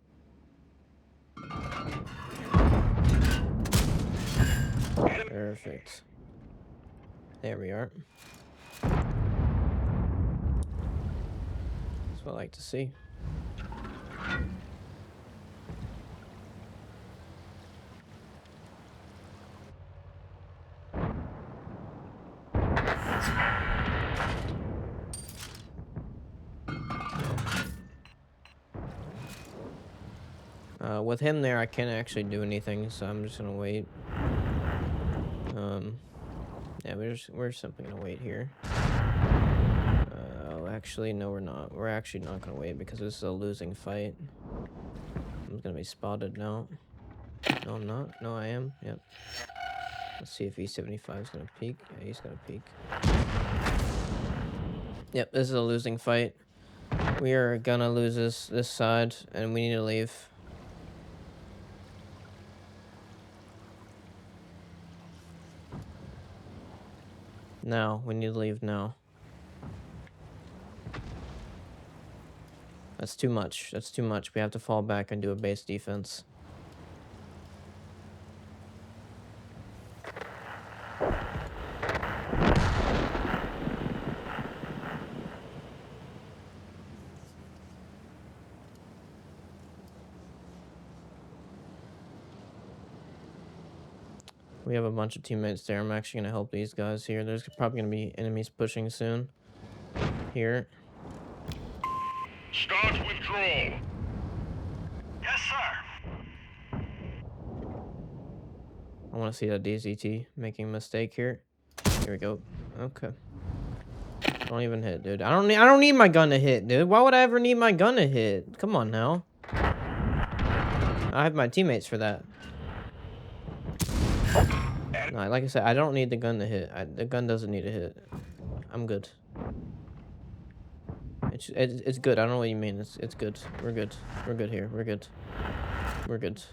Speaker 1: Perfect. There we are. That's what I like to see. With him there, I can't actually do anything, so I'm just gonna wait. Yeah, we're simply gonna wait here. Oh, actually, no, we're not. We're actually not gonna wait because this is a losing fight. I'm gonna be spotted now. No, I'm not. No, I am. Yep. Let's see if E75 is gonna peek. Yeah, he's gonna peek. Yep, this is a losing fight. We are gonna lose this side, and we need to leave. Now, we need to leave now. That's too much. That's too much. We have to fall back and do a base defense. We have a bunch of teammates there. I'm actually going to help these guys here. There's probably going to be enemies pushing soon. Here.
Speaker 2: Start withdrawal. Yes, sir.
Speaker 1: I want to see that DZT making a mistake here. Here we go. Okay. Don't even hit, dude. I don't need my gun to hit, dude. Why would I ever need my gun to hit? Come on now. I have my teammates for that. No, like I said, I don't need the gun to hit. The gun doesn't need to hit. I'm good. It's good. I don't know what you mean. It's good. We're good. We're good here. We're good. We're good.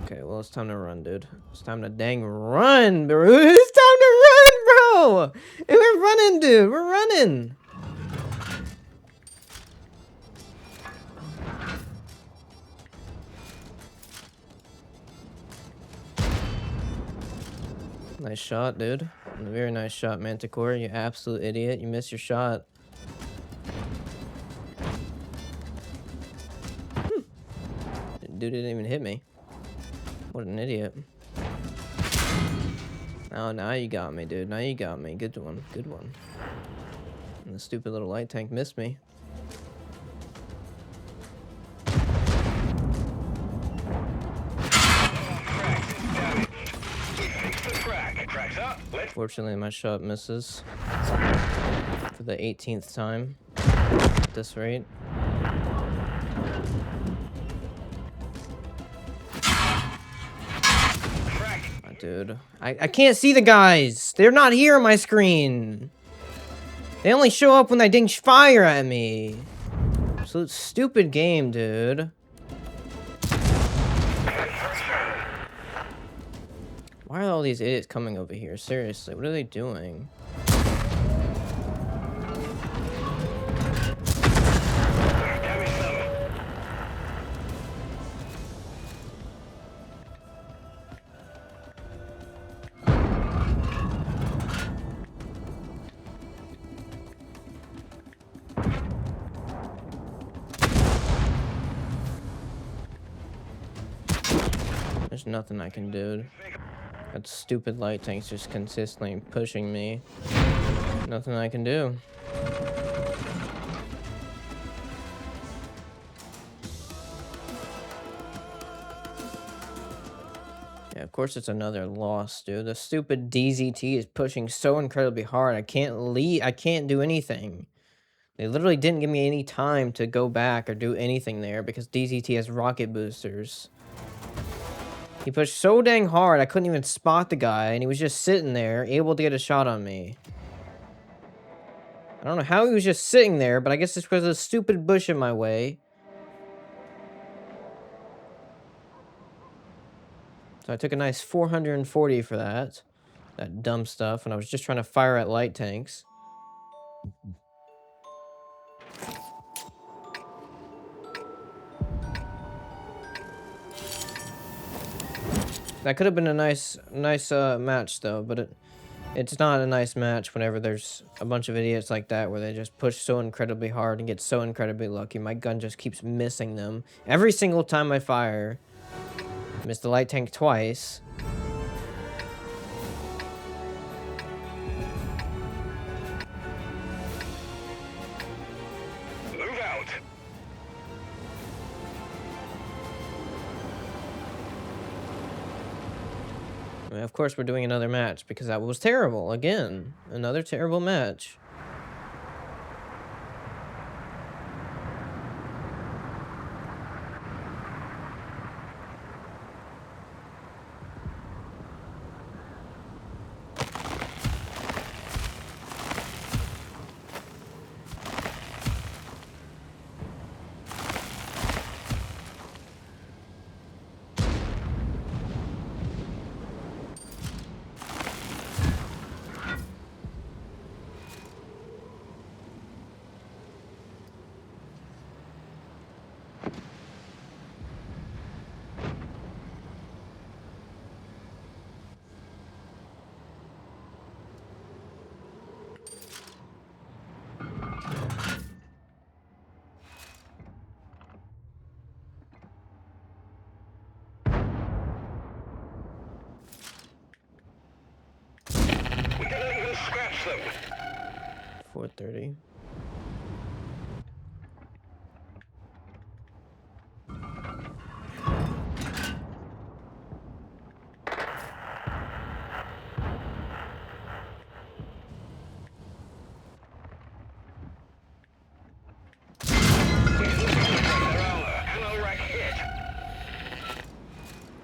Speaker 1: Okay, well, it's time to run, dude. It's time to dang run, bro. It's time to run, bro. We're running, dude. We're running. Nice shot, dude. Very nice shot, Manticore. You absolute idiot. You missed your shot. Dude didn't even hit me. What an idiot. Oh, now you got me, dude. Now you got me. Good one. Good one. And the stupid little light tank missed me. Fortunately, my shot misses for the 18th time at this rate. Oh, dude, I can't see the guys. They're not here on my screen. They only show up when they ding fire at me. Absolute stupid game, dude. Why are all these idiots coming over here? Seriously, what are they doing? There's nothing I can do. That stupid light tank's just consistently pushing me. Nothing I can do. Yeah, of course it's another loss, dude. The stupid DZT is pushing so incredibly hard. I can't leave. I can't do anything. They literally didn't give me any time to go back or do anything there because DZT has rocket boosters. He pushed so dang hard, I couldn't even spot the guy, and he was just sitting there, able to get a shot on me. I don't know how he was just sitting there, but I guess it's because of the stupid bush in my way. So I took a nice 440 for that. that dumb stuff, and I was just trying to fire at light tanks. That could have been a nice match though, but it's not a nice match whenever there's a bunch of idiots like that where they just push so incredibly hard and get so incredibly lucky. My gun just keeps missing them every single time I fire. Missed the light tank twice.
Speaker 2: Move out.
Speaker 1: I mean, of course, we're doing another match because that was terrible. Again, another terrible match.
Speaker 2: We didn't even scratch them.
Speaker 1: 430.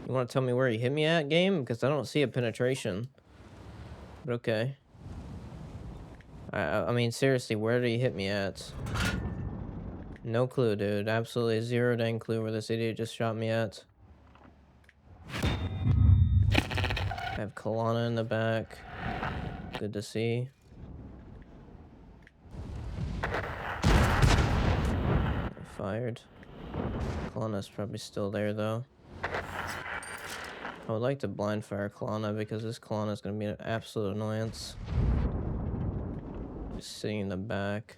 Speaker 1: You want to tell me where he hit me at, game? Because I don't see a penetration. But okay. I mean, seriously, where did he hit me at? No clue, dude. Absolutely zero dang clue where this idiot just shot me at. I have Kalana in the back. Good to see. I fired. Kalana's probably still there, though. I would like to blind fire Kalana because this Kalana is going to be an absolute annoyance. Just sitting in the back.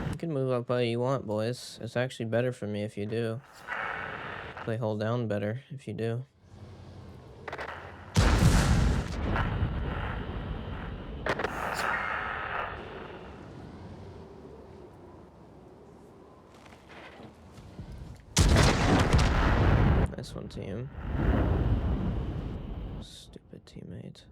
Speaker 1: You can move up how you want, boys. It's actually better for me if you do. Play hold down better if you do. Nice one, team. Stupid teammate.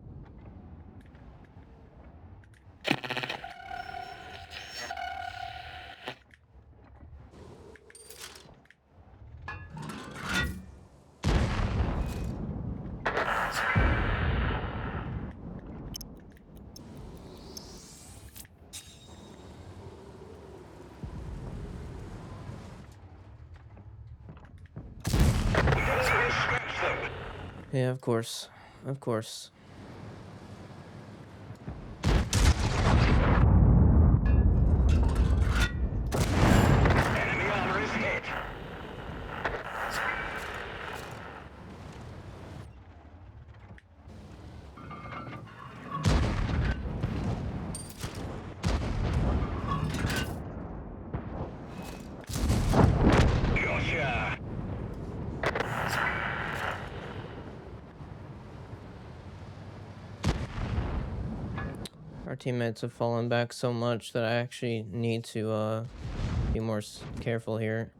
Speaker 1: Yeah, of course. Of course.
Speaker 2: Enemy armor is hit. Gotcha.
Speaker 1: Our teammates have fallen back so much that I actually need to be more careful here.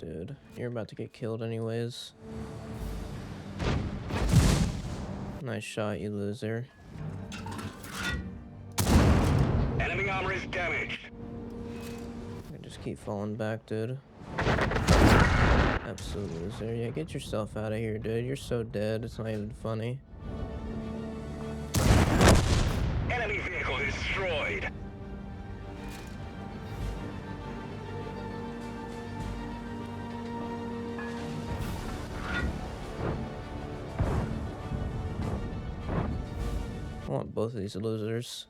Speaker 1: dude. You're about to get killed anyways. Nice shot, you loser.
Speaker 2: Enemy armor is damaged.
Speaker 1: I just keep falling back, dude. Absolute loser. Yeah, get yourself out of here, dude. You're so dead. It's not even funny.
Speaker 2: Enemy vehicle destroyed.
Speaker 1: I want both of these losers.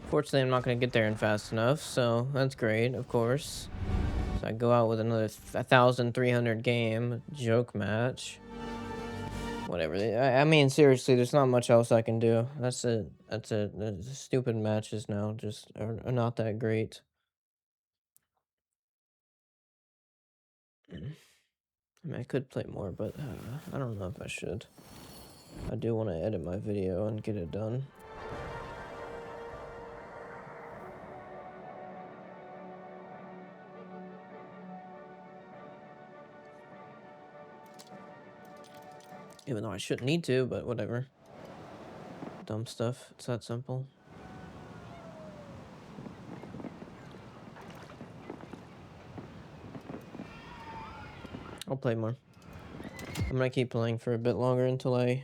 Speaker 1: Fortunately, I'm not going to get there in fast enough, so that's great, of course. So I go out with another 1,300 game joke match. Whatever. I mean, seriously, there's not much else I can do. That's it. That's it. The stupid matches now just are not that great. I mean, I could play more, but I don't know if I should. I do want to edit my video and get it done. Even though I shouldn't need to, but whatever. Dumb stuff. It's that simple. I'll play more. I'm gonna keep playing for a bit longer until I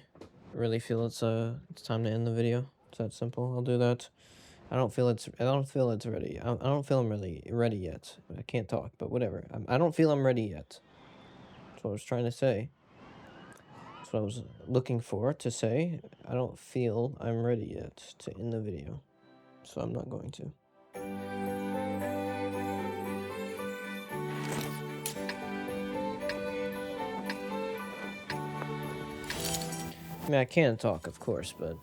Speaker 1: really feel it's time to end the video. It's that simple. I'll do that. I don't feel it's ready. I don't feel I'm really ready yet. I can't talk, but whatever. I don't feel I'm ready yet. That's what I was trying to say. That's what I was looking for to say. I don't feel I'm ready yet to end the video. So I'm not going to. I mean, I can talk, of course, but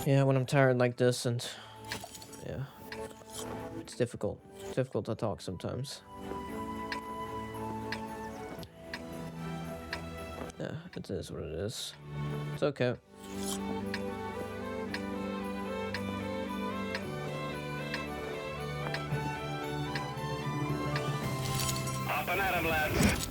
Speaker 1: yeah, when I'm tired like this, and yeah, it's difficult. It's difficult to talk sometimes. Yeah, it is what it is. It's okay.
Speaker 2: Up and at 'em, lads.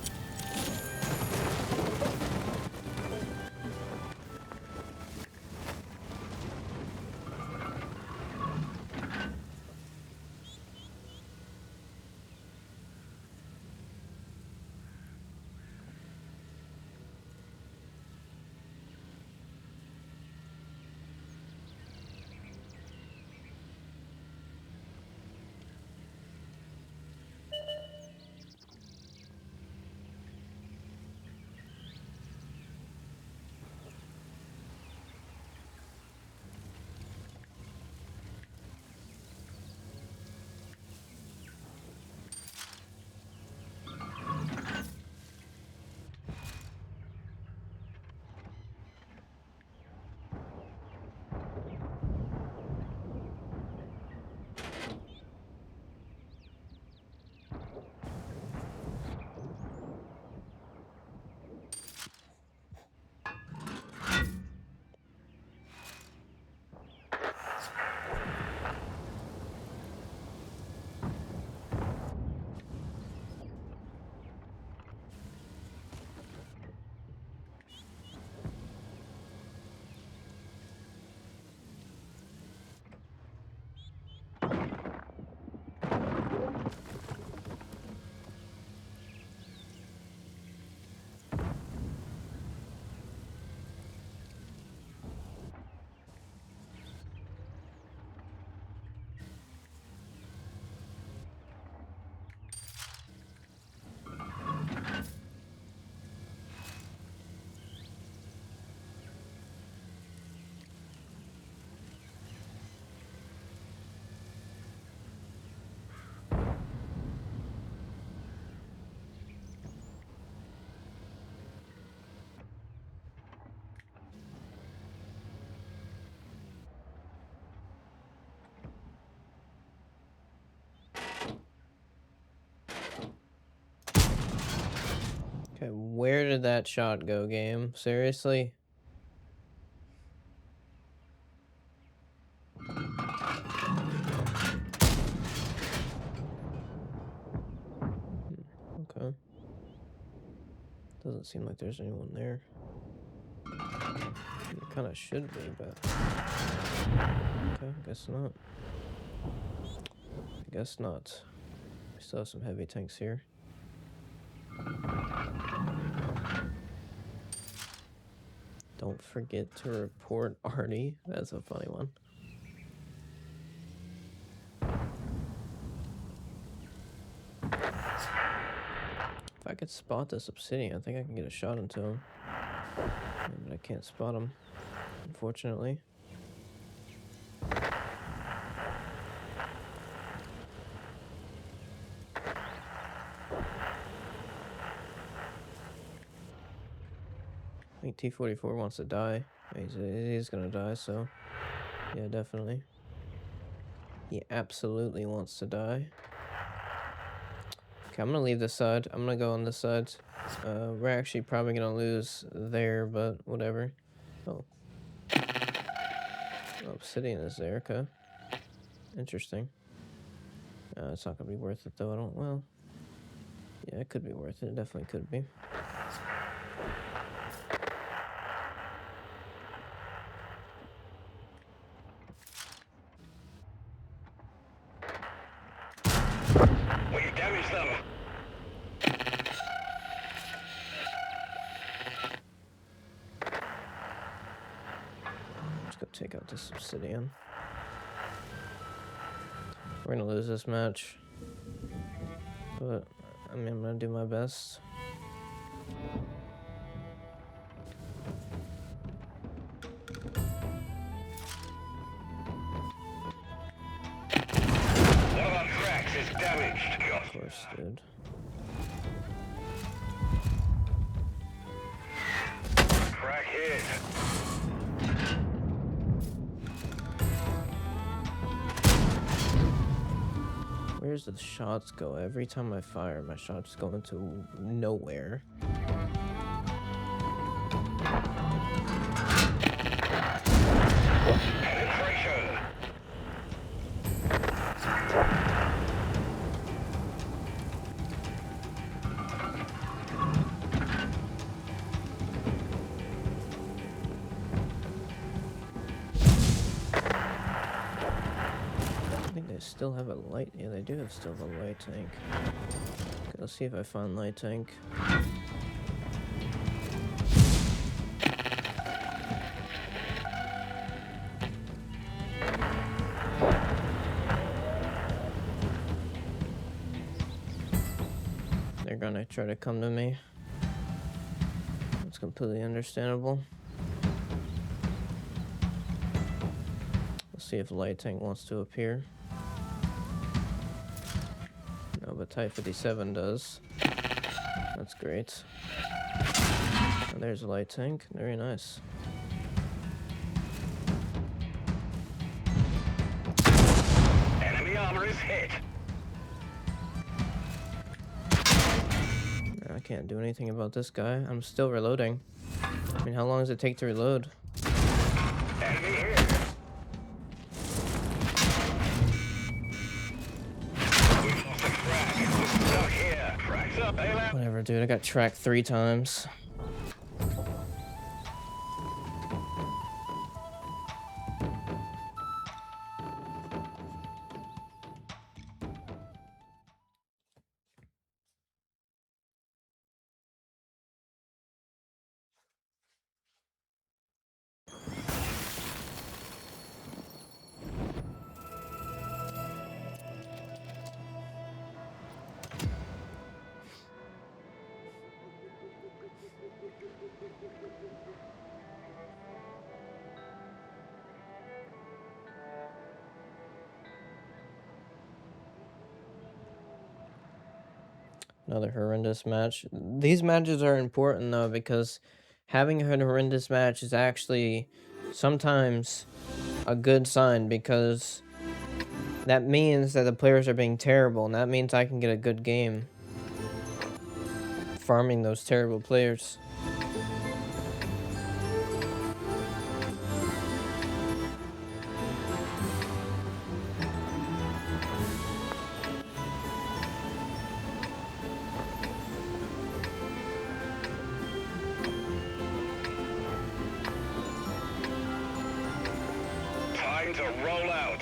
Speaker 1: did that shot go, game? Seriously? Okay. Doesn't seem like there's anyone there. It kind of should be, but... Okay, guess not. I guess not. We still have some heavy tanks here. Don't forget to report Artie. That's a funny one. If I could spot this obsidian, I think I can get a shot into him. Yeah, but I can't spot him, unfortunately. I think T-44 wants to die. He's gonna die, so... Yeah, definitely. He absolutely wants to die. Okay, I'm gonna leave this side. I'm gonna go on this side. We're actually probably gonna lose there, but whatever. Oh. Obsidian is there, okay. Interesting. It's not gonna be worth it, though. I don't... Well... Yeah, it could be worth it. It definitely could be.
Speaker 2: We've damaged them.
Speaker 1: Let's go take out this obsidian. We're gonna lose this match. But, I mean, I'm gonna do my best.
Speaker 2: One of our tracks is damaged.
Speaker 1: Of course, dude.
Speaker 2: Track hit.
Speaker 1: Where's the shots go? Every time I fire, my shots go into nowhere.
Speaker 2: Penetration.
Speaker 1: I think they still have a light. Yeah, they do have still have a light tank. Okay, let's see if I find light tank. They're gonna try to come to me. It's completely understandable. Let's see if light tank wants to appear. No, but Type 57 does. That's great. And there's a light tank. Very nice.
Speaker 2: Enemy armor is hit.
Speaker 1: I can't do anything about this guy. I'm still reloading. I mean, how long does it take to reload?
Speaker 2: Enemy hit. We've lost a track. We're stuck here. Tracks up. Bail out.
Speaker 1: Whatever, dude. I got tracked 3 times. Another horrendous match. These matches are important, though, because having a horrendous match is actually sometimes a good sign, because that means that the players are being terrible, and that means I can get a good game. farming those terrible players.
Speaker 2: Time to roll out.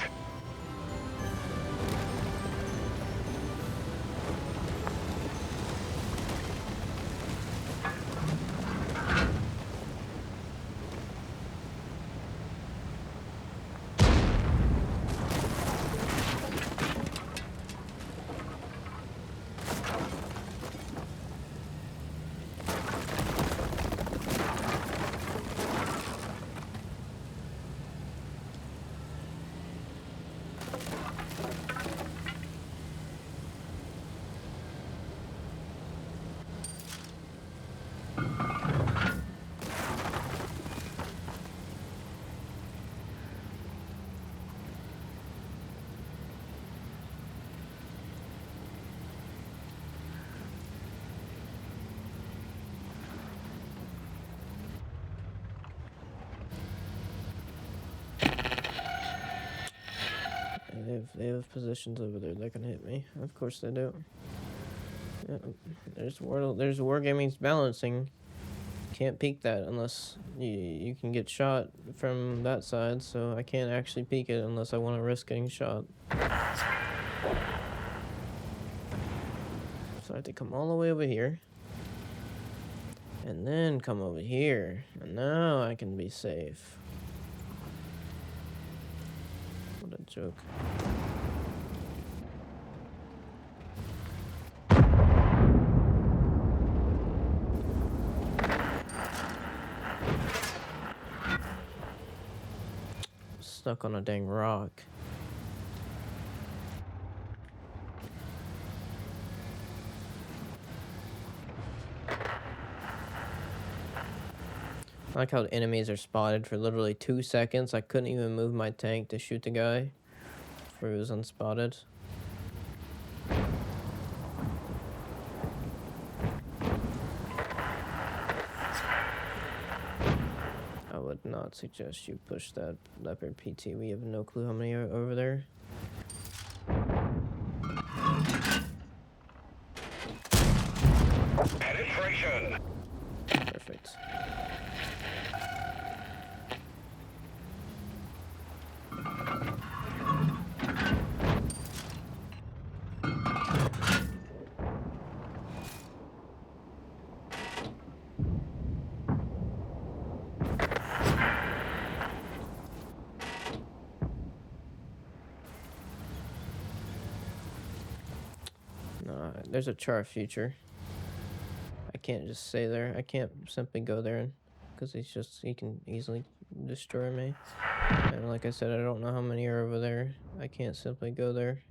Speaker 1: They have positions over there that can hit me. Of course they do. Yeah, there's wargaming's balancing. Can't peek that unless you can get shot from that side, so I can't actually peek it unless I want to risk getting shot. So I have to come all the way over here. And then come over here. And now I can be safe. What a joke. Stuck on a dang rock. I like how enemies are spotted for literally 2 seconds. I couldn't even move my tank to shoot the guy before he was unspotted. I would not suggest you push that Leopard PT. We have no clue how many are over there.
Speaker 2: Penetration.
Speaker 1: Perfect. No, there's a char future. I can't just stay there. I can't simply go there because he can easily destroy me. And like I said, I don't know how many are over there. I can't simply go there.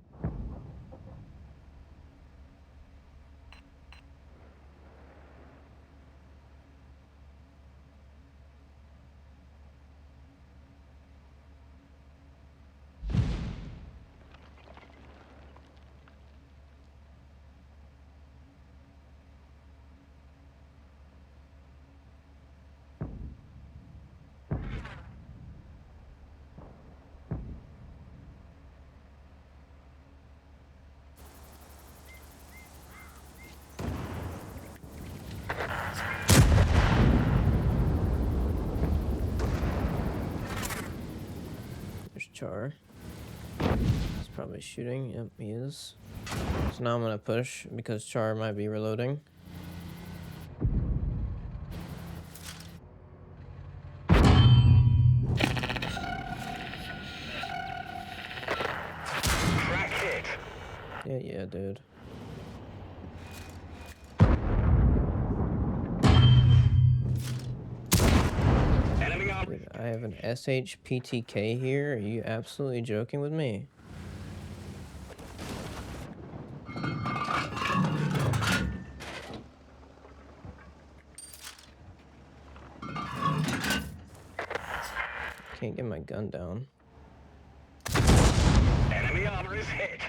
Speaker 1: There's Char. He's probably shooting. Yep, he is. So now I'm gonna push because Char might be reloading.
Speaker 2: Crack hit.
Speaker 1: Yeah, dude.
Speaker 2: Enemy armor.
Speaker 1: Dude, I have an SHPTK here. Are you absolutely joking with me? Can't get my gun down.
Speaker 2: Enemy armor is hit.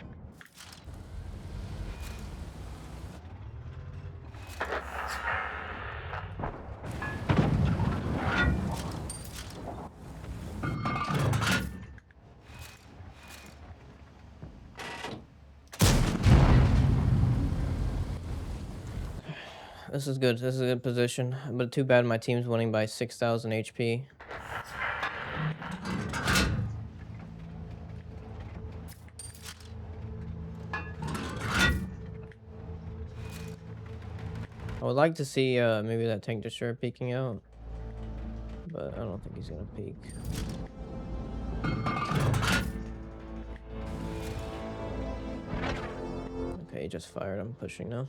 Speaker 1: This is good. This is a good position. But too bad my team's winning by 6,000 HP. I would like to see maybe that tank destroyer peeking out, but I don't think he's gonna peek. Okay, he just fired. I'm pushing now.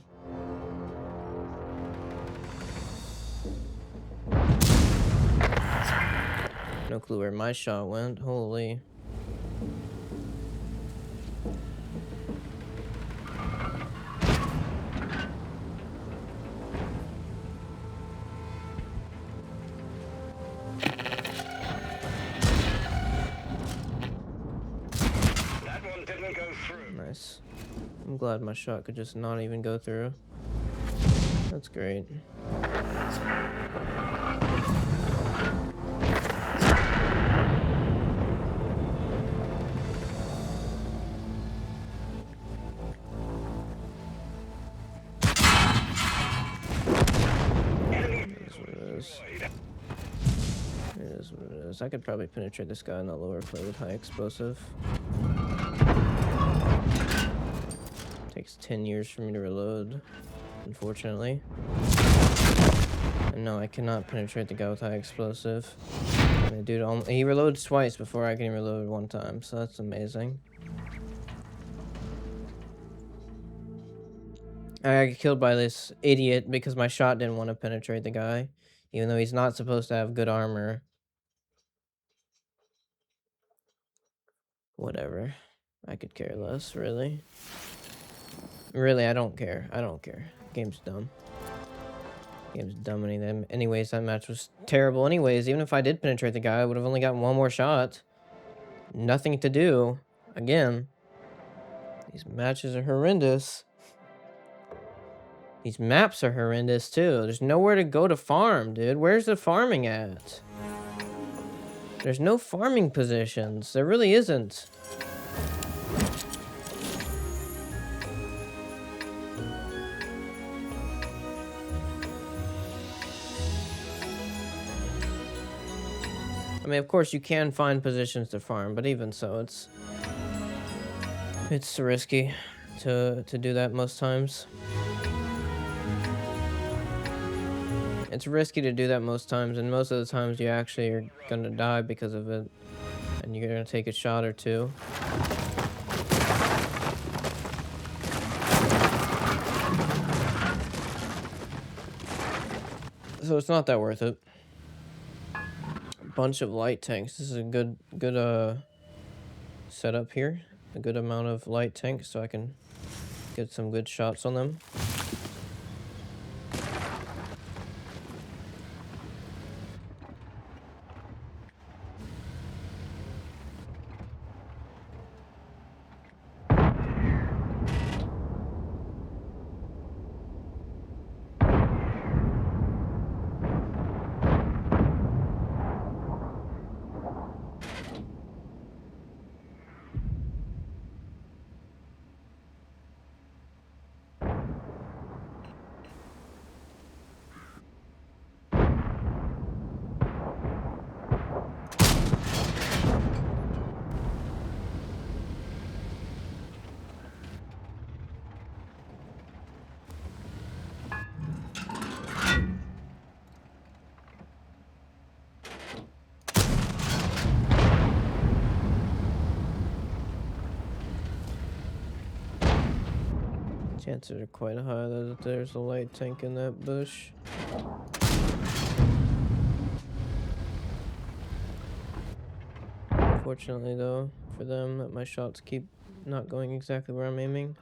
Speaker 1: No clue where my shot went. Holy.
Speaker 2: That one didn't go through.
Speaker 1: Nice. I'm glad my shot could just not even go through. That's great.
Speaker 2: Enemy
Speaker 1: It is what it is.
Speaker 2: destroyed.
Speaker 1: It is what it is. I could probably penetrate this guy in that lower plate with high explosive. Takes 10 years for me to reload, unfortunately. And no, I cannot penetrate the guy with high explosive. And the dude, he reloads twice before I can reload one time, so that's amazing. I got killed by this idiot because my shot didn't want to penetrate the guy, even though he's not supposed to have good armor. Whatever. I could care less, really. Really, I don't care. I don't care. Game's dumb. Game's dumb anyways, that match was terrible anyways. Even if I did penetrate the guy, I would have only gotten one more shot. Nothing to do. Again. These matches are horrendous. These maps are horrendous too. There's nowhere to go to farm, dude. Where's the farming at? There's no farming positions. There really isn't. I mean, of course, you can find positions to farm, but even so, it's risky to do that most times. It's risky to do that most times, and most of the times you actually are gonna die because of it, and you're gonna take a shot or two. So it's not that worth it. Bunch of light tanks. This is a good setup here. A good amount of light tanks so I can get some good shots on them. Chances are quite high that there's a light tank in that bush. Fortunately, though, for them, that my shots keep not going exactly where I'm aiming.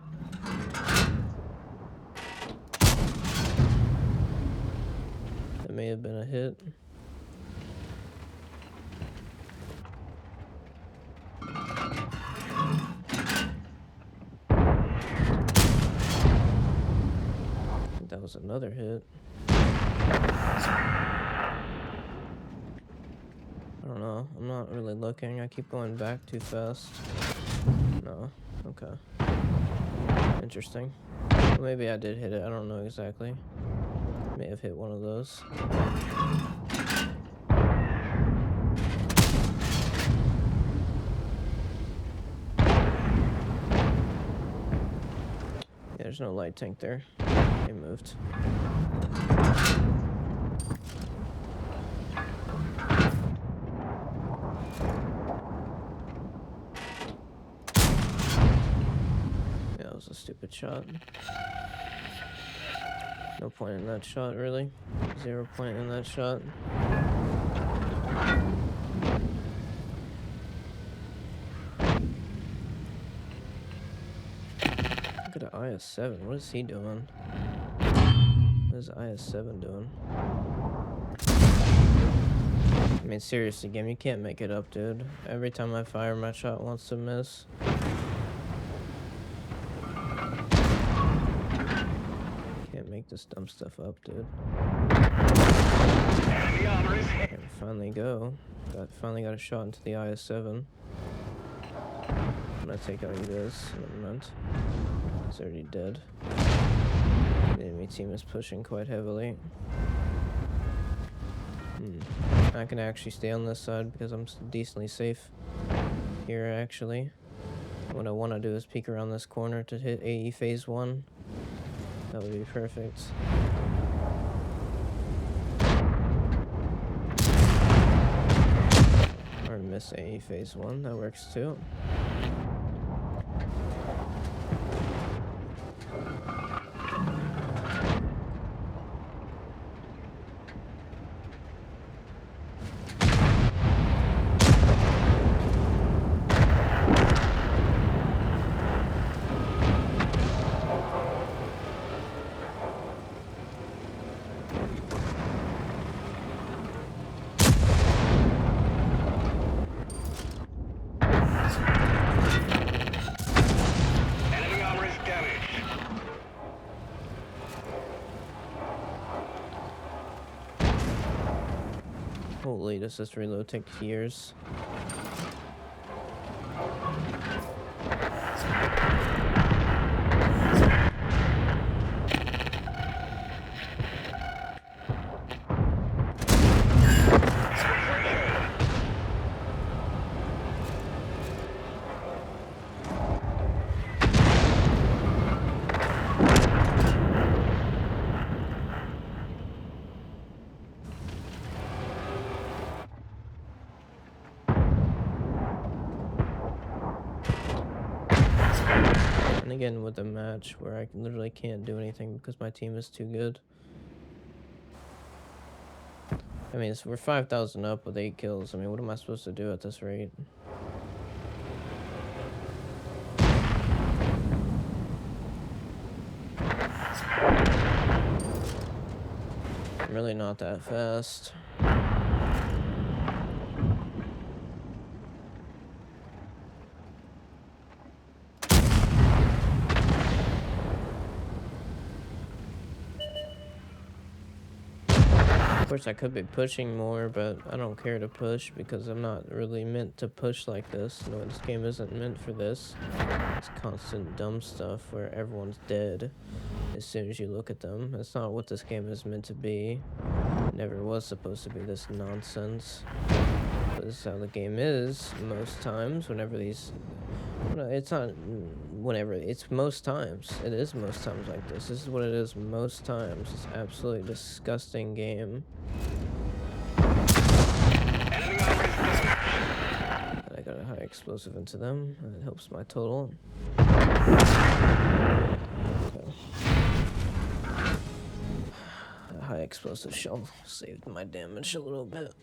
Speaker 1: That may have been a hit. That was another hit. I don't know. I'm not really looking. I keep going back too fast. No. Okay. Interesting. Well, maybe I did hit it. I don't know exactly. May have hit one of those. Yeah, there's no light tank there. They moved. Yeah, that was a stupid shot. No point in that shot, really. 0 point in that shot. Look at the IS-7. What is he doing? What is IS-7 doing? I mean, seriously, game, you can't make it up, dude. Every time I fire, my shot wants to miss. Can't make this dumb stuff up, dude. Can finally go. Finally got a shot into the IS-7. I'm gonna take out you guys in a moment. It's already dead. The enemy team is pushing quite heavily. I can actually stay on this side because I'm decently safe here, actually. What I want to do is peek around this corner to hit AE phase 1. That would be perfect. Or miss AE phase 1, that works too. Holy, does this reload take years? And again, with a match where I literally can't do anything because my team is too good. I mean, we're 5,000 up with 8 kills. I mean, what am I supposed to do at this rate? I'm really not that fast. Of course, I could be pushing more, but I don't care to push because I'm not really meant to push like this. No, this game isn't meant for this. It's constant dumb stuff where everyone's dead as soon as you look at them. That's not what this game is meant to be. It never was supposed to be this nonsense. But this is how the game is most times whenever these... No, it's not whenever. It's most times. It is most times like this. This is what it is most times. It's absolutely disgusting game. I got a high explosive into them. That helps my total. Okay. A high explosive shell saved my damage a little bit.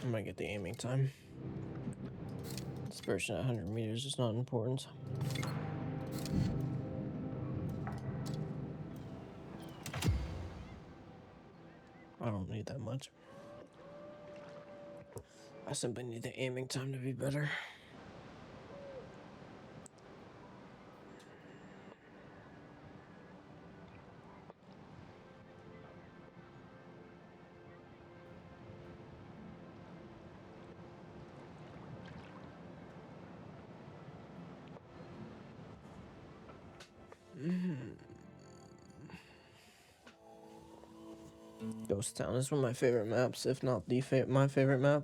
Speaker 1: I'm gonna get the aiming time. Dispersion at 100 meters is not important. I don't need that much. I simply need the aiming time to be better. Ghost Town is one of my favorite maps, if not my favorite map.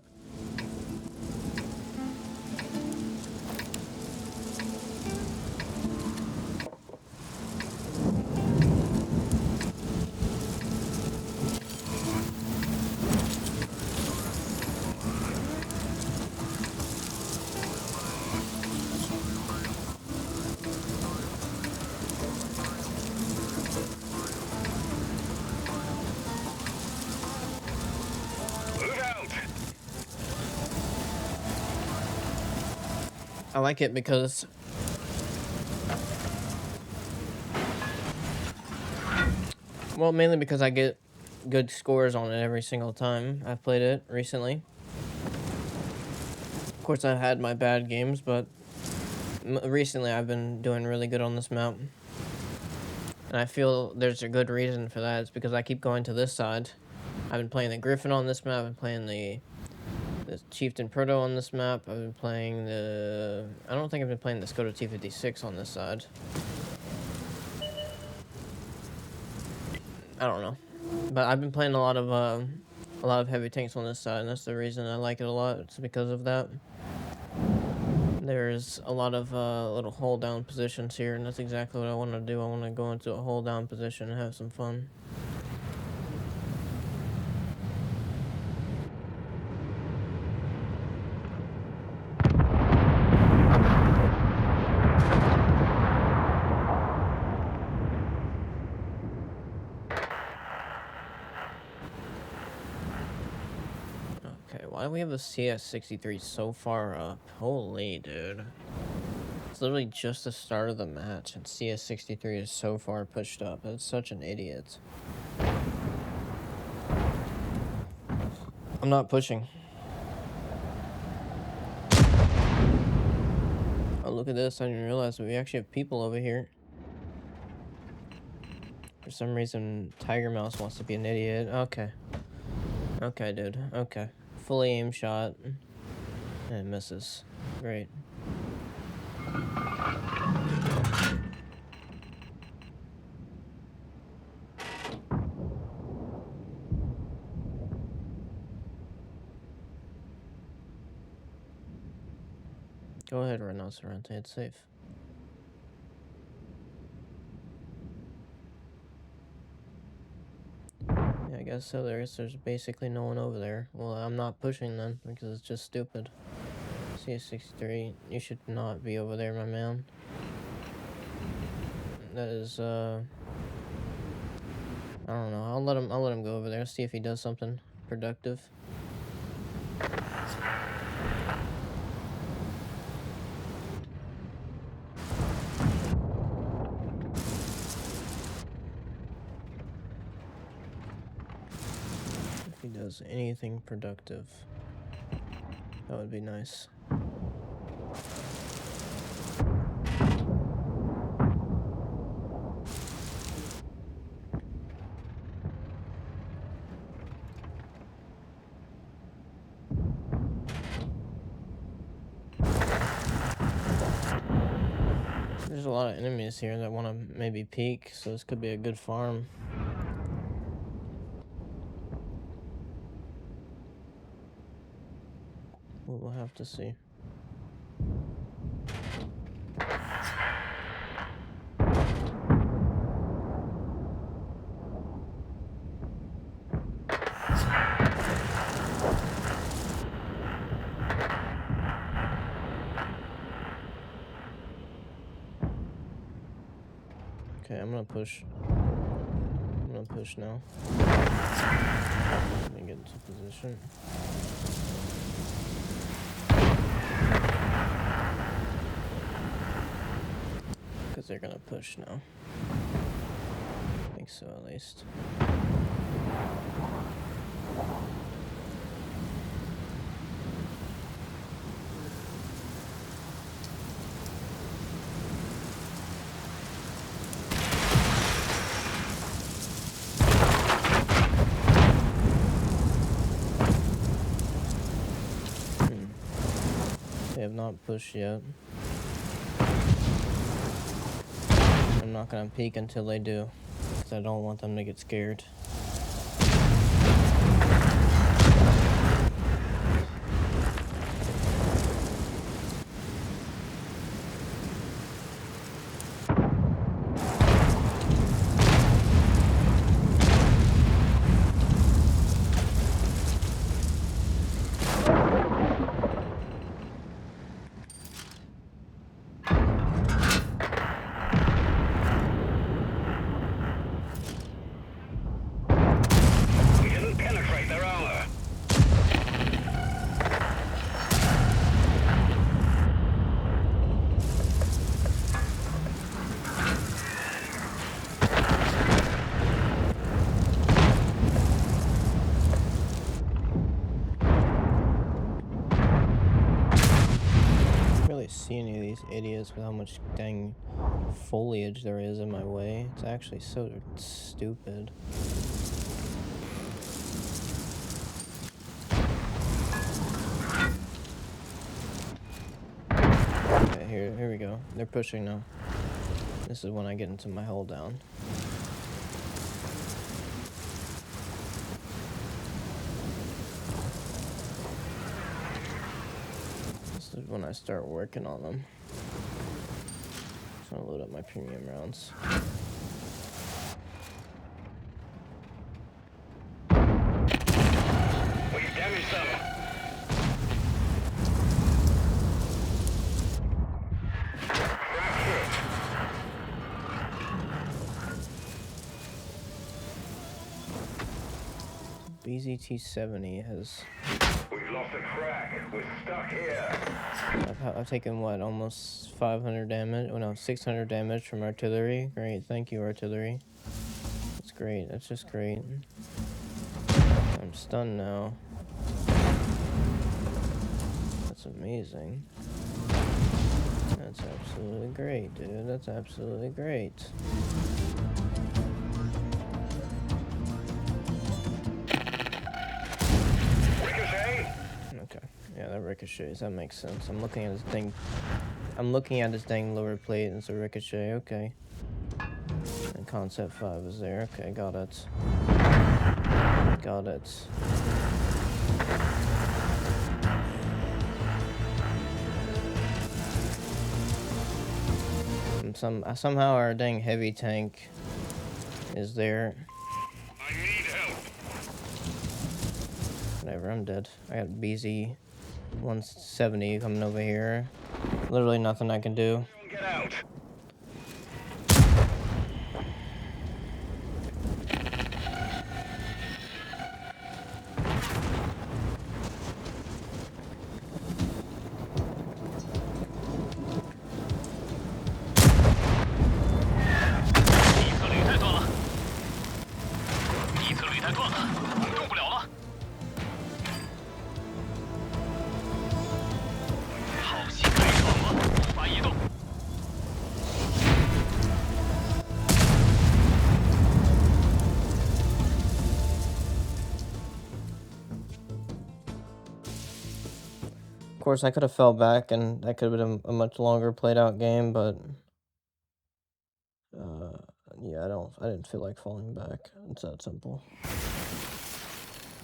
Speaker 2: Move out!
Speaker 1: I like it because well, mainly because I get good scores on it every single time I've played it recently. Of course, I've had my bad games, but recently I've been doing really good on this map. And I feel there's a good reason for that. It's because I keep going to this side. I've been playing the Griffin on this map. I've been playing the Chieftain Proto on this map. I've been playing the... I don't think I've been playing the Skoda T56 on this side. I don't know. But I've been playing a lot of heavy tanks on this side, and that's the reason I like it a lot. It's because of that. There's a lot of little hold down positions here, and that's exactly what I want to do. I want to go into a hold down position and have some fun. Okay, why do we have a CS63 so far up? Holy dude. It's literally just the start of the match, and CS63 is so far pushed up. That's such an idiot. I'm not pushing. Oh, look at this. I didn't realize that we actually have people over here. For some reason, Tiger Mouse wants to be an idiot. Okay. Okay, dude. Okay. Fully aim shot. And it misses. Great. Go ahead, Rhinoceronte. It's safe. Yeah, I guess so. There's basically no one over there. Well, I'm not pushing then, because it's just stupid. CS63, you should not be over there, my man. That is, I don't know. I'll let him go over there, see if he does something productive. If he does anything productive, that would be nice. There's a lot of enemies here that want to maybe peek, so this could be a good farm. We'll have to see. Okay, I'm gonna push. I'm gonna push now. Let me get into position. because they're gonna push now. I think so, at least. They have not pushed yet. I'm not gonna peek until they do, because I don't want them to get scared. See any of these idiots with how much dang foliage there is in my way. It's actually so stupid. Okay, here we go. They're pushing now. This is when I get into my hold down. This is when I start working on them. Just want to load up my premium rounds.
Speaker 2: We've damaged them.
Speaker 1: BZT-70 has...
Speaker 2: We've lost a crack. We're stuck here.
Speaker 1: I've taken, what, almost 500 damage? Oh, no, 600 damage from artillery. Great, thank you, artillery. That's great, that's just great. I'm stunned now. That's amazing. That's absolutely great, dude. That's absolutely great. Okay, yeah, that ricochets. That makes sense. I'm looking at this thing. I'm looking at this dang lower plate, and it's a ricochet. Okay. And concept 5 is there. Okay, got it. Got it. And somehow our dang heavy tank is there.
Speaker 2: I need help.
Speaker 1: Whatever, I'm dead. I got BZ 170 coming over here. Literally nothing I can do.
Speaker 2: Get out.
Speaker 1: Of course, I could have fell back, and that could have been a much longer played out game, but yeah, I didn't feel like falling back. It's that simple.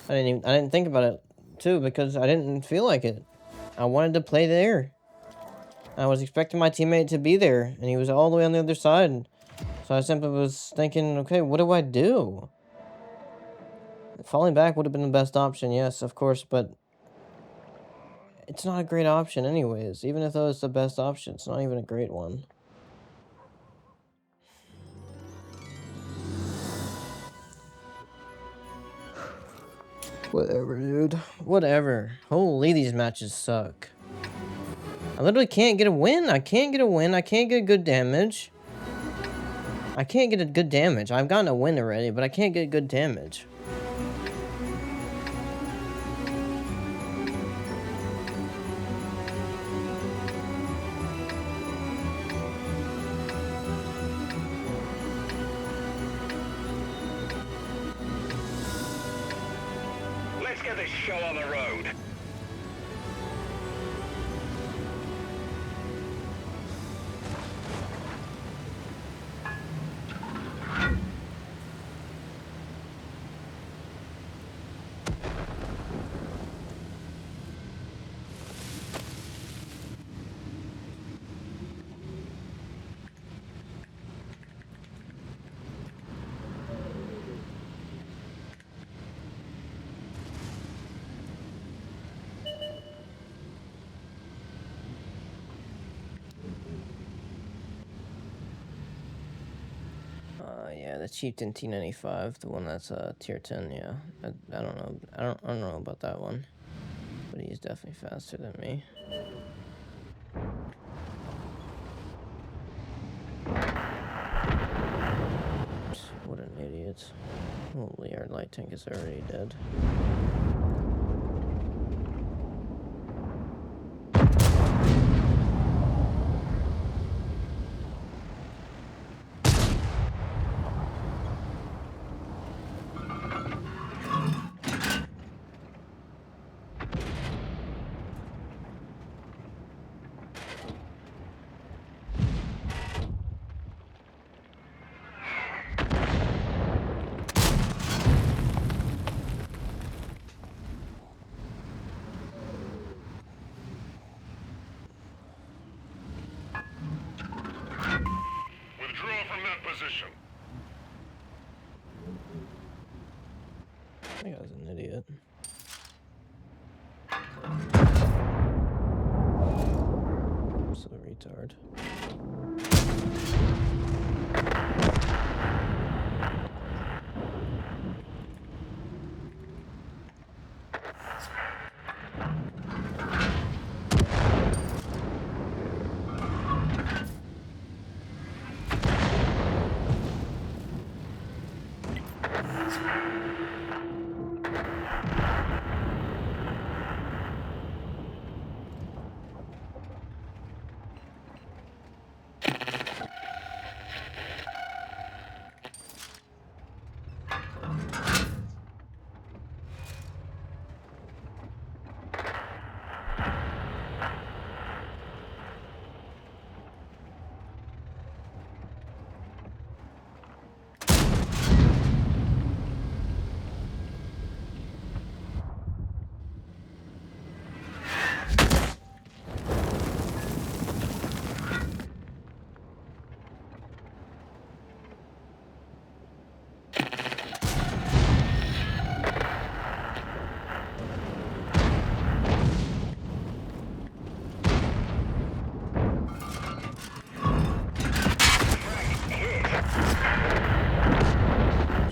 Speaker 1: I didn't think about it too, because I didn't feel like it. I wanted to play there. I was expecting my teammate to be there, and he was all the way on the other side. So I simply was thinking, okay, what do I do? Falling back would have been the best option, yes, of course, but it's not a great option anyways. Even if that was the best option, it's not even a great one. Whatever, dude. Whatever. Holy, these matches suck. I literally can't get a win. I can't get a win. I can't get good damage. I can't get a good damage. I've gotten a win already, but I can't get good damage.
Speaker 2: Let's get this show on the road.
Speaker 1: Yeah, the Chieftain T95, the one that's tier 10. Yeah, I don't know. I don't know about that one, but he's definitely faster than me. What an idiot! Holy, our light tank is already dead.
Speaker 2: Withdraw from that position.
Speaker 1: That guy's an idiot. So retard.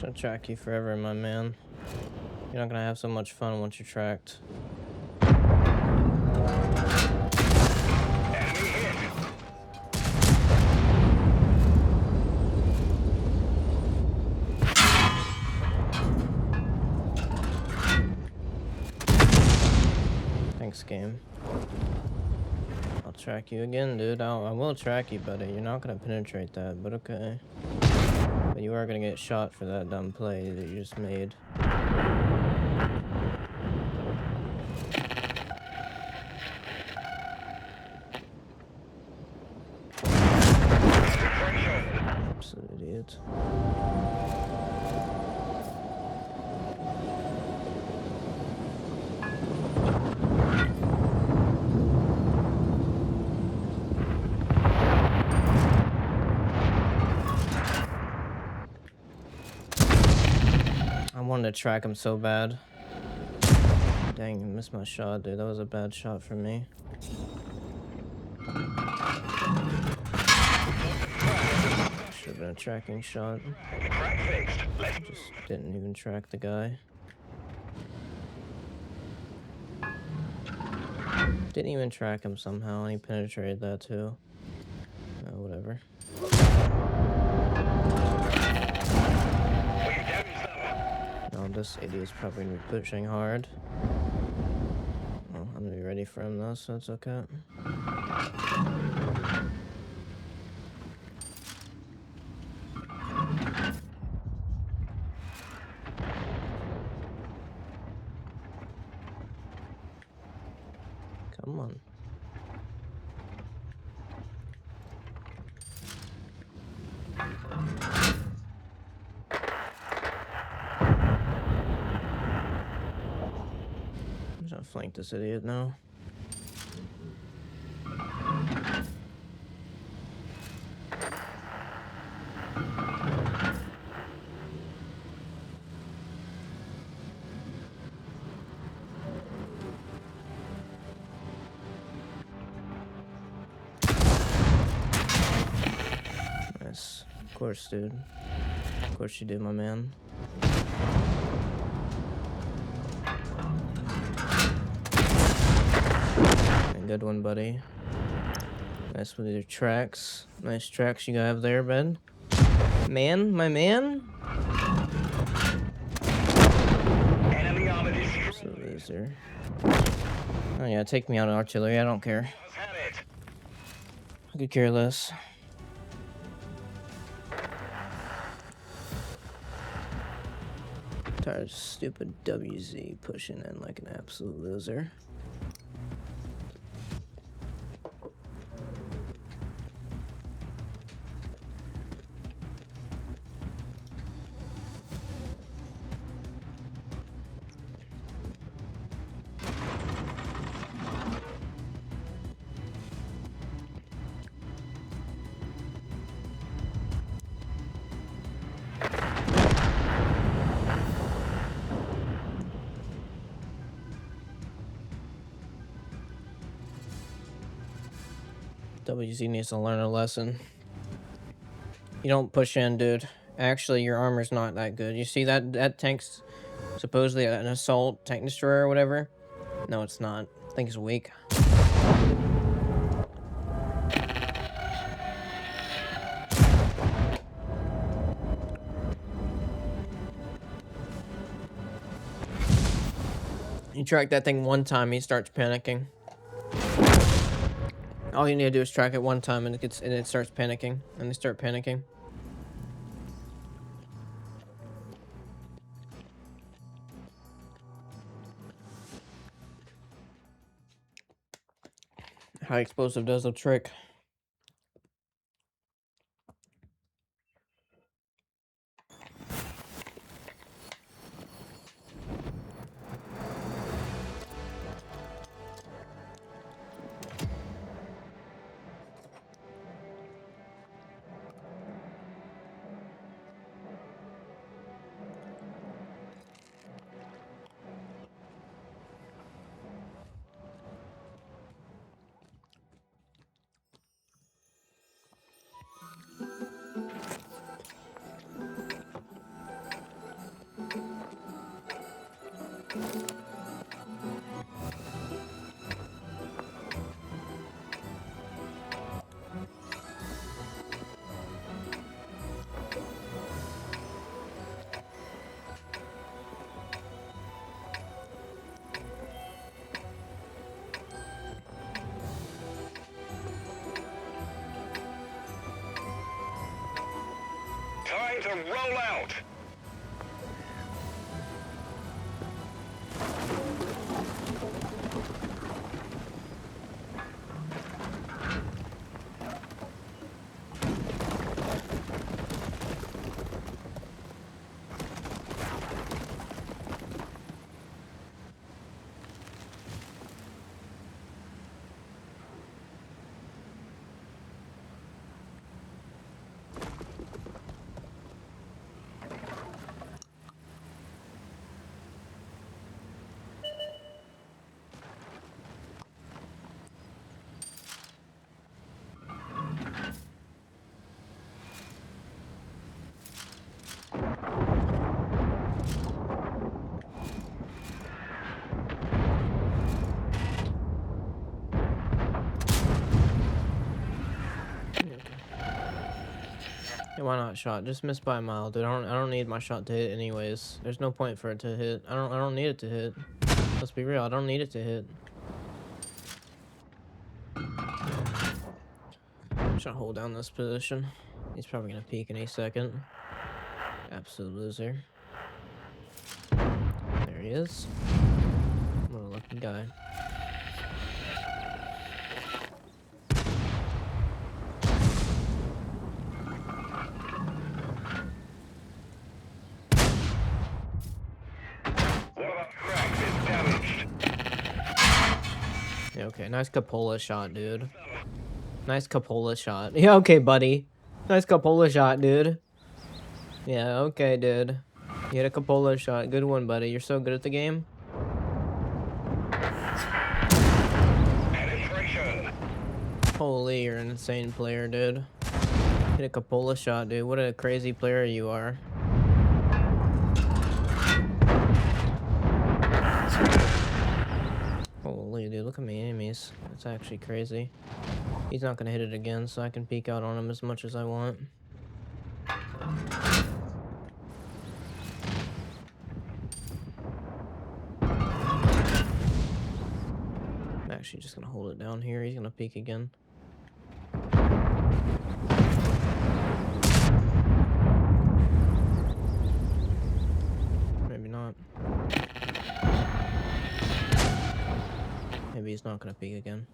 Speaker 1: I'll track you forever, my man. You're not gonna have so much fun once you're tracked.
Speaker 2: Enemy hit.
Speaker 1: Thanks, game. I'll track you again, dude. I will track you, buddy. You're not gonna penetrate that, but okay. But you are gonna get shot for that dumb play that you just made. Absolute idiot. I wanted to track him so bad. Dang, I missed my shot, dude. That was a bad shot for me. Should have been a tracking shot.
Speaker 2: Crack fixed. Let's
Speaker 1: Just didn't even track the guy. Didn't even track him somehow, and he penetrated that too. Whatever. this idiot's probably gonna be pushing hard. Well, I'm gonna be ready for him though, so it's okay. Come on. I'm just gonna flank this idiot now. Nice. Of course, dude. Of course you do, my man. Good one, buddy. Nice with your tracks. Nice tracks you have there, Ben. Man, my man.
Speaker 2: Enemy armor
Speaker 1: So
Speaker 2: destroyed.
Speaker 1: loser. Oh yeah, take me out of artillery. I don't care.
Speaker 2: Has had it.
Speaker 1: I could care less. Tired of stupid WZ pushing in like an absolute loser. WZ needs to learn a lesson. You don't push in, dude. Actually, your armor's not that good. You see that tank's supposedly an assault tank destroyer or whatever? No, it's not. I think it's weak. You track that thing one time, he starts panicking. All you need to do is track it one time, and it starts panicking, and they start panicking. High explosive does the trick.
Speaker 2: Time to roll out.
Speaker 1: Why not shot? Just missed by a mile, dude. I don't need my shot to hit anyways. There's no point for it to hit. I don't need it to hit. Let's be real, I don't need it to hit. Should hold down this position. He's probably gonna peek any second. Absolute loser. There he is. What a lucky guy. Yeah, okay, nice cupola shot, dude. Nice cupola shot. Yeah, okay, buddy. Nice cupola shot, dude. Yeah, okay, dude. You hit a cupola shot. Good one, buddy. You're so good at the game. Holy, you're an insane player, dude. Hit a cupola shot, dude. What a crazy player you are. Holy, dude, look at my enemies. That's actually crazy. He's not gonna hit it again, so I can peek out on him as much as I want. I'm actually just gonna hold it down here. He's gonna peek again. Maybe not. Maybe he's not gonna peek again.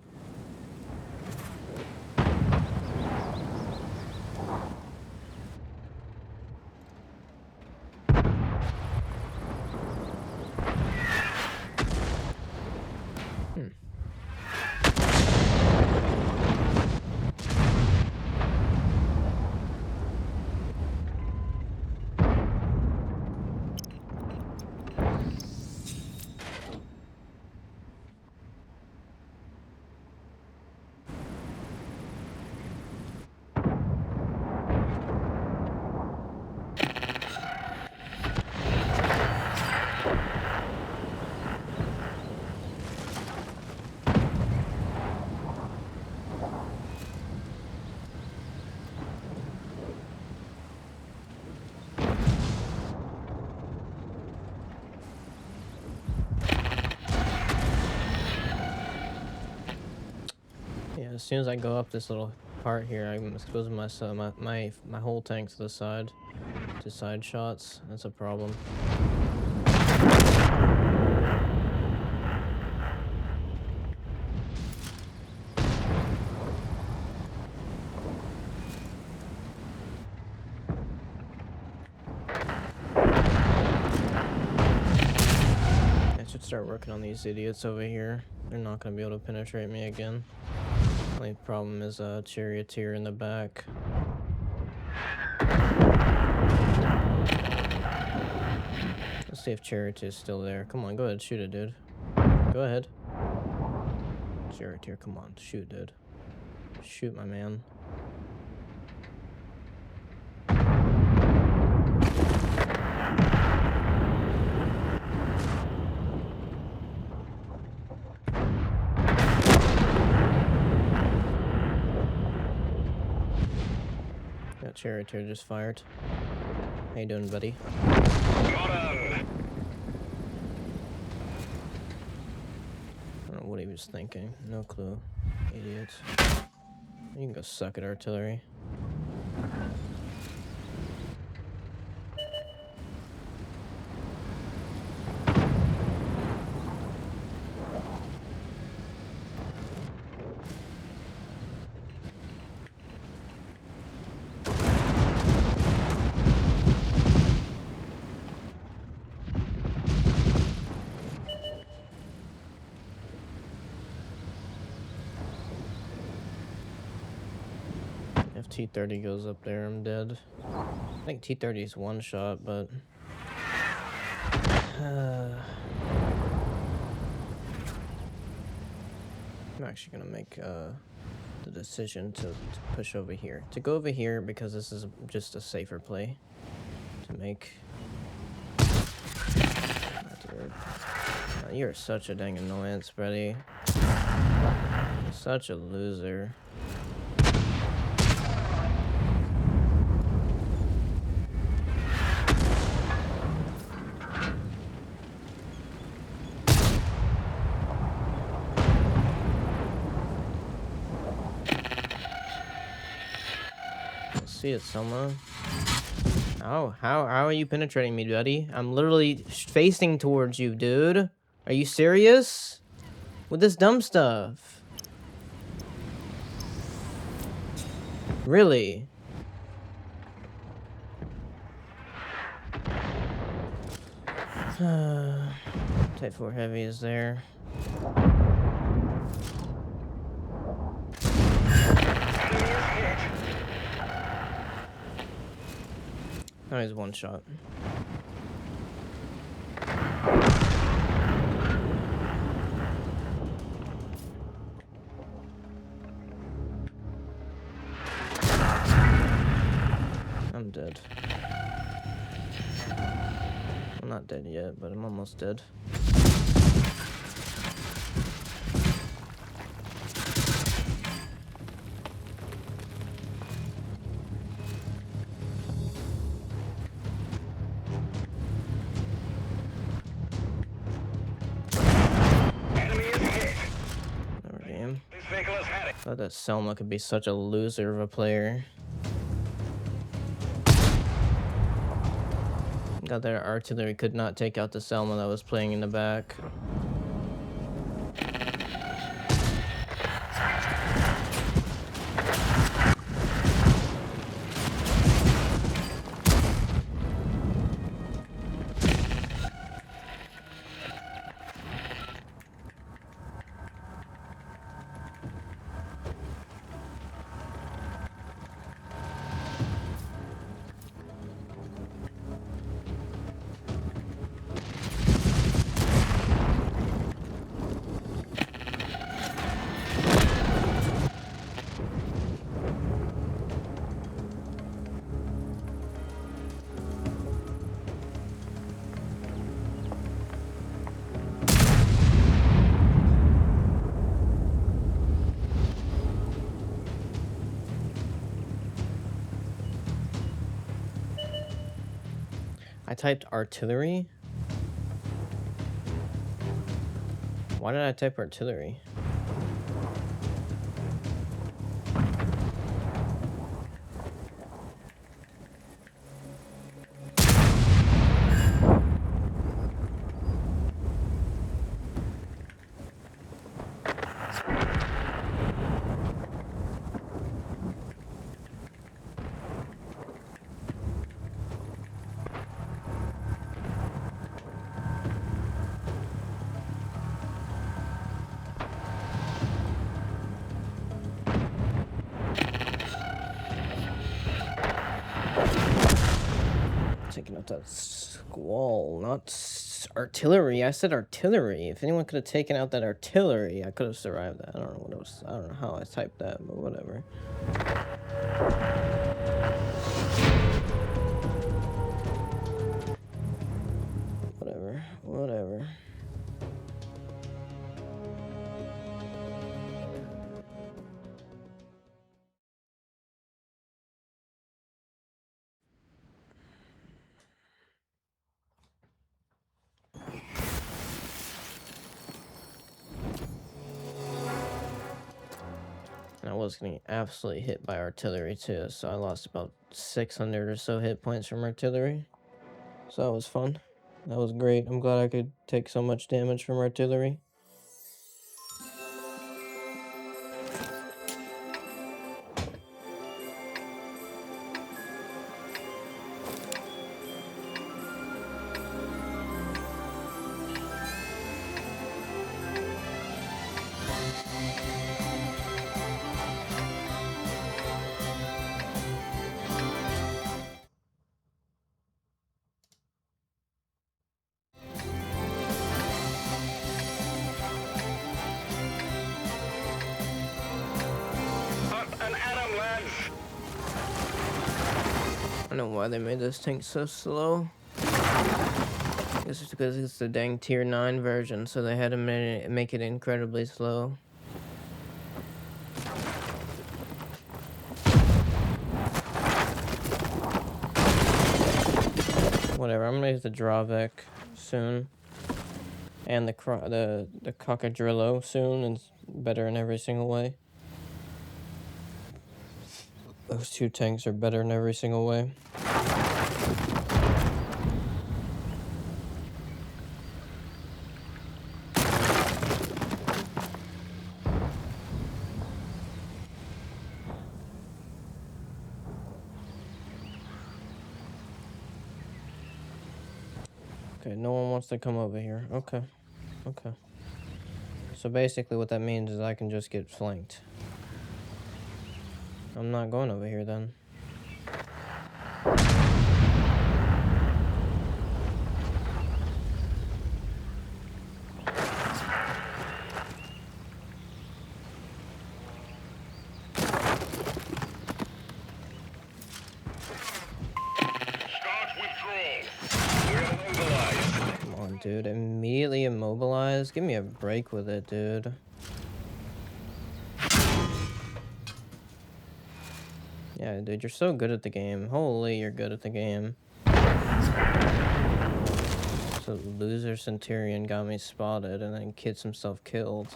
Speaker 1: As soon as I go up this little part here, I'm exposing my whole tank to the side, to side shots. That's a problem. I should start working on these idiots over here. They're not gonna be able to penetrate me again. Only problem is a charioteer in the back. Let's see if charioteer's still there. Come on, go ahead, shoot it, dude. Go ahead. Charioteer, come on, shoot, dude. Shoot, my man. Charioteer just fired. How you doing, buddy? I don't know what he was thinking. No clue. Idiot. You can go suck at artillery. If T-30 goes up there, I'm dead. I think T-30 is one shot, but... I'm actually gonna make the decision to push over here. To go over here because this is just a safer play to make. You're such a dang annoyance, buddy. You're such a loser. see it, Selma. How are you penetrating me, buddy? I'm literally facing towards you, dude. Are you serious? With this dumb stuff? Really? Type 4 heavy is there. Oh, he's one shot. I'm dead. I'm not dead yet, but I'm almost dead.
Speaker 2: Enemy is hit.
Speaker 1: Another game.
Speaker 2: This vehicle has had it.
Speaker 1: I thought that Selma could be such a loser of a player. Got that artillery could not take out the Selma that was playing in the back. I typed artillery? Why did I type artillery? Taking out that squall, not artillery. I said artillery. If anyone could have taken out that artillery, I could have survived that. I don't know what it was. I don't know how I typed that, but whatever. Whatever. And I was getting absolutely hit by artillery too, so I lost about 600 or so hit points from artillery. So that was fun. That was great. I'm glad I could take so much damage from artillery. I don't know why they made this tank so slow. I guess it's because it's the dang tier 9 version, so they had to make it incredibly slow. Whatever, I'm gonna use the Dravek soon. And the Cockadrillo soon, and it's better in every single way. Those two tanks are better in every single way. Okay, no one wants to come over here. Okay. Okay. So basically what that means is I can just get flanked. I'm not going over here then.
Speaker 2: Start withdrawal. We're immobilized.
Speaker 1: Come on, dude. Immediately immobilize? Give me a break with it, dude. Yeah, dude, you're so good at the game. Holy, you're good at the game. So loser Centurion got me spotted and then gets himself killed.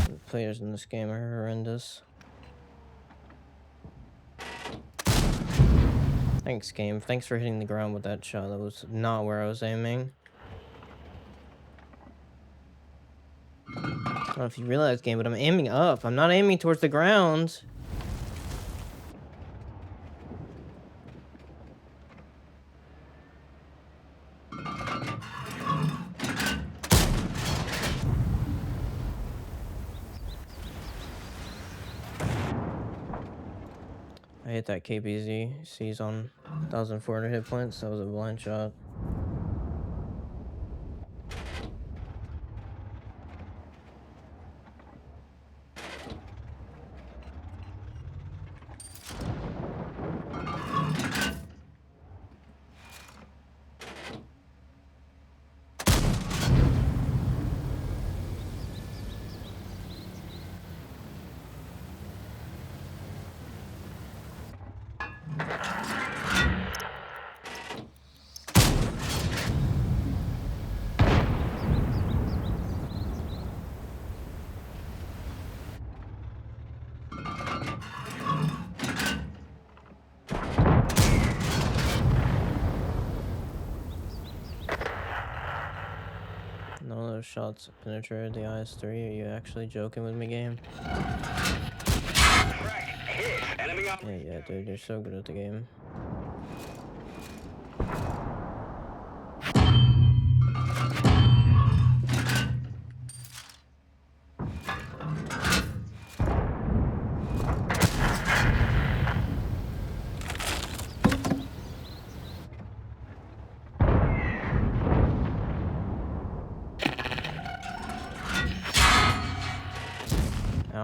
Speaker 1: The players in this game are horrendous. Thanks, game. Thanks for hitting the ground with that shot. That was not where I was aiming. I don't know if you realize, game, but I'm aiming up. I'm not aiming towards the ground. I hit that KPZ. He's on 1,400 hit points. That was a blind shot. None of those shots penetrated the IS-3. Are you actually joking with me, game?
Speaker 2: Crack. Hit. Enemy up.
Speaker 1: Yeah, dude, you're so good at the game.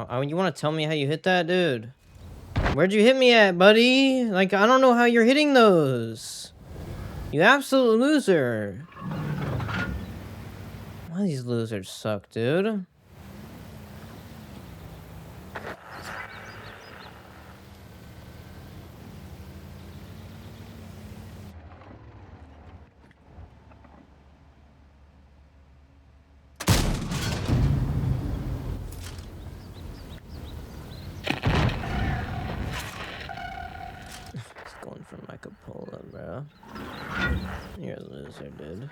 Speaker 1: Oh, you want to tell me how you hit that, dude? Where'd you hit me at, buddy? Like, I don't know how you're hitting those. You absolute loser. Why these losers suck, dude? Going for my cupola, bro. You're a loser, dude.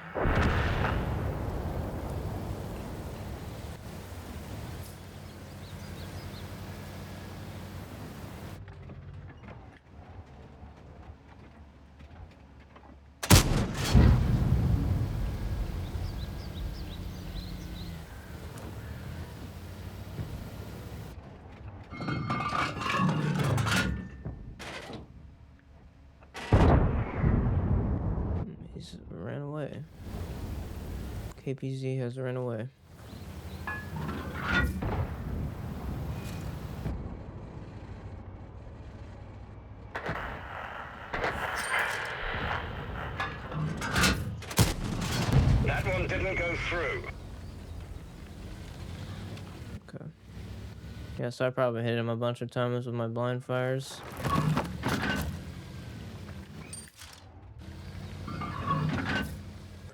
Speaker 1: He's ran away. KPZ has ran away.
Speaker 2: That one didn't go through.
Speaker 1: Okay. Yeah, so I probably hit him a bunch of times with my blind fires.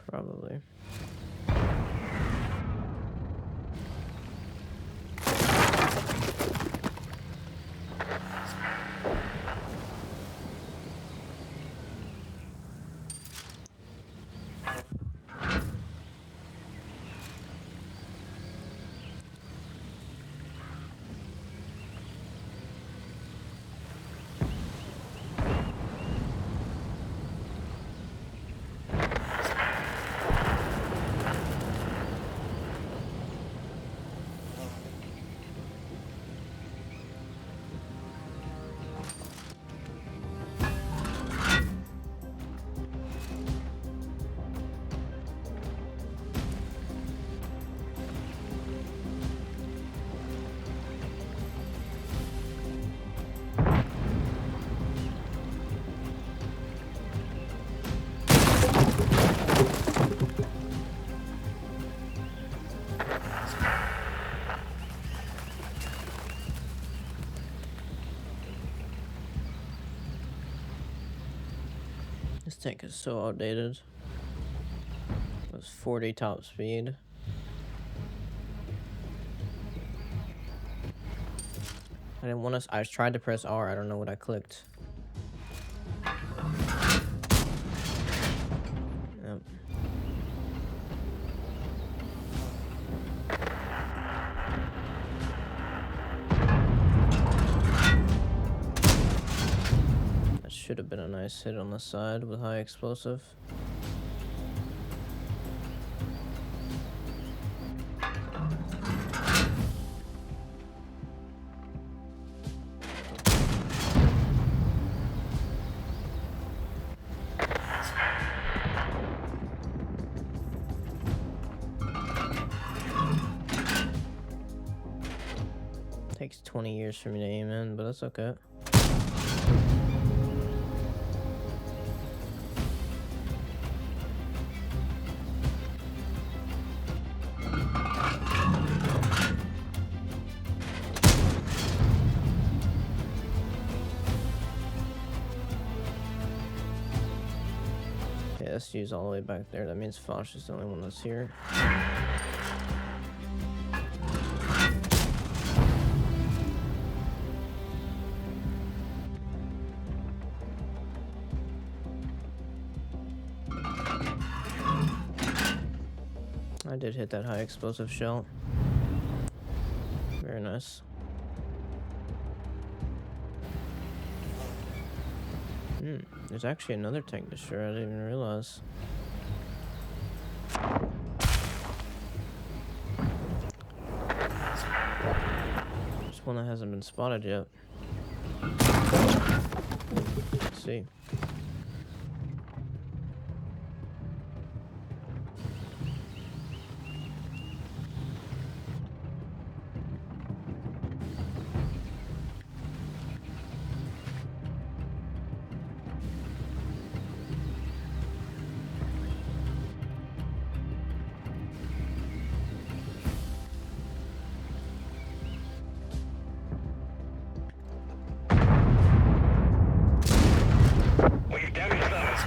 Speaker 1: Probably. tank is so outdated. It was 40 top speed. I didn't want to. I tried to press R. I don't know what I clicked. Yep. That should have been a nice hit on the side with high explosive. Takes 20 years for me to aim in, but that's okay. Okay, SU's all the way back there. That means Foch is the only one that's here. I did hit that high explosive shell. Very nice. There's actually another tank destroyer. I didn't even realize. There's one that hasn't been spotted yet. Let's see.
Speaker 2: We've damaged them.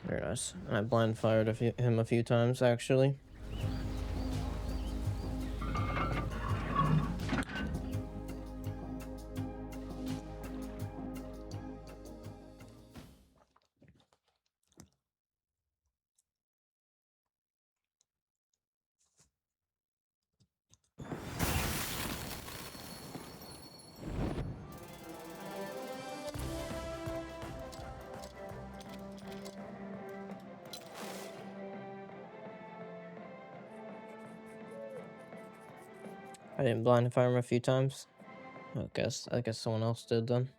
Speaker 1: Very nice. And I blind fired him a few times, actually. I didn't blind fire him a few times. I guess someone else did then.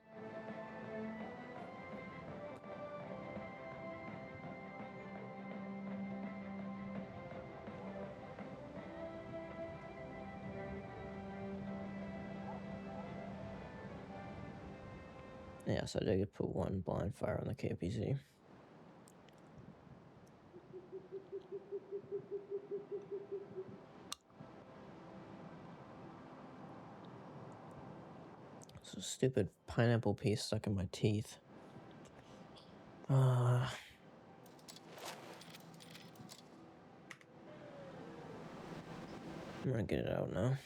Speaker 1: Yes, I did put one blind fire on the KPZ. It's a stupid pineapple piece stuck in my teeth. I'm gonna get it out now.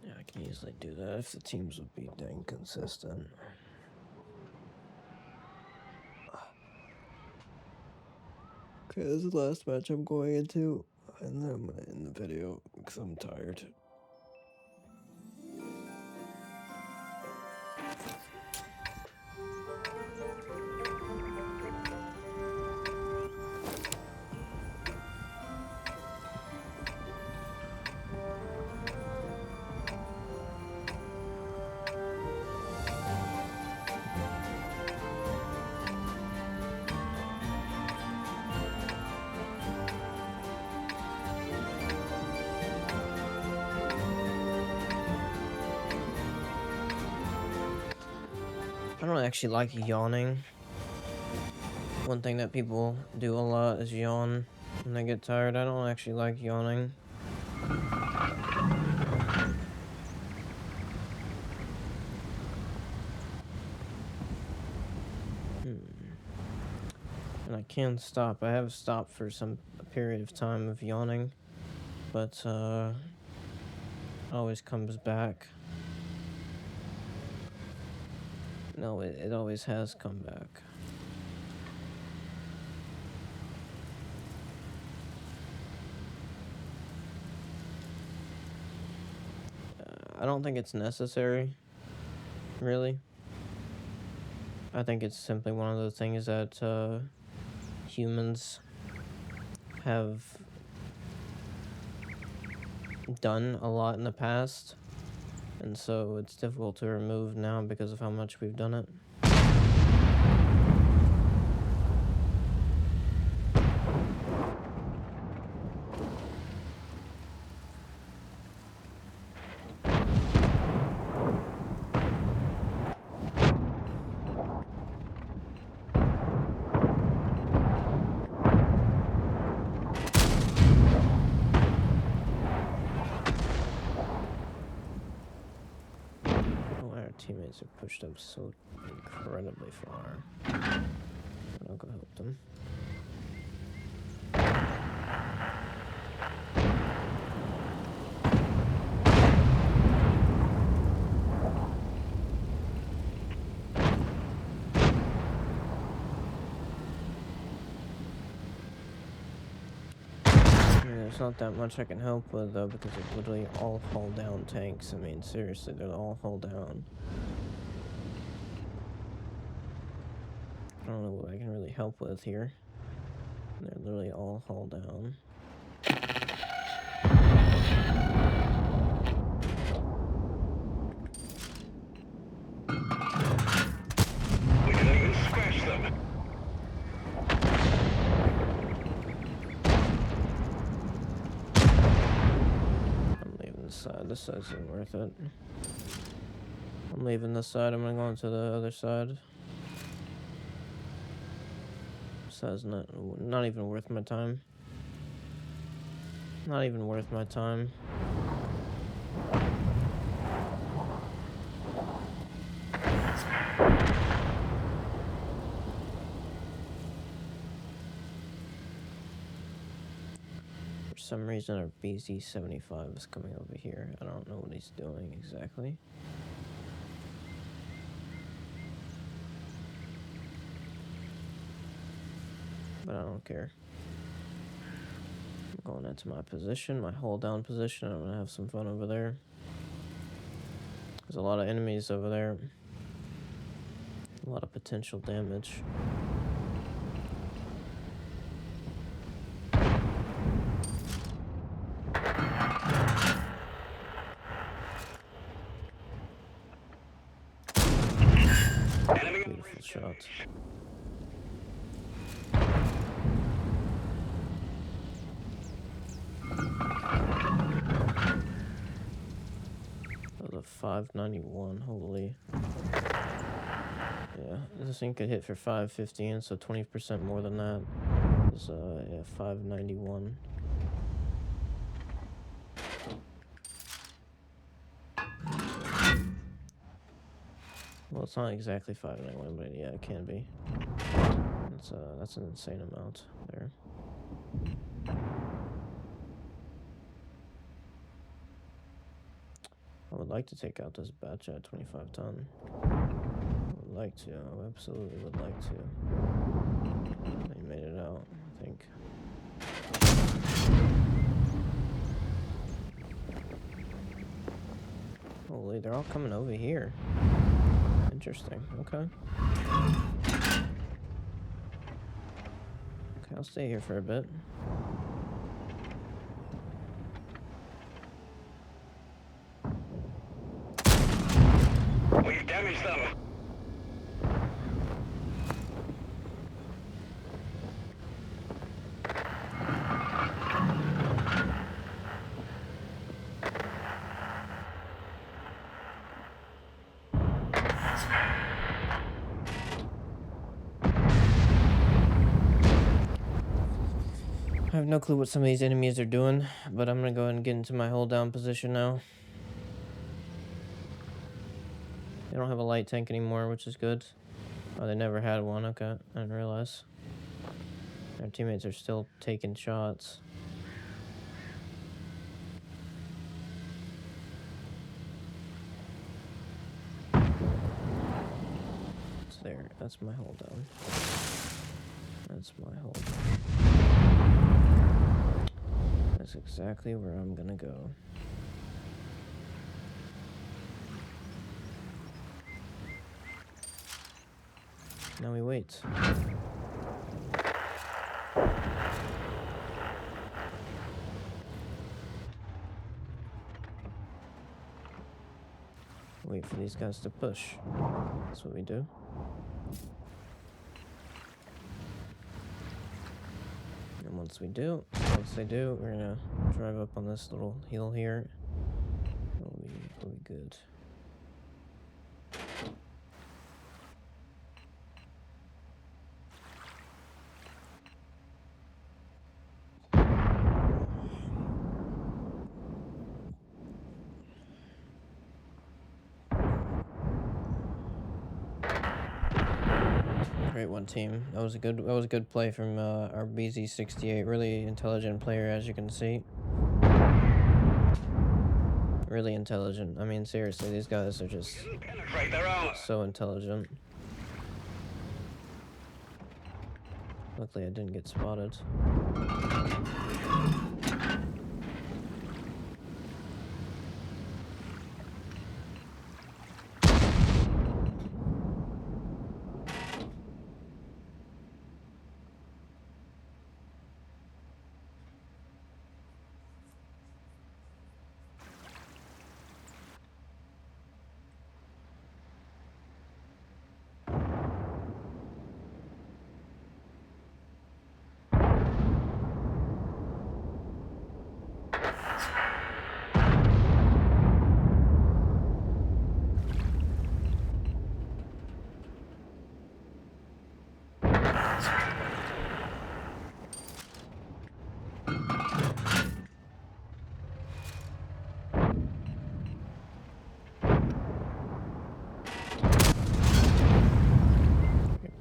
Speaker 1: Yeah, I can easily do that if the teams would be dang consistent. Okay, this is the last match I'm going into, and then I'm gonna end the video because I'm tired. I don't actually like yawning. One thing that people do a lot is yawn when they get tired. I don't actually like yawning. And I can stop. I have stopped for a period of time of yawning, but it always comes back. No, it always has come back. I don't think it's necessary, really. I think it's simply one of those things that humans have done a lot in the past, and so it's difficult to remove now because of how much we've done it. Teammates are pushed up so incredibly far. But I'll go help them. There's not that much I can help with though, because they're literally all hull down tanks. I mean, seriously, they're all hull down. I don't know what I can really help with here. They're literally all hull down.
Speaker 2: We can even scratch them.
Speaker 1: I'm leaving this side. This side isn't worth it. I'm leaving this side. I'm gonna go into the other side. Says not even worth my time. Not even worth my time. For some reason our BZ-75 is coming over here. I don't know what he's doing exactly. But I don't care. I'm going into my position, my hold down position. I'm gonna have some fun over there. There's a lot of enemies over there. A lot of potential damage. Beautiful shot. That was a 591, holy. Yeah, this thing could hit for 515, so 20% more than that. It's yeah, 591. Well, it's not exactly 591, but yeah, it can be. That's an insane amount there. I would like to take out this batch at 25 ton. I would like to. I absolutely would like to. They made it out, I think. Holy, they're all coming over here. Interesting. Okay. Okay, I'll stay here for a bit.
Speaker 2: We've damaged them.
Speaker 1: I have no clue what some of these enemies are doing, but I'm gonna go ahead and get into my hold down position now. They don't have a light tank anymore, which is good. Oh, they never had one. Okay, I didn't realize. Their teammates are still taking shots. It's there. That's my hold down. That's my hold down. That's exactly where I'm gonna go. Now we wait. Wait for these guys to push. That's what we do. And once they do, we're gonna drive up on this little hill here. It'll be good. Great one, team. That was a good play from our BZ68. Really intelligent player, as you can see. Really intelligent. I mean, seriously, these guys are just so intelligent. Luckily, I didn't get spotted.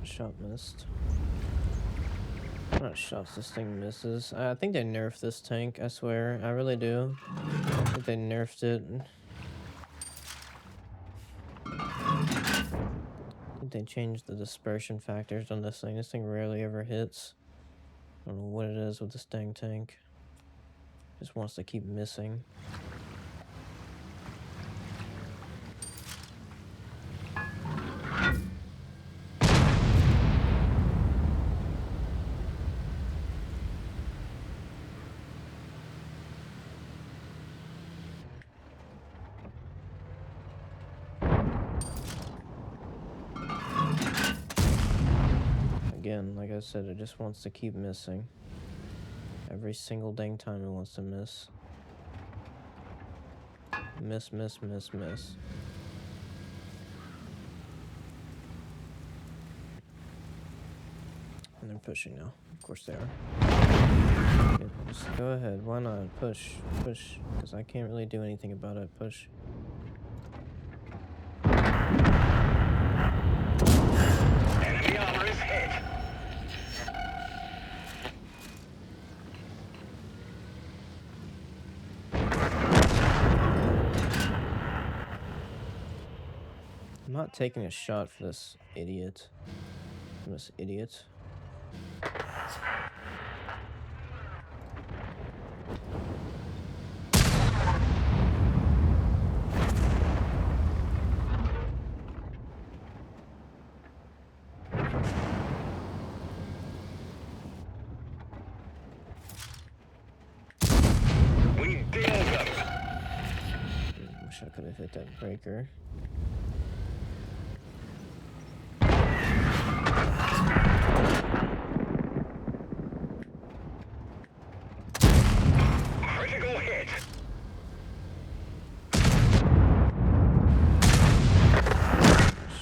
Speaker 1: Shot missed. Not shots, this thing misses. I think they nerfed this tank, I swear. I really do. I think they nerfed it. I think they changed the dispersion factors on this thing. This thing rarely ever hits. I don't know what it is with this dang tank. Just wants to keep missing. Again, like I said, it just wants to keep missing. Every single dang time it wants to miss. Miss, miss, miss, miss. And they're pushing now. Of course they are. Yeah, just go ahead. Why not? Push. Push. Because I can't really do anything about it. Push.
Speaker 2: Enemy armor is hit.
Speaker 1: I'm not taking a shot for this idiot. This idiot.
Speaker 2: We deal them.
Speaker 1: Wish I could have hit that breaker.
Speaker 2: Critical hit.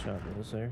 Speaker 1: Shot loser.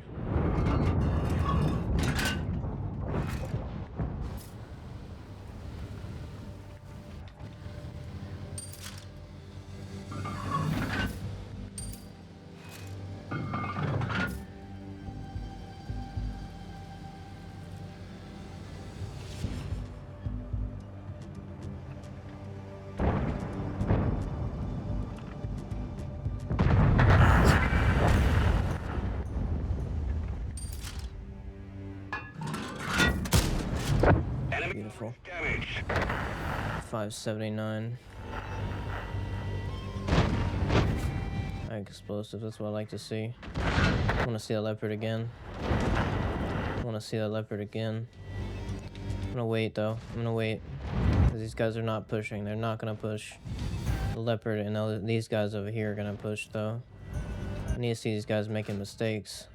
Speaker 1: Beautiful.
Speaker 2: Damaged.
Speaker 1: 579. High explosives, that's what I like to see. I want to see that leopard again. I want to see that leopard again. I'm gonna wait though. I'm gonna wait. Because these guys are not pushing. They're not gonna push. The leopard and these guys over here are gonna push though. I need to see these guys making mistakes.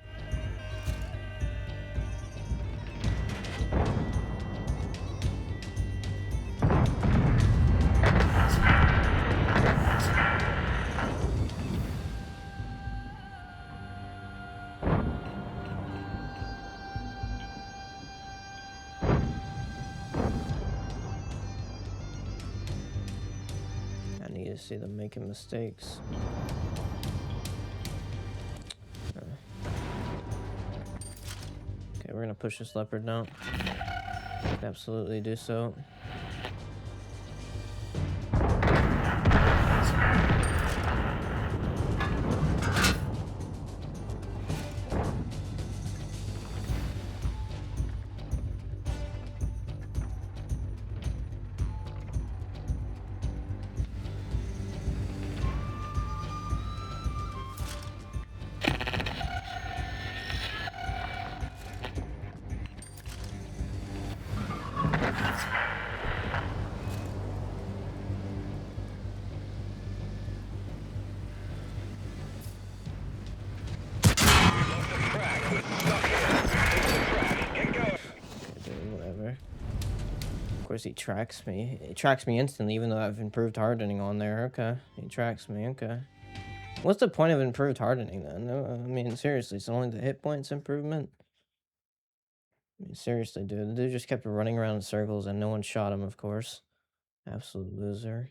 Speaker 1: I need to see them making mistakes. Okay, we're gonna push this leopard now. Absolutely do so. Of course, he tracks me. He tracks me instantly, even though I've improved hardening on there. Okay, he tracks me. Okay. What's the point of improved hardening then? No, I mean, seriously, it's only the hit points improvement? I mean, seriously, dude. The dude just kept running around in circles and no one shot him, of course. Absolute loser.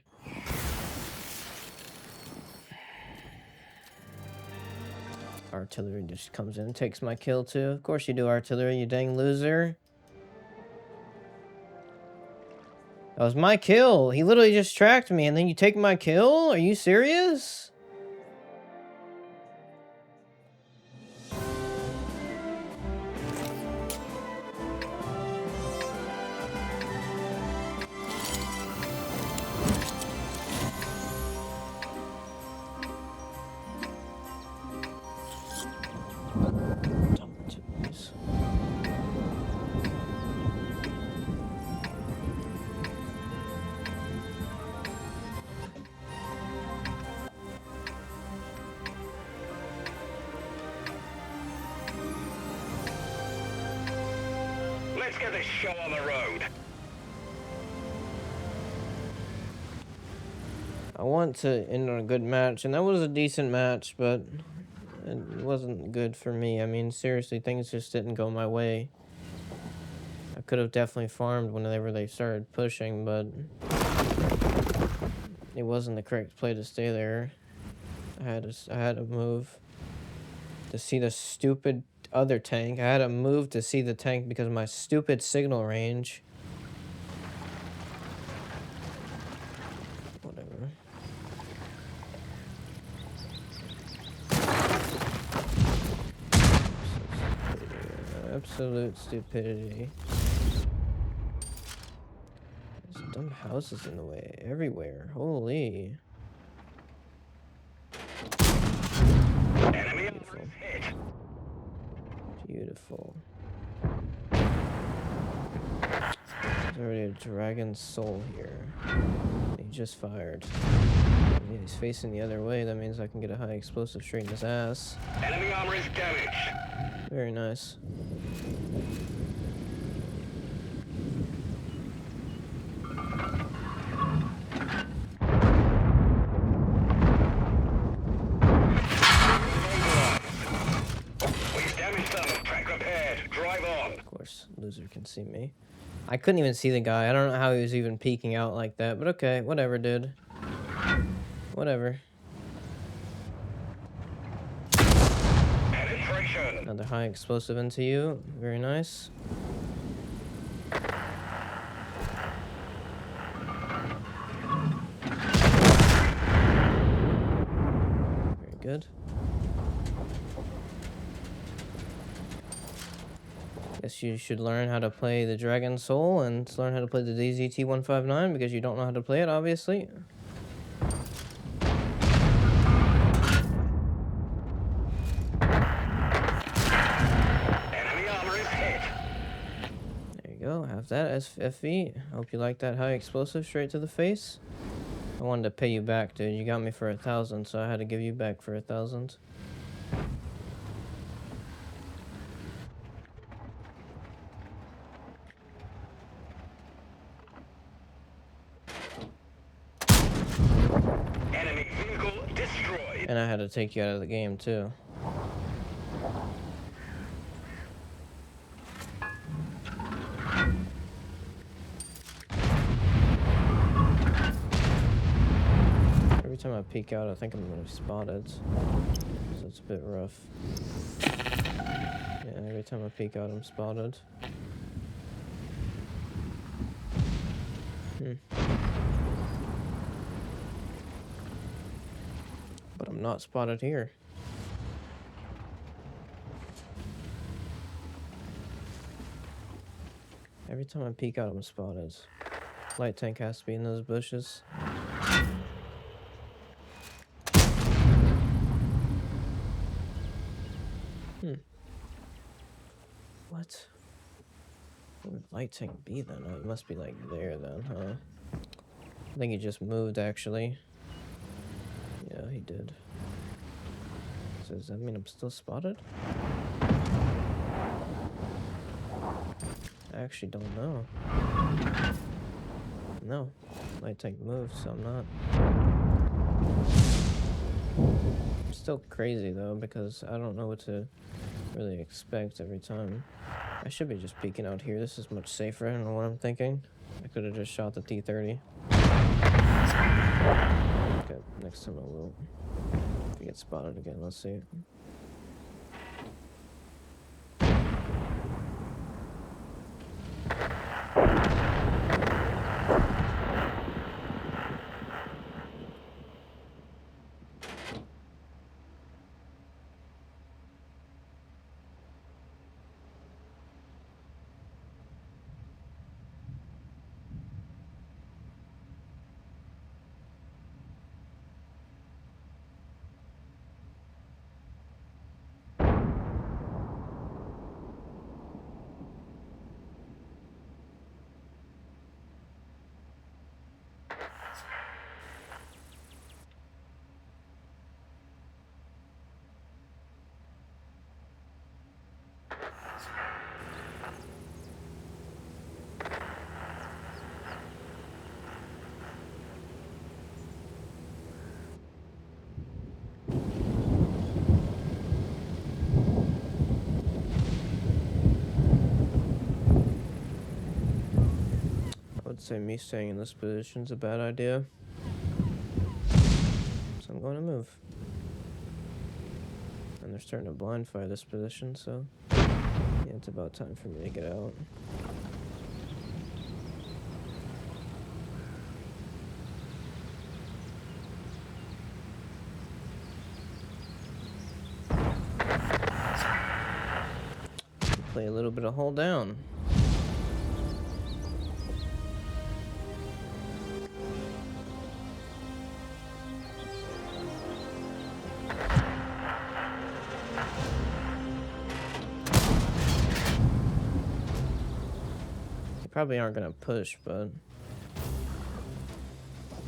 Speaker 1: Artillery just comes in and takes my kill, too. Of course you do, artillery, you dang loser. That was my kill. He literally just tracked me and then you take my kill? Are you serious?
Speaker 2: Let's get this show on the road.
Speaker 1: I want to end on a good match, and that was a decent match, but it wasn't good for me. I mean, seriously, things just didn't go my way. I could have definitely farmed whenever they started pushing, but it wasn't the correct play to stay there. I had to move to see the stupid other tank. I had to move to see the tank because of my stupid signal range. Whatever. Absolute stupidity. There's dumb houses in the way everywhere. Holy.
Speaker 2: Enemy
Speaker 1: Beautiful.
Speaker 2: hit.
Speaker 1: Beautiful. There's already a dragon soul here. He just fired. Yeah, he's facing the other way. That means I can get a high explosive straight in his ass.
Speaker 2: Enemy armor is damaged.
Speaker 1: Very nice.
Speaker 2: We've damaged them. Track repaired. Drive on.
Speaker 1: Of course, loser can see me. I couldn't even see the guy. I don't know how he was even peeking out like that, but okay, whatever, dude. Whatever.
Speaker 2: Penetration.
Speaker 1: Another high explosive into you. Very nice. Very good. Guess you should learn how to play the Dragon Soul and learn how to play the DZT-159 because you don't know how to play it, obviously.
Speaker 2: Enemy armor is hit.
Speaker 1: There you go. Have that as FV. Hope you like that high explosive straight to the face. I wanted to pay you back, dude. You got me for 1,000, so I had to give you back for 1,000.
Speaker 2: Enemy vehicle destroyed.
Speaker 1: And I had to take you out of the game, too. Every time I peek out, I think I'm gonna be spotted. So it's a bit rough. Yeah, every time I peek out, I'm spotted. But I'm not spotted here. Every time I peek out, I'm spotted. Light tank has to be in those bushes. What? Where would light tank be then? Oh, it must be like there then, huh? I think he just moved actually. Yeah, he did. So does that mean I'm still spotted? I actually don't know. No, light tank moved, so I'm not. I'm still crazy though, because I don't know what to really expect every time. I should be just peeking out here. This is much safer. I don't know what I'm thinking. I could have just shot the T-30. Okay, next time I will. If you get spotted again, let's see. I would say me staying in this position is a bad idea. So I'm going to move. And they're starting to blind fire this position, so yeah, it's about time for me to get out. Play a little bit of hold down. Probably aren't gonna push, but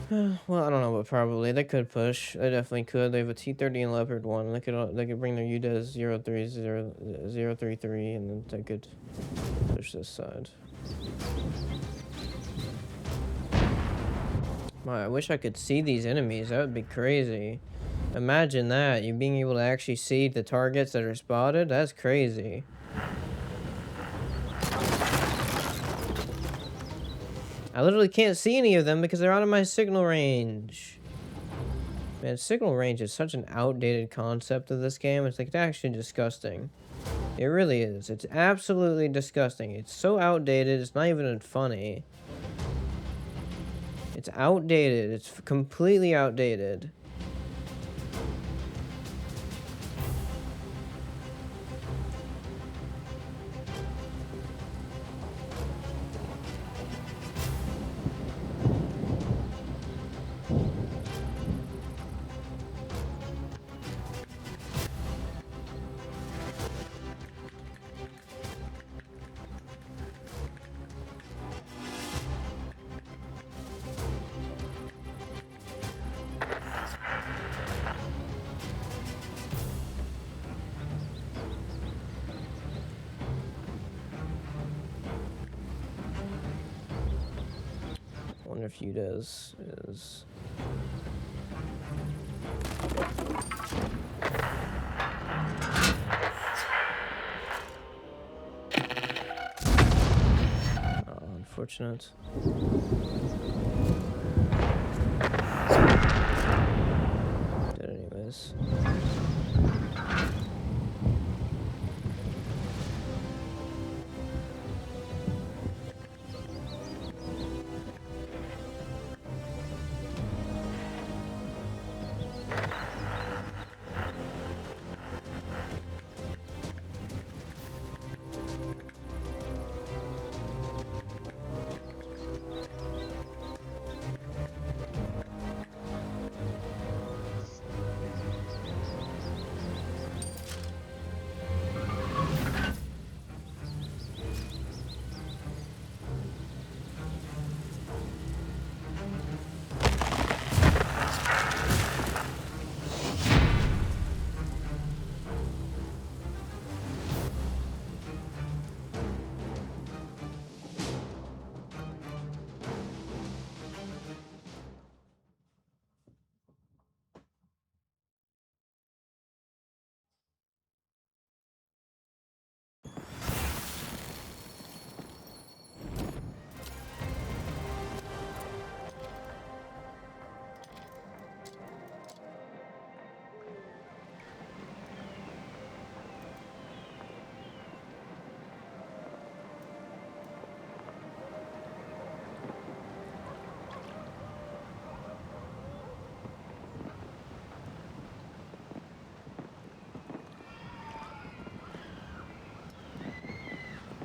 Speaker 1: well, I don't know, but probably they could push. They definitely could. They have a T-30 and Leopard 1. They could bring their UDES 033, and then they could push this side. My, I wish I could see these enemies. That would be crazy. Imagine that, you being able to actually see the targets that are spotted. That's crazy. I literally can't see any of them because they're out of my signal range. Man, signal range is such an outdated concept of this game. It's like actually disgusting. It really is. It's absolutely disgusting. It's so outdated, it's not even funny. It's outdated. It's completely outdated. wonder if Yuda's is. Oh, unfortunate. Did anyways.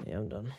Speaker 1: Yeah, I'm done.